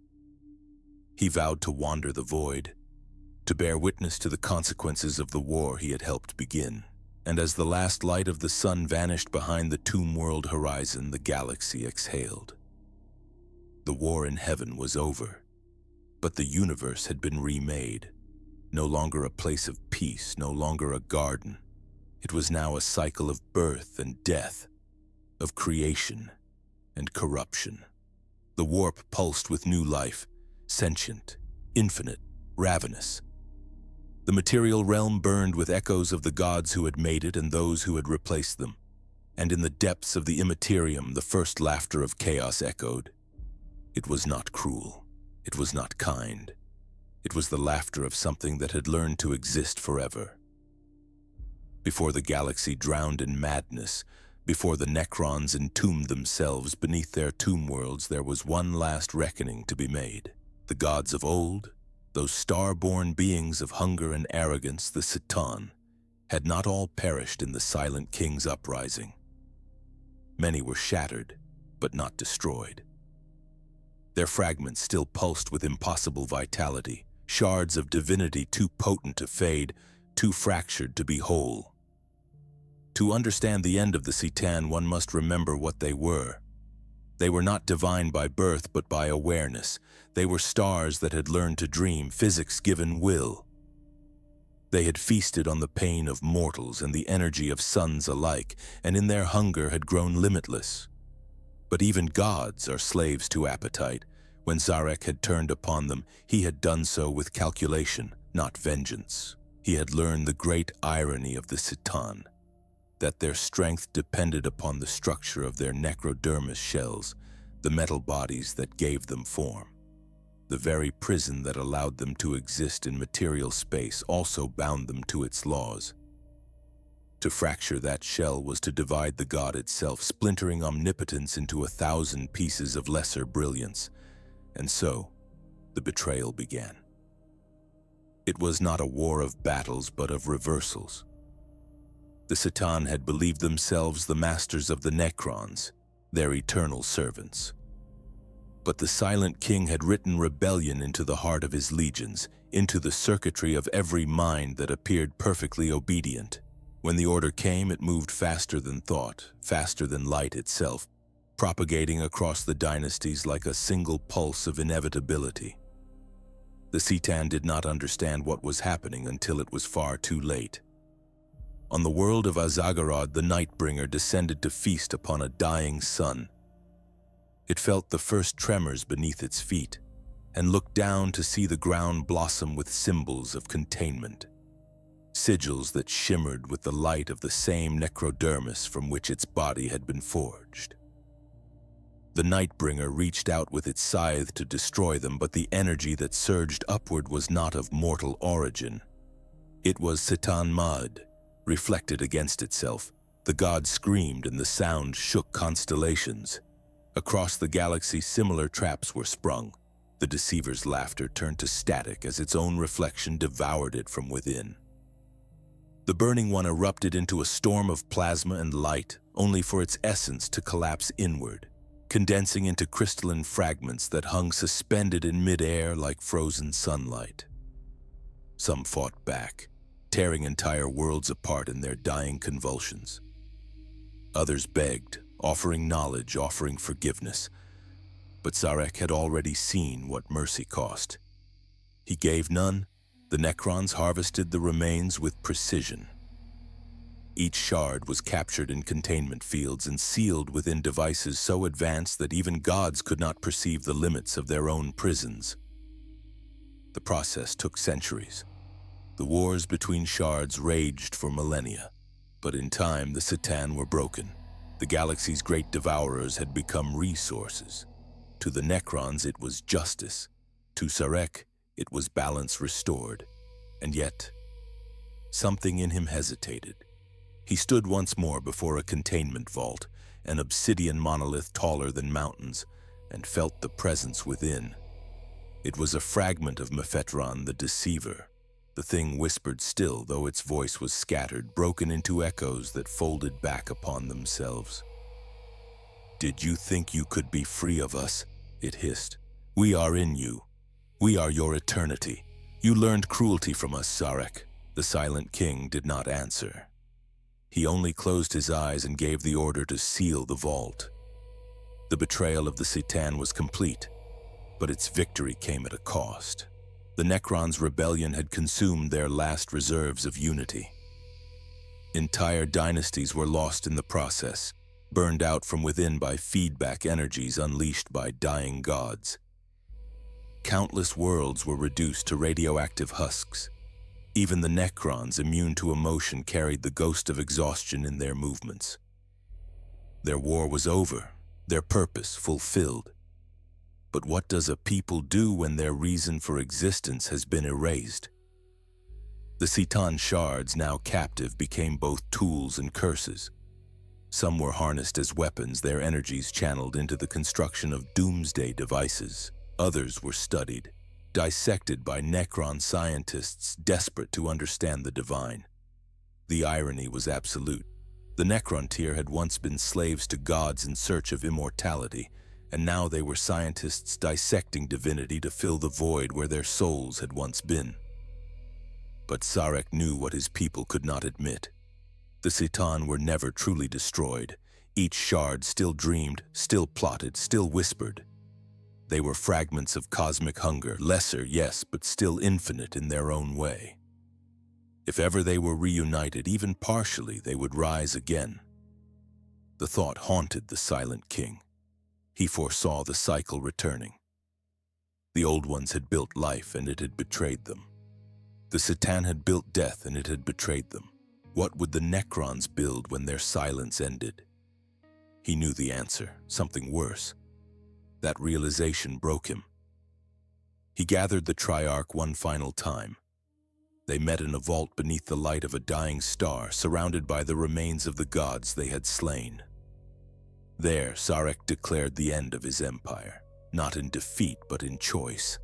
He vowed to wander the void, to bear witness to the consequences of the war he had helped begin. And as the last light of the sun vanished behind the tomb world horizon, the galaxy exhaled. The war in heaven was over, but the universe had been remade. No longer a place of peace, no longer a garden. It was now a cycle of birth and death, of creation and corruption. The warp pulsed with new life, sentient, infinite, ravenous. The material realm burned with echoes of the gods who had made it and those who had replaced them. And in the depths of the Imperium, the first laughter of chaos echoed. It was not cruel. It was not kind. It was the laughter of something that had learned to exist forever. Before the galaxy drowned in madness, before the Necrons entombed themselves beneath their tomb worlds, there was one last reckoning to be made. The gods of old, those star-born beings of hunger and arrogance, the C'tan, had not all perished in the Silent King's uprising. Many were shattered, but not destroyed. Their fragments still pulsed with impossible vitality, shards of divinity too potent to fade, too fractured to be whole. To understand the end of the C'tan, one must remember what they were. They were not divine by birth, but by awareness. They were stars that had learned to dream, physics-given will. They had feasted on the pain of mortals and the energy of suns alike, and in their hunger had grown limitless. But even gods are slaves to appetite. When Zarek had turned upon them, he had done so with calculation, not vengeance. He had learned the great irony of the C'tan, that their strength depended upon the structure of their necrodermis shells, the metal bodies that gave them form. The very prison that allowed them to exist in material space also bound them to its laws. To fracture that shell was to divide the god itself, splintering omnipotence into 1,000 pieces of lesser brilliance. And so, the betrayal began. It was not a war of battles, but of reversals. The XIII had believed themselves the masters of the necrons, their eternal servants. But the silent king had written rebellion into the heart of his legions, into the circuitry of every mind that appeared perfectly obedient. When the order came, it moved faster than thought, faster than light itself, propagating across the dynasties like a single pulse of inevitability. The XIII did not understand what was happening until it was far too late. On the world of Azagharad, the Nightbringer descended to feast upon a dying sun. It felt the first tremors beneath its feet, and looked down to see the ground blossom with symbols of containment, sigils that shimmered with the light of the same necrodermis from which its body had been forged. The Nightbringer reached out with its scythe to destroy them, but the energy that surged upward was not of mortal origin. It was C'tan Mud, reflected against itself. The god screamed and the sound shook constellations. Across the galaxy, similar traps were sprung. The deceiver's laughter turned to static as its own reflection devoured it from within. The Burning One erupted into a storm of plasma and light, only for its essence to collapse inward, condensing into crystalline fragments that hung suspended in mid-air like frozen sunlight. Some fought back, tearing entire worlds apart in their dying convulsions. Others begged, offering knowledge, offering forgiveness. But Sarek had already seen what mercy cost. He gave none. The necrons harvested the remains with precision. Each shard was captured in containment fields and sealed within devices so advanced that even gods could not perceive the limits of their own prisons. The process took centuries. The wars between shards raged for millennia, but in time the XIII were broken. The galaxy's great devourers had become resources. To the necrons it was justice. To Sarek it was balance restored. And yet, something in him hesitated. He stood once more before a containment vault, an obsidian monolith taller than mountains, and felt the presence within. It was a fragment of Mephetron the Deceiver. The thing whispered still, though its voice was scattered, broken into echoes that folded back upon themselves. "Did you think you could be free of us?" it hissed. "We are in you. We are your eternity. You learned cruelty from us, Sarek." The silent king did not answer. He only closed his eyes and gave the order to seal the vault. The betrayal of the XIII was complete, but its victory came at a cost. The Necrons' rebellion had consumed their last reserves of unity. Entire dynasties were lost in the process, burned out from within by feedback energies unleashed by dying gods. Countless worlds were reduced to radioactive husks. Even the Necrons, immune to emotion, carried the ghost of exhaustion in their movements. Their war was over, their purpose fulfilled. But what does a people do when their reason for existence has been erased? The XIII shards, now captive, became both tools and curses. Some were harnessed as weapons, their energies channeled into the construction of doomsday devices. Others were studied, dissected by Necron scientists desperate to understand the divine. The irony was absolute. The Necrontyr had once been slaves to gods in search of immortality, and now they were scientists dissecting divinity to fill the void where their souls had once been. But Sarek knew what his people could not admit. The XIII were never truly destroyed. Each shard still dreamed, still plotted, still whispered. They were fragments of cosmic hunger, lesser, yes, but still infinite in their own way. If ever they were reunited, even partially, they would rise again. The thought haunted the silent king. He foresaw the cycle returning. The old ones had built life and it had betrayed them. The XIII had built death and it had betrayed them. What would the Necrons build when their silence ended? He knew the answer, something worse. That realization broke him. He gathered the Triarch one final time. They met in a vault beneath the light of a dying star, surrounded by the remains of the gods they had slain. There, Sarek declared the end of his empire, not in defeat but in choice.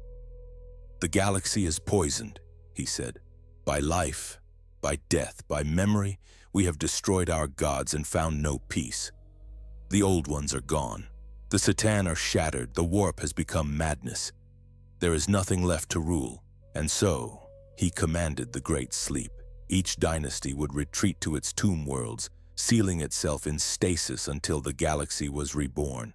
"The galaxy is poisoned," he said. "By life, by death, by memory, we have destroyed our gods and found no peace. The old ones are gone. The Satan are shattered. The warp has become madness. There is nothing left to rule." And so, he commanded the Great Sleep. Each dynasty would retreat to its tomb worlds, sealing itself in stasis until the galaxy was reborn.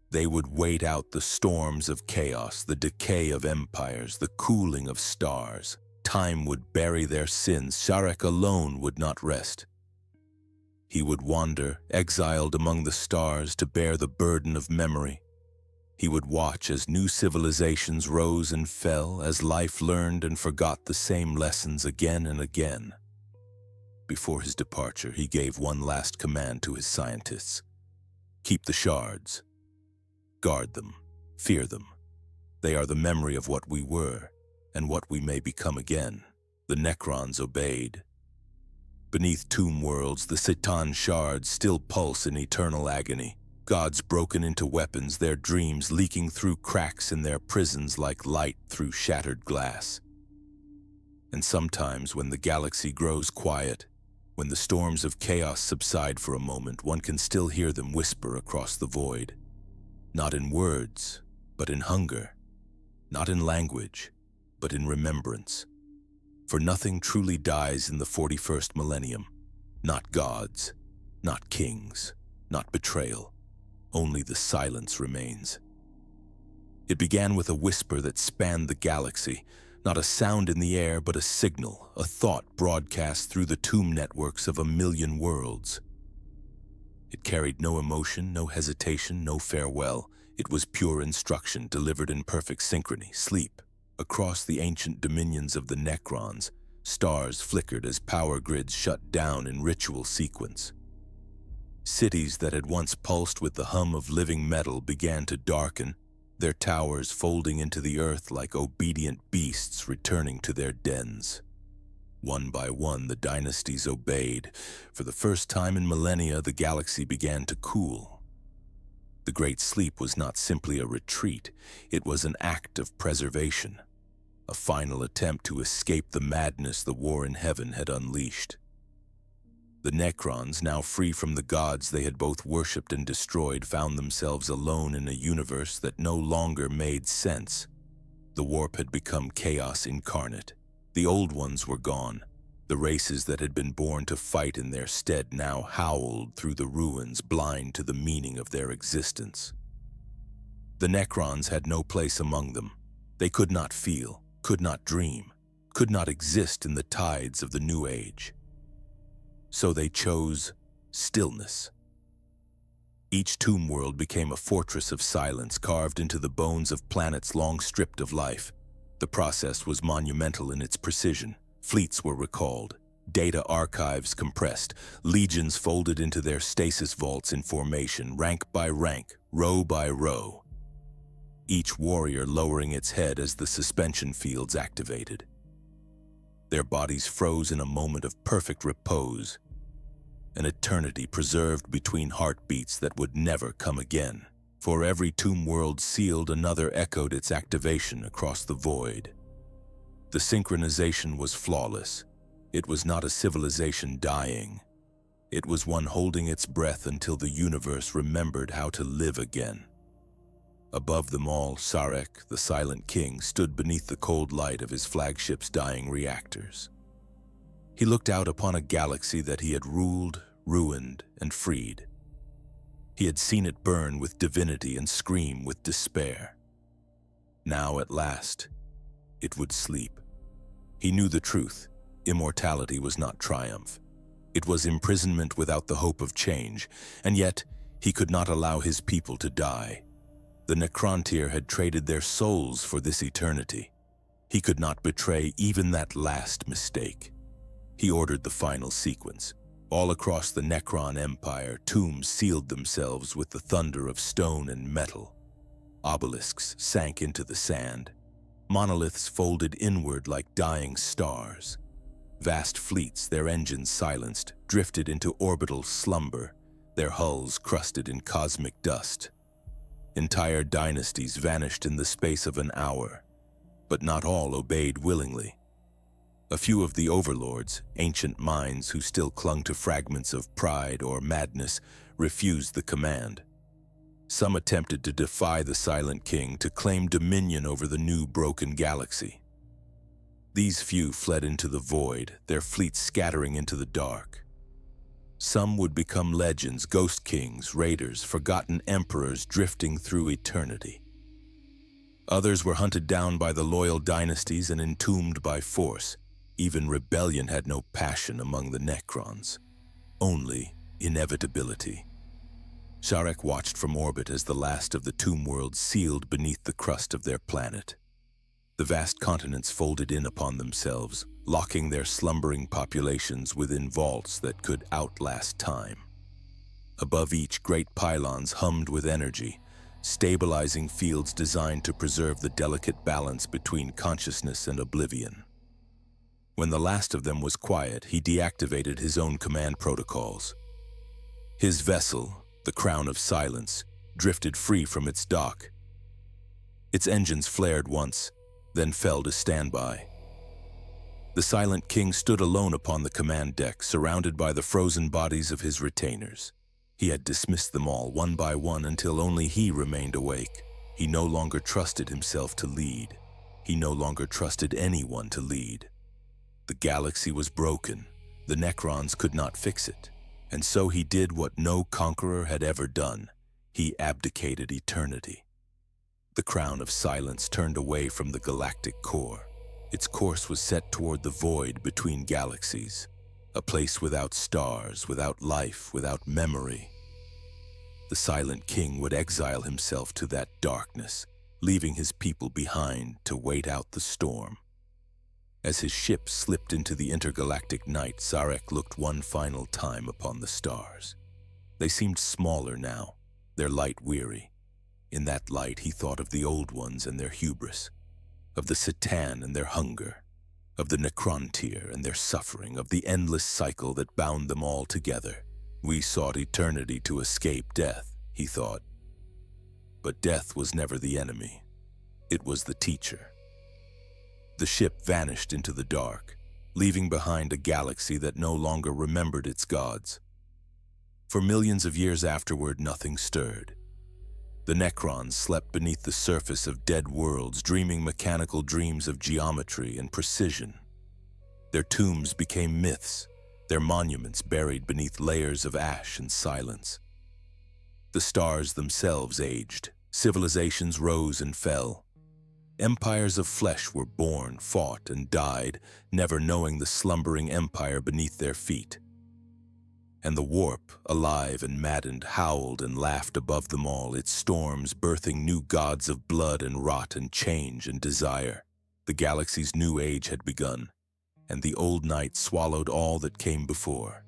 They would wait out the storms of chaos, the decay of empires, the cooling of stars. Time would bury their sins. Sarek alone would not rest. He would wander, exiled among the stars, to bear the burden of memory. He would watch as new civilizations rose and fell, as life learned and forgot the same lessons again and again. Before his departure, he gave one last command to his scientists. "Keep the shards. Guard them. Fear them. They are the memory of what we were and what we may become again." The necrons obeyed. Beneath tomb worlds, the Satan shards still pulse in eternal agony. Gods broken into weapons, their dreams leaking through cracks in their prisons like light through shattered glass. And sometimes when the galaxy grows quiet, when the storms of chaos subside for a moment, one can still hear them whisper across the void. Not in words, but in hunger. Not in language, but in remembrance. For nothing truly dies in the 41st millennium. Not gods, not kings, not betrayal. Only the silence remains. It began with a whisper that spanned the galaxy, not a sound in the air, but a signal, a thought broadcast through the tomb networks of 1,000,000 worlds. It carried no emotion, no hesitation, no farewell. It was pure instruction delivered in perfect synchrony. Sleep. Across the ancient dominions of the Necrons, stars flickered as power grids shut down in ritual sequence. Cities that had once pulsed with the hum of living metal began to darken, their towers folding into the earth like obedient beasts returning to their dens. One by one, the dynasties obeyed. For the first time in millennia, the galaxy began to cool. The Great Sleep was not simply a retreat, it was an act of preservation, a final attempt to escape the madness the war in heaven had unleashed. The Necrons, now free from the gods they had both worshipped and destroyed, found themselves alone in a universe that no longer made sense. The warp had become chaos incarnate. The old ones were gone. The races that had been born to fight in their stead now howled through the ruins, blind to the meaning of their existence. The Necrons had no place among them. They could not feel, could not dream, could not exist in the tides of the new age. So they chose stillness. Each tomb world became a fortress of silence carved into the bones of planets long stripped of life. The process was monumental in its precision. Fleets were recalled, data archives compressed, legions folded into their stasis vaults in formation, rank by rank, row by row. Each warrior lowering its head as the suspension fields activated. Their bodies froze in a moment of perfect repose, an eternity preserved between heartbeats that would never come again. For every tomb world sealed, another echoed its activation across the void. The synchronization was flawless. It was not a civilization dying. It was one holding its breath until the universe remembered how to live again. Above them all, Sarek, the Silent King, stood beneath the cold light of his flagship's dying reactors. He looked out upon a galaxy that he had ruled, ruined, and freed. He had seen it burn with divinity and scream with despair. Now, at last, it would sleep. He knew the truth. Immortality was not triumph. It was imprisonment without the hope of change, and yet he could not allow his people to die. The Necrontyr had traded their souls for this eternity. He could not betray even that last mistake. He ordered the final sequence. All across the Necron Empire, tombs sealed themselves with the thunder of stone and metal. Obelisks sank into the sand. Monoliths folded inward like dying stars. Vast fleets, their engines silenced, drifted into orbital slumber, their hulls crusted in cosmic dust. Entire dynasties vanished in the space of an hour, but not all obeyed willingly. A few of the overlords, ancient minds who still clung to fragments of pride or madness, refused the command. Some attempted to defy the Silent King, to claim dominion over the new broken galaxy. These few fled into the void, their fleets scattering into the dark. Some would become legends, ghost kings, raiders, forgotten emperors drifting through eternity. Others were hunted down by the loyal dynasties and entombed by force. Even rebellion had no passion among the Necrons, only inevitability. Sarek watched from orbit as the last of the tomb worlds sealed beneath the crust of their planet. The vast continents folded in upon themselves, locking their slumbering populations within vaults that could outlast time. Above each, great pylons hummed with energy, stabilizing fields designed to preserve the delicate balance between consciousness and oblivion. When the last of them was quiet, he deactivated his own command protocols. His vessel, the Crown of Silence, drifted free from its dock. Its engines flared once, then fell to standby. The Silent King stood alone upon the command deck, surrounded by the frozen bodies of his retainers. He had dismissed them all, one by one, until only he remained awake. He no longer trusted himself to lead. He no longer trusted anyone to lead. The galaxy was broken. The Necrons could not fix it. And so he did what no conqueror had ever done. He abdicated eternity. The Crown of Silence turned away from the galactic core. Its course was set toward the void between galaxies, a place without stars, without life, without memory. The Silent King would exile himself to that darkness, leaving his people behind to wait out the storm. As his ship slipped into the intergalactic night, Sarek looked one final time upon the stars. They seemed smaller now, their light weary. In that light, he thought of the Old Ones and their hubris, of the XIII and their hunger, of the Necrontyr and their suffering, of the endless cycle that bound them all together. We sought eternity to escape death, he thought. But death was never the enemy. It was the teacher. The ship vanished into the dark, leaving behind a galaxy that no longer remembered its gods. For millions of years afterward, nothing stirred. The Necrons slept beneath the surface of dead worlds, dreaming mechanical dreams of geometry and precision. Their tombs became myths, their monuments buried beneath layers of ash and silence. The stars themselves aged, civilizations rose and fell. Empires of flesh were born, fought, and died, never knowing the slumbering empire beneath their feet. And the warp, alive and maddened, howled and laughed above them all, its storms birthing new gods of blood and rot and change and desire. The galaxy's new age had begun, and the old night swallowed all that came before.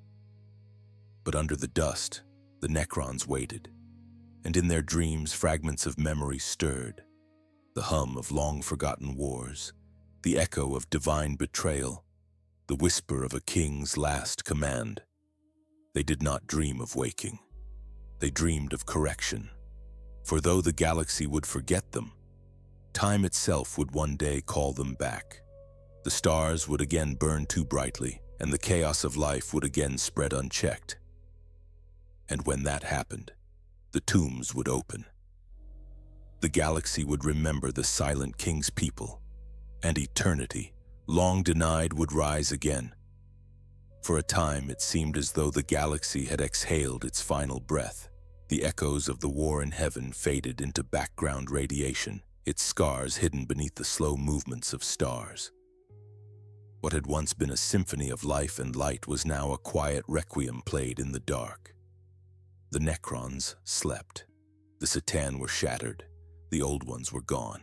But under the dust, the Necrons waited, and in their dreams fragments of memory stirred. The hum of long-forgotten wars, the echo of divine betrayal, the whisper of a king's last command. They did not dream of waking. They dreamed of correction. For though the galaxy would forget them, time itself would one day call them back. The stars would again burn too brightly, and the chaos of life would again spread unchecked. And when that happened, the tombs would open. The galaxy would remember the Silent King's people, and eternity, long denied, would rise again. For a time, it seemed as though the galaxy had exhaled its final breath. The echoes of the war in heaven faded into background radiation, its scars hidden beneath the slow movements of stars. What had once been a symphony of life and light was now a quiet requiem played in the dark. The Necrons slept. The XIII were shattered. The Old Ones were gone.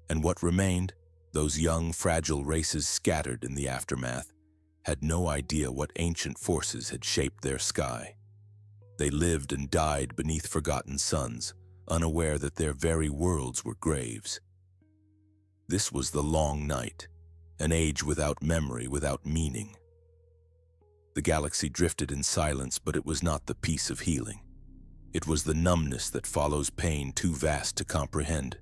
And what remained, those young, fragile races scattered in the aftermath, had no idea what ancient forces had shaped their sky. They lived and died beneath forgotten suns, unaware that their very worlds were graves. This was the long night, an age without memory, without meaning. The galaxy drifted in silence, but it was not the peace of healing. It was the numbness that follows pain too vast to comprehend.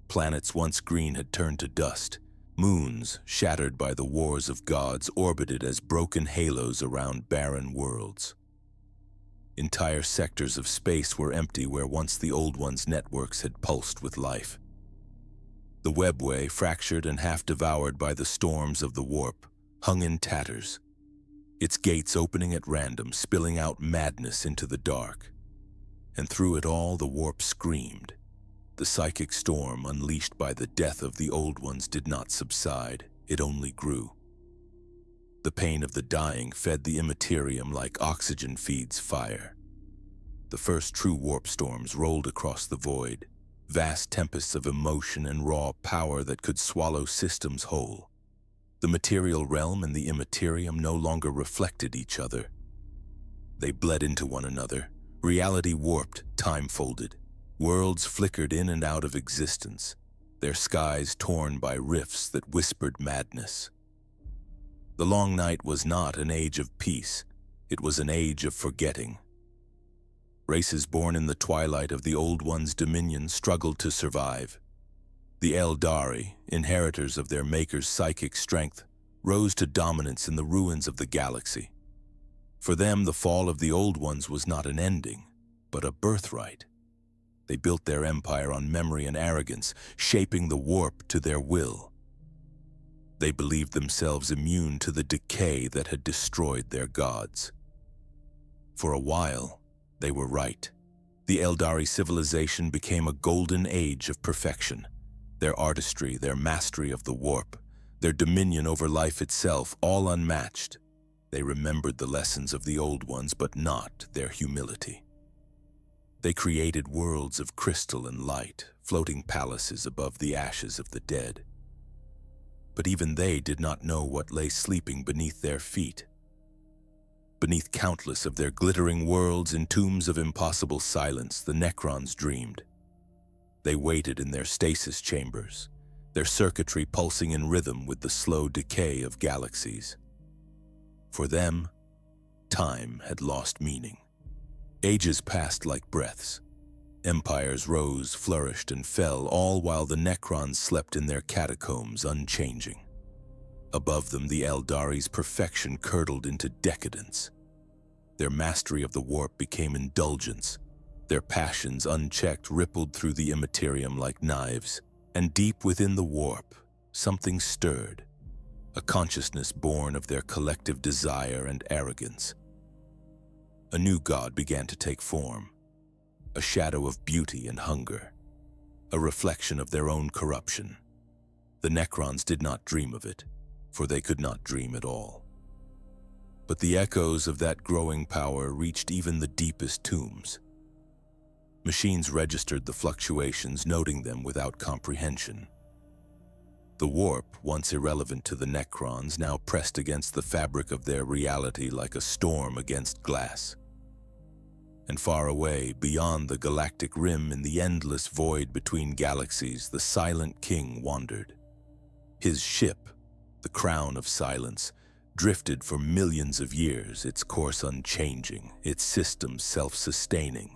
Planets once green had turned to dust, Moons, shattered by the wars of gods, orbited as broken halos around barren worlds. Entire sectors of space were empty where once the Old One's networks had pulsed with life. The webway, fractured and half-devoured by the storms of the warp, hung in tatters, its gates opening at random, spilling out madness into the dark. And through it all, the warp screamed. The psychic storm unleashed by the death of the Old Ones did not subside, it only grew. The pain of the dying fed the Imperium like oxygen feeds fire. The first true warp storms rolled across the void, vast tempests of emotion and raw power that could swallow systems whole. The material realm and the Imperium no longer reflected each other. They bled into one another, reality warped, time folded. Worlds flickered in and out of existence, their skies torn by rifts that whispered madness. The long night was not an age of peace, it was an age of forgetting. Races born in the twilight of the Old One's dominion struggled to survive. The Eldari, inheritors of their maker's psychic strength, rose to dominance in the ruins of the galaxy. For them, the fall of the Old Ones was not an ending, but a birthright. They built their empire on memory and arrogance, shaping the warp to their will. They believed themselves immune to the decay that had destroyed their gods. For a while, they were right. The Eldari civilization became a golden age of perfection. Their artistry, their mastery of the warp, their dominion over life itself, all unmatched. They remembered the lessons of the Old Ones, but not their humility. They created worlds of crystal and light, floating palaces above the ashes of the dead. But even they did not know what lay sleeping beneath their feet. Beneath countless of their glittering worlds in tombs of impossible silence, the necrons dreamed. They waited in their stasis chambers, their circuitry pulsing in rhythm with the slow decay of galaxies. For them, time had lost meaning. Ages passed like breaths. Empires rose, flourished, and fell, all while the necrons slept in their catacombs, unchanging. Above them, the Eldari's perfection curdled into decadence. Their mastery of the warp became indulgence. Their passions, unchecked, rippled through the Imperium like knives. And deep within the warp, something stirred, a consciousness born of their collective desire and arrogance. A new god began to take form, a shadow of beauty and hunger, a reflection of their own corruption. The necrons did not dream of it, for they could not dream at all. But the echoes of that growing power reached even the deepest tombs. Machines registered the fluctuations, noting them without comprehension. The warp, once irrelevant to the necrons, now pressed against the fabric of their reality like a storm against glass. And far away, beyond the galactic rim, in the endless void between galaxies, the silent king wandered. His ship, the crown of silence, drifted for millions of years, its course unchanging, its systems self-sustaining.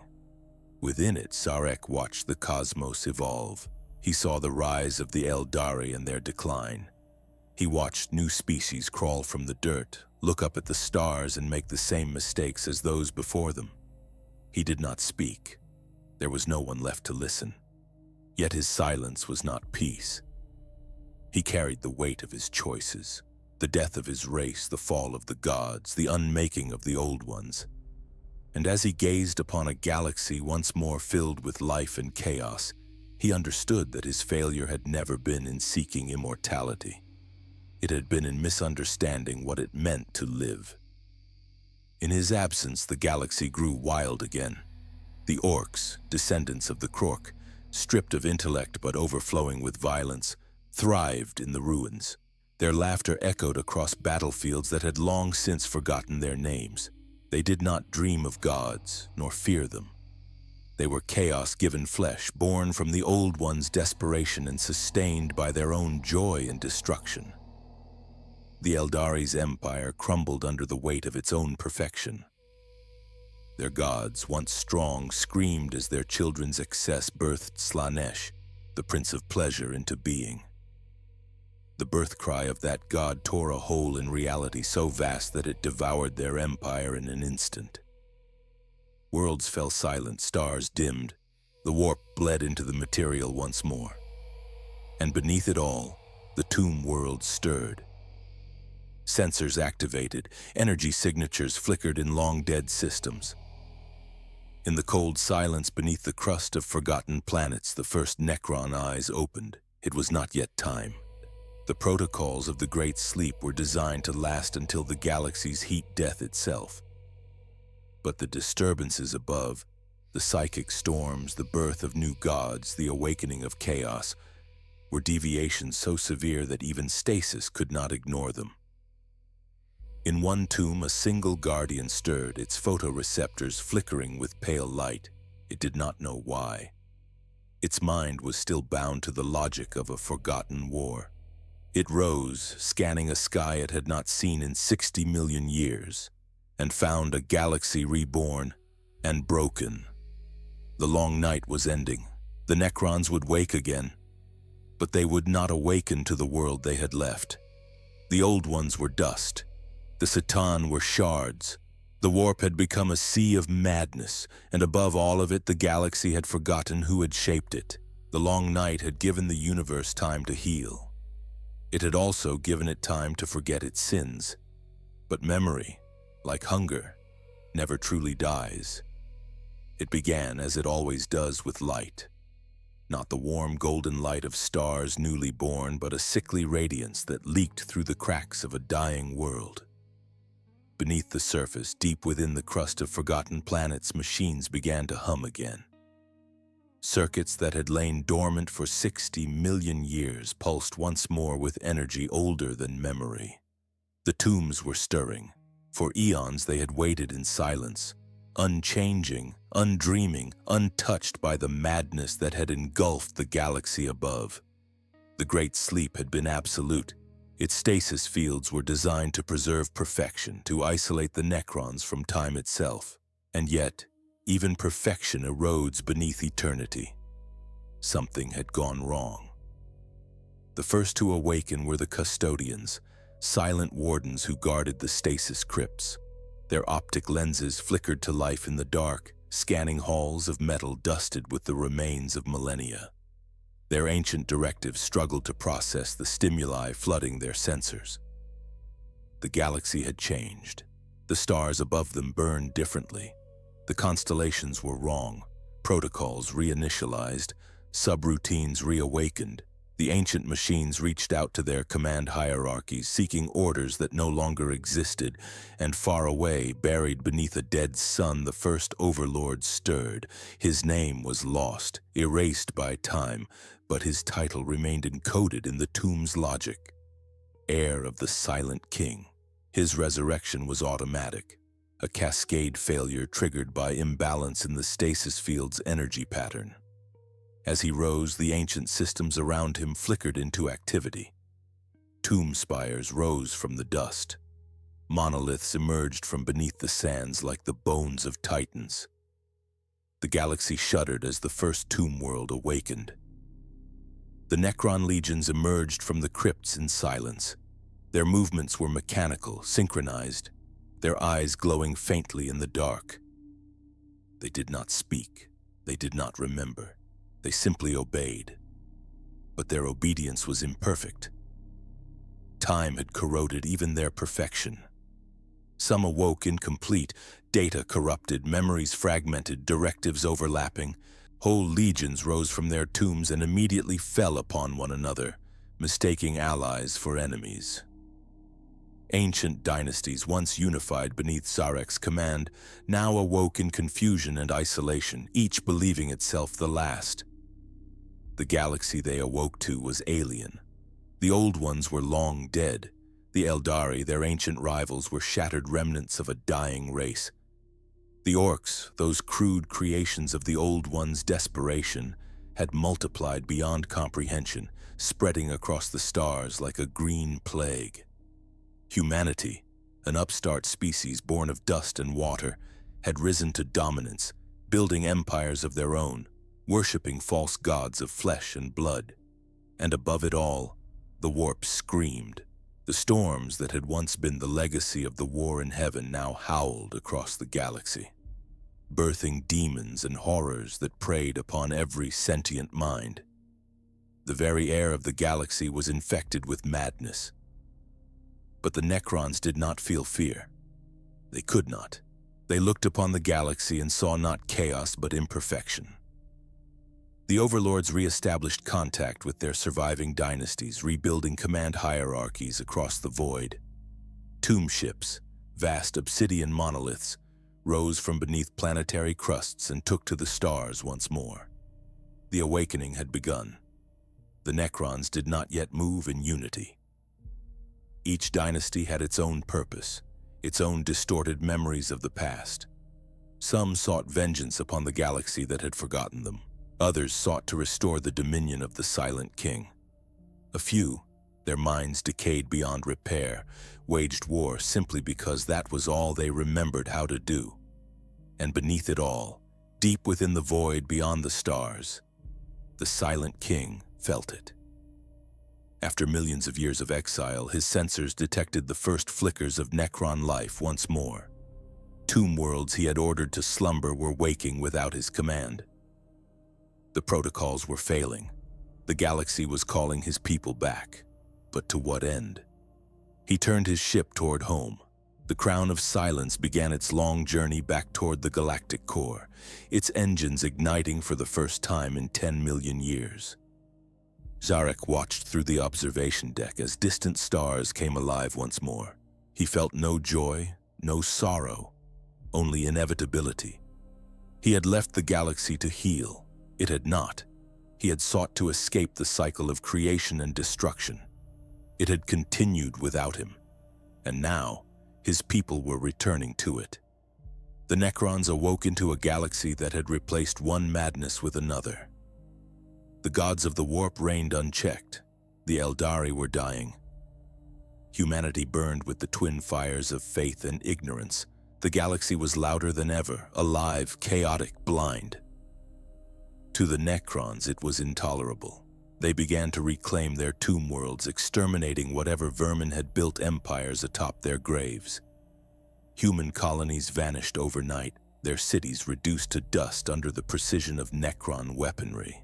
Within it, Sarek watched the cosmos evolve. He saw the rise of the Eldari and their decline. He watched new species crawl from the dirt, look up at the stars and make the same mistakes as those before them. He did not speak. There was no one left to listen. Yet his silence was not peace. He carried the weight of his choices, the death of his race, the fall of the gods, the unmaking of the Old Ones. And as he gazed upon a galaxy once more filled with life and chaos, he understood that his failure had never been in seeking immortality. It had been in misunderstanding what it meant to live. In his absence, the galaxy grew wild again. The orcs, descendants of the Krork, stripped of intellect but overflowing with violence, thrived in the ruins. Their laughter echoed across battlefields that had long since forgotten their names. They did not dream of gods, nor fear them. They were chaos given flesh, born from the Old One's desperation and sustained by their own joy and destruction. The Eldari's empire crumbled under the weight of its own perfection. Their gods, once strong, screamed as their children's excess birthed Slanesh, the Prince of Pleasure, into being. The birth cry of that god tore a hole in reality so vast that it devoured their empire in an instant. Worlds fell silent, stars dimmed, the warp bled into the material once more. And beneath it all, the tomb world stirred. Sensors activated, energy signatures flickered in long-dead systems. In the cold silence beneath the crust of forgotten planets, the first Necron eyes opened. It was not yet time. The protocols of the Great Sleep were designed to last until the galaxy's heat death itself. But the disturbances above, the psychic storms, the birth of new gods, the awakening of chaos, were deviations so severe that even stasis could not ignore them. In one tomb, a single guardian stirred, its photoreceptors flickering with pale light. It did not know why. Its mind was still bound to the logic of a forgotten war. It rose, scanning a sky it had not seen in 60 million years, and found a galaxy reborn and broken. The long night was ending. The Necrons would wake again, but they would not awaken to the world they had left. The old ones were dust. The C'tan were shards. The warp had become a sea of madness, and above all of it, the galaxy had forgotten who had shaped it. The long night had given the universe time to heal. It had also given it time to forget its sins. But memory, like hunger, never truly dies. It began, as it always does, with light. Not the warm golden light of stars newly born, but a sickly radiance that leaked through the cracks of a dying world. Beneath the surface, deep within the crust of forgotten planets, machines began to hum again. Circuits that had lain dormant for 60 million years pulsed once more with energy older than memory. The tombs were stirring. For eons they had waited in silence, unchanging, undreaming, untouched by the madness that had engulfed the galaxy above. The Great Sleep had been absolute. Its stasis fields were designed to preserve perfection, to isolate the Necrons from time itself. And yet, even perfection erodes beneath eternity. Something had gone wrong. The first to awaken were the custodians, silent wardens who guarded the stasis crypts. Their optic lenses flickered to life in the dark, scanning halls of metal dusted with the remains of millennia. Their ancient directives struggled to process the stimuli flooding their sensors. The galaxy had changed. The stars above them burned differently. The constellations were wrong, protocols reinitialized, subroutines reawakened. The ancient machines reached out to their command hierarchies, seeking orders that no longer existed, and far away, buried beneath a dead sun, the first overlord stirred. His name was lost, erased by time, but his title remained encoded in the tomb's logic. Heir of the Silent King. His resurrection was automatic, a cascade failure triggered by imbalance in the stasis field's energy pattern. As he rose, the ancient systems around him flickered into activity. Tomb spires rose from the dust. Monoliths emerged from beneath the sands like the bones of titans. The galaxy shuddered as the first tomb world awakened. The Necron legions emerged from the crypts in silence. Their movements were mechanical, synchronized, their eyes glowing faintly in the dark. They did not speak. They did not remember. They simply obeyed. But their obedience was imperfect. Time had corroded even their perfection. Some awoke incomplete, data corrupted, memories fragmented, directives overlapping. Whole legions rose from their tombs and immediately fell upon one another, mistaking allies for enemies. Ancient dynasties, once unified beneath Zarek's command, now awoke in confusion and isolation, each believing itself the last. The galaxy they awoke to was alien. The old ones were long dead. The Eldari, their ancient rivals, were shattered remnants of a dying race. The orcs, those crude creations of the old ones' desperation, had multiplied beyond comprehension, spreading across the stars like a green plague. Humanity, an upstart species born of dust and water, had risen to dominance, building empires of their own, worshipping false gods of flesh and blood. And above it all, The warp screamed. The storms that had once been the legacy of the war in heaven now howled across the galaxy, birthing demons and horrors that preyed upon every sentient mind. The very air of the galaxy was infected with madness. But the Necrons did not feel fear. They could not. They looked upon the galaxy and saw not chaos but imperfection. The overlords re-established contact with their surviving dynasties, rebuilding command hierarchies across the void. Tomb ships, vast obsidian monoliths, rose from beneath planetary crusts and took to the stars once more. The awakening had begun. The Necrons did not yet move in unity. Each dynasty had its own purpose, its own distorted memories of the past. Some sought vengeance upon the galaxy that had forgotten them. Others sought to restore the dominion of the Silent King. A few, their minds decayed beyond repair, waged war simply because that was all they remembered how to do. And beneath it all, deep within the void beyond the stars, the Silent King felt it. After millions of years of exile, his sensors detected the first flickers of Necron life once more. Tomb worlds he had ordered to slumber were waking without his command. The protocols were failing. The galaxy was calling his people back. But to what end? He turned his ship toward home. The Crown of Silence began its long journey back toward the galactic core, its engines igniting for the first time in 10 million years. Zarek watched through the observation deck as distant stars came alive once more. He felt no joy, no sorrow, only inevitability. He had left the galaxy to heal. It had not. He had sought to escape the cycle of creation and destruction. It had continued without him. And now, his people were returning to it. The Necrons awoke into a galaxy that had replaced one madness with another. The gods of the warp reigned unchecked. The Eldari were dying. Humanity burned with the twin fires of faith and ignorance. The galaxy was louder than ever, alive, chaotic, blind. To the Necrons, it was intolerable. They began to reclaim their tomb worlds, exterminating whatever vermin had built empires atop their graves. Human colonies vanished overnight, their cities reduced to dust under the precision of Necron weaponry.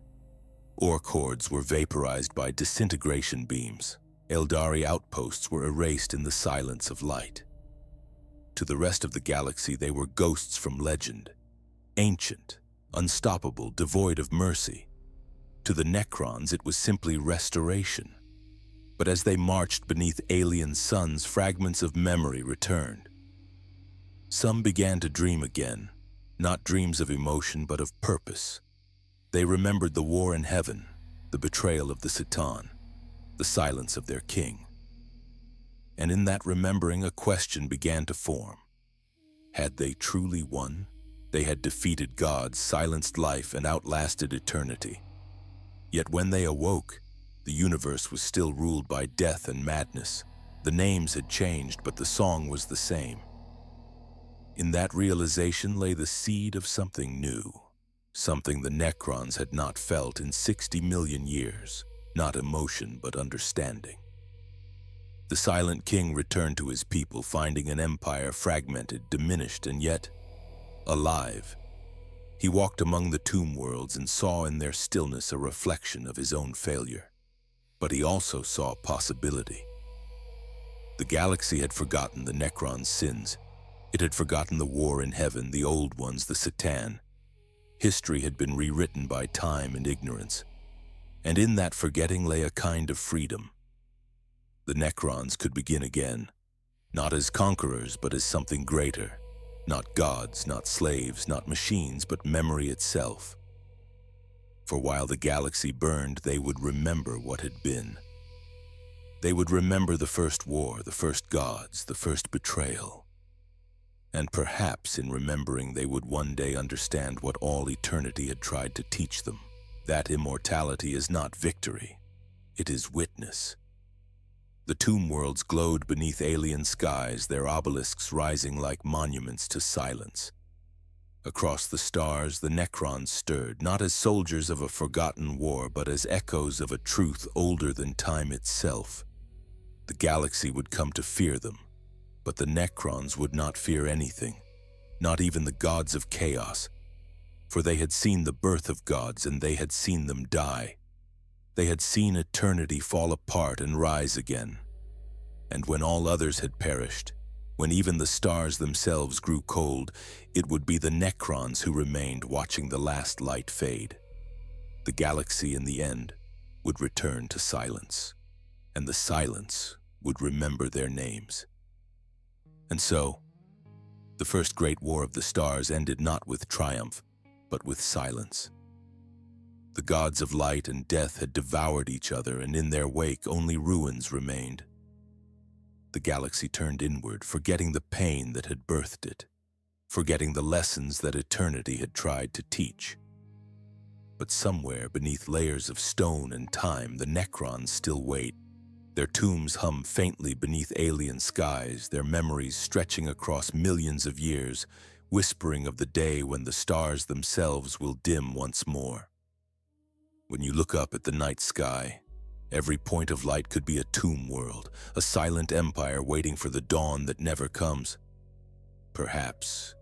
Orc hordes were vaporized by disintegration beams. Eldari outposts were erased in the silence of light. To the rest of the galaxy, they were ghosts from legend, ancient, unstoppable, devoid of mercy. To the Necrons, it was simply restoration. But as they marched beneath alien suns, fragments of memory returned. Some began to dream again, not dreams of emotion, but of purpose. They remembered the war in heaven, the betrayal of the Citan, the silence of their king. And in that remembering, a question began to form. Had they truly won? They had defeated gods, silenced life, and outlasted eternity. Yet when they awoke, the universe was still ruled by death and madness. The names had changed, but the song was the same. In that realization lay the seed of something new, something the Necrons had not felt in 60 million years, not emotion but understanding. The Silent King returned to his people, finding an empire fragmented, diminished, and yet alive. He walked among the tomb worlds and saw in their stillness a reflection of his own failure. But he also saw possibility. The galaxy had forgotten the Necrons' sins. It had forgotten the war in heaven, the old ones, the Citan. History had been rewritten by time and ignorance. And in that forgetting lay a kind of freedom. The Necrons could begin again, not as conquerors, but as something greater. Not gods, not slaves, not machines, but memory itself. For while the galaxy burned, they would remember what had been. They would remember the first war, the first gods, the first betrayal. And perhaps in remembering they would one day understand what all eternity had tried to teach them. That immortality is not victory, it is witness. The tomb worlds glowed beneath alien skies, their obelisks rising like monuments to silence. Across the stars, the necrons stirred, not as soldiers of a forgotten war, but as echoes of a truth older than time itself. The galaxy would come to fear them, but the necrons would not fear anything, not even the gods of chaos, for they had seen the birth of gods and they had seen them die. They had seen eternity fall apart and rise again. And when all others had perished, when even the stars themselves grew cold, it would be the necrons who remained watching the last light fade. The galaxy in the end would return to silence, and the silence would remember their names. And so, the first great war of the stars ended not with triumph, but with silence. The gods of light and death had devoured each other, and in their wake only ruins remained. The galaxy turned inward, forgetting the pain that had birthed it, forgetting the lessons that eternity had tried to teach. But somewhere beneath layers of stone and time, the necrons still wait. Their tombs hum faintly beneath alien skies, their memories stretching across millions of years, whispering of the day when the stars themselves will dim once more. When you look up at the night sky, every point of light could be a tomb world, a silent empire waiting for the dawn that never comes. Perhaps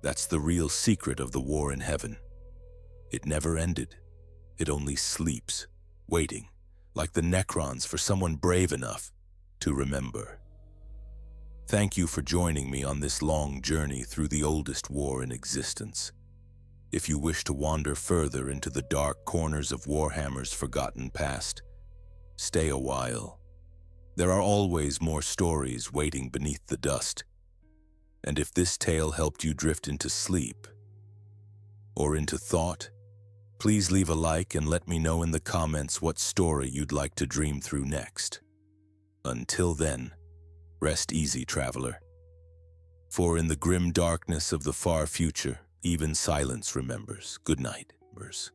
that's the real secret of the war in heaven. It never ended. It only sleeps, waiting, like the necrons, for someone brave enough to remember. Thank you for joining me on this long journey through the oldest war in existence. If you wish to wander further into the dark corners of Warhammer's forgotten past, stay a while. There are always more stories waiting beneath the dust. And if this tale helped you drift into sleep or into thought, please leave a like and let me know in the comments what story you'd like to dream through next. Until then, rest easy, traveler. For in the grim darkness of the far future, even silence remembers. Good night, Mers.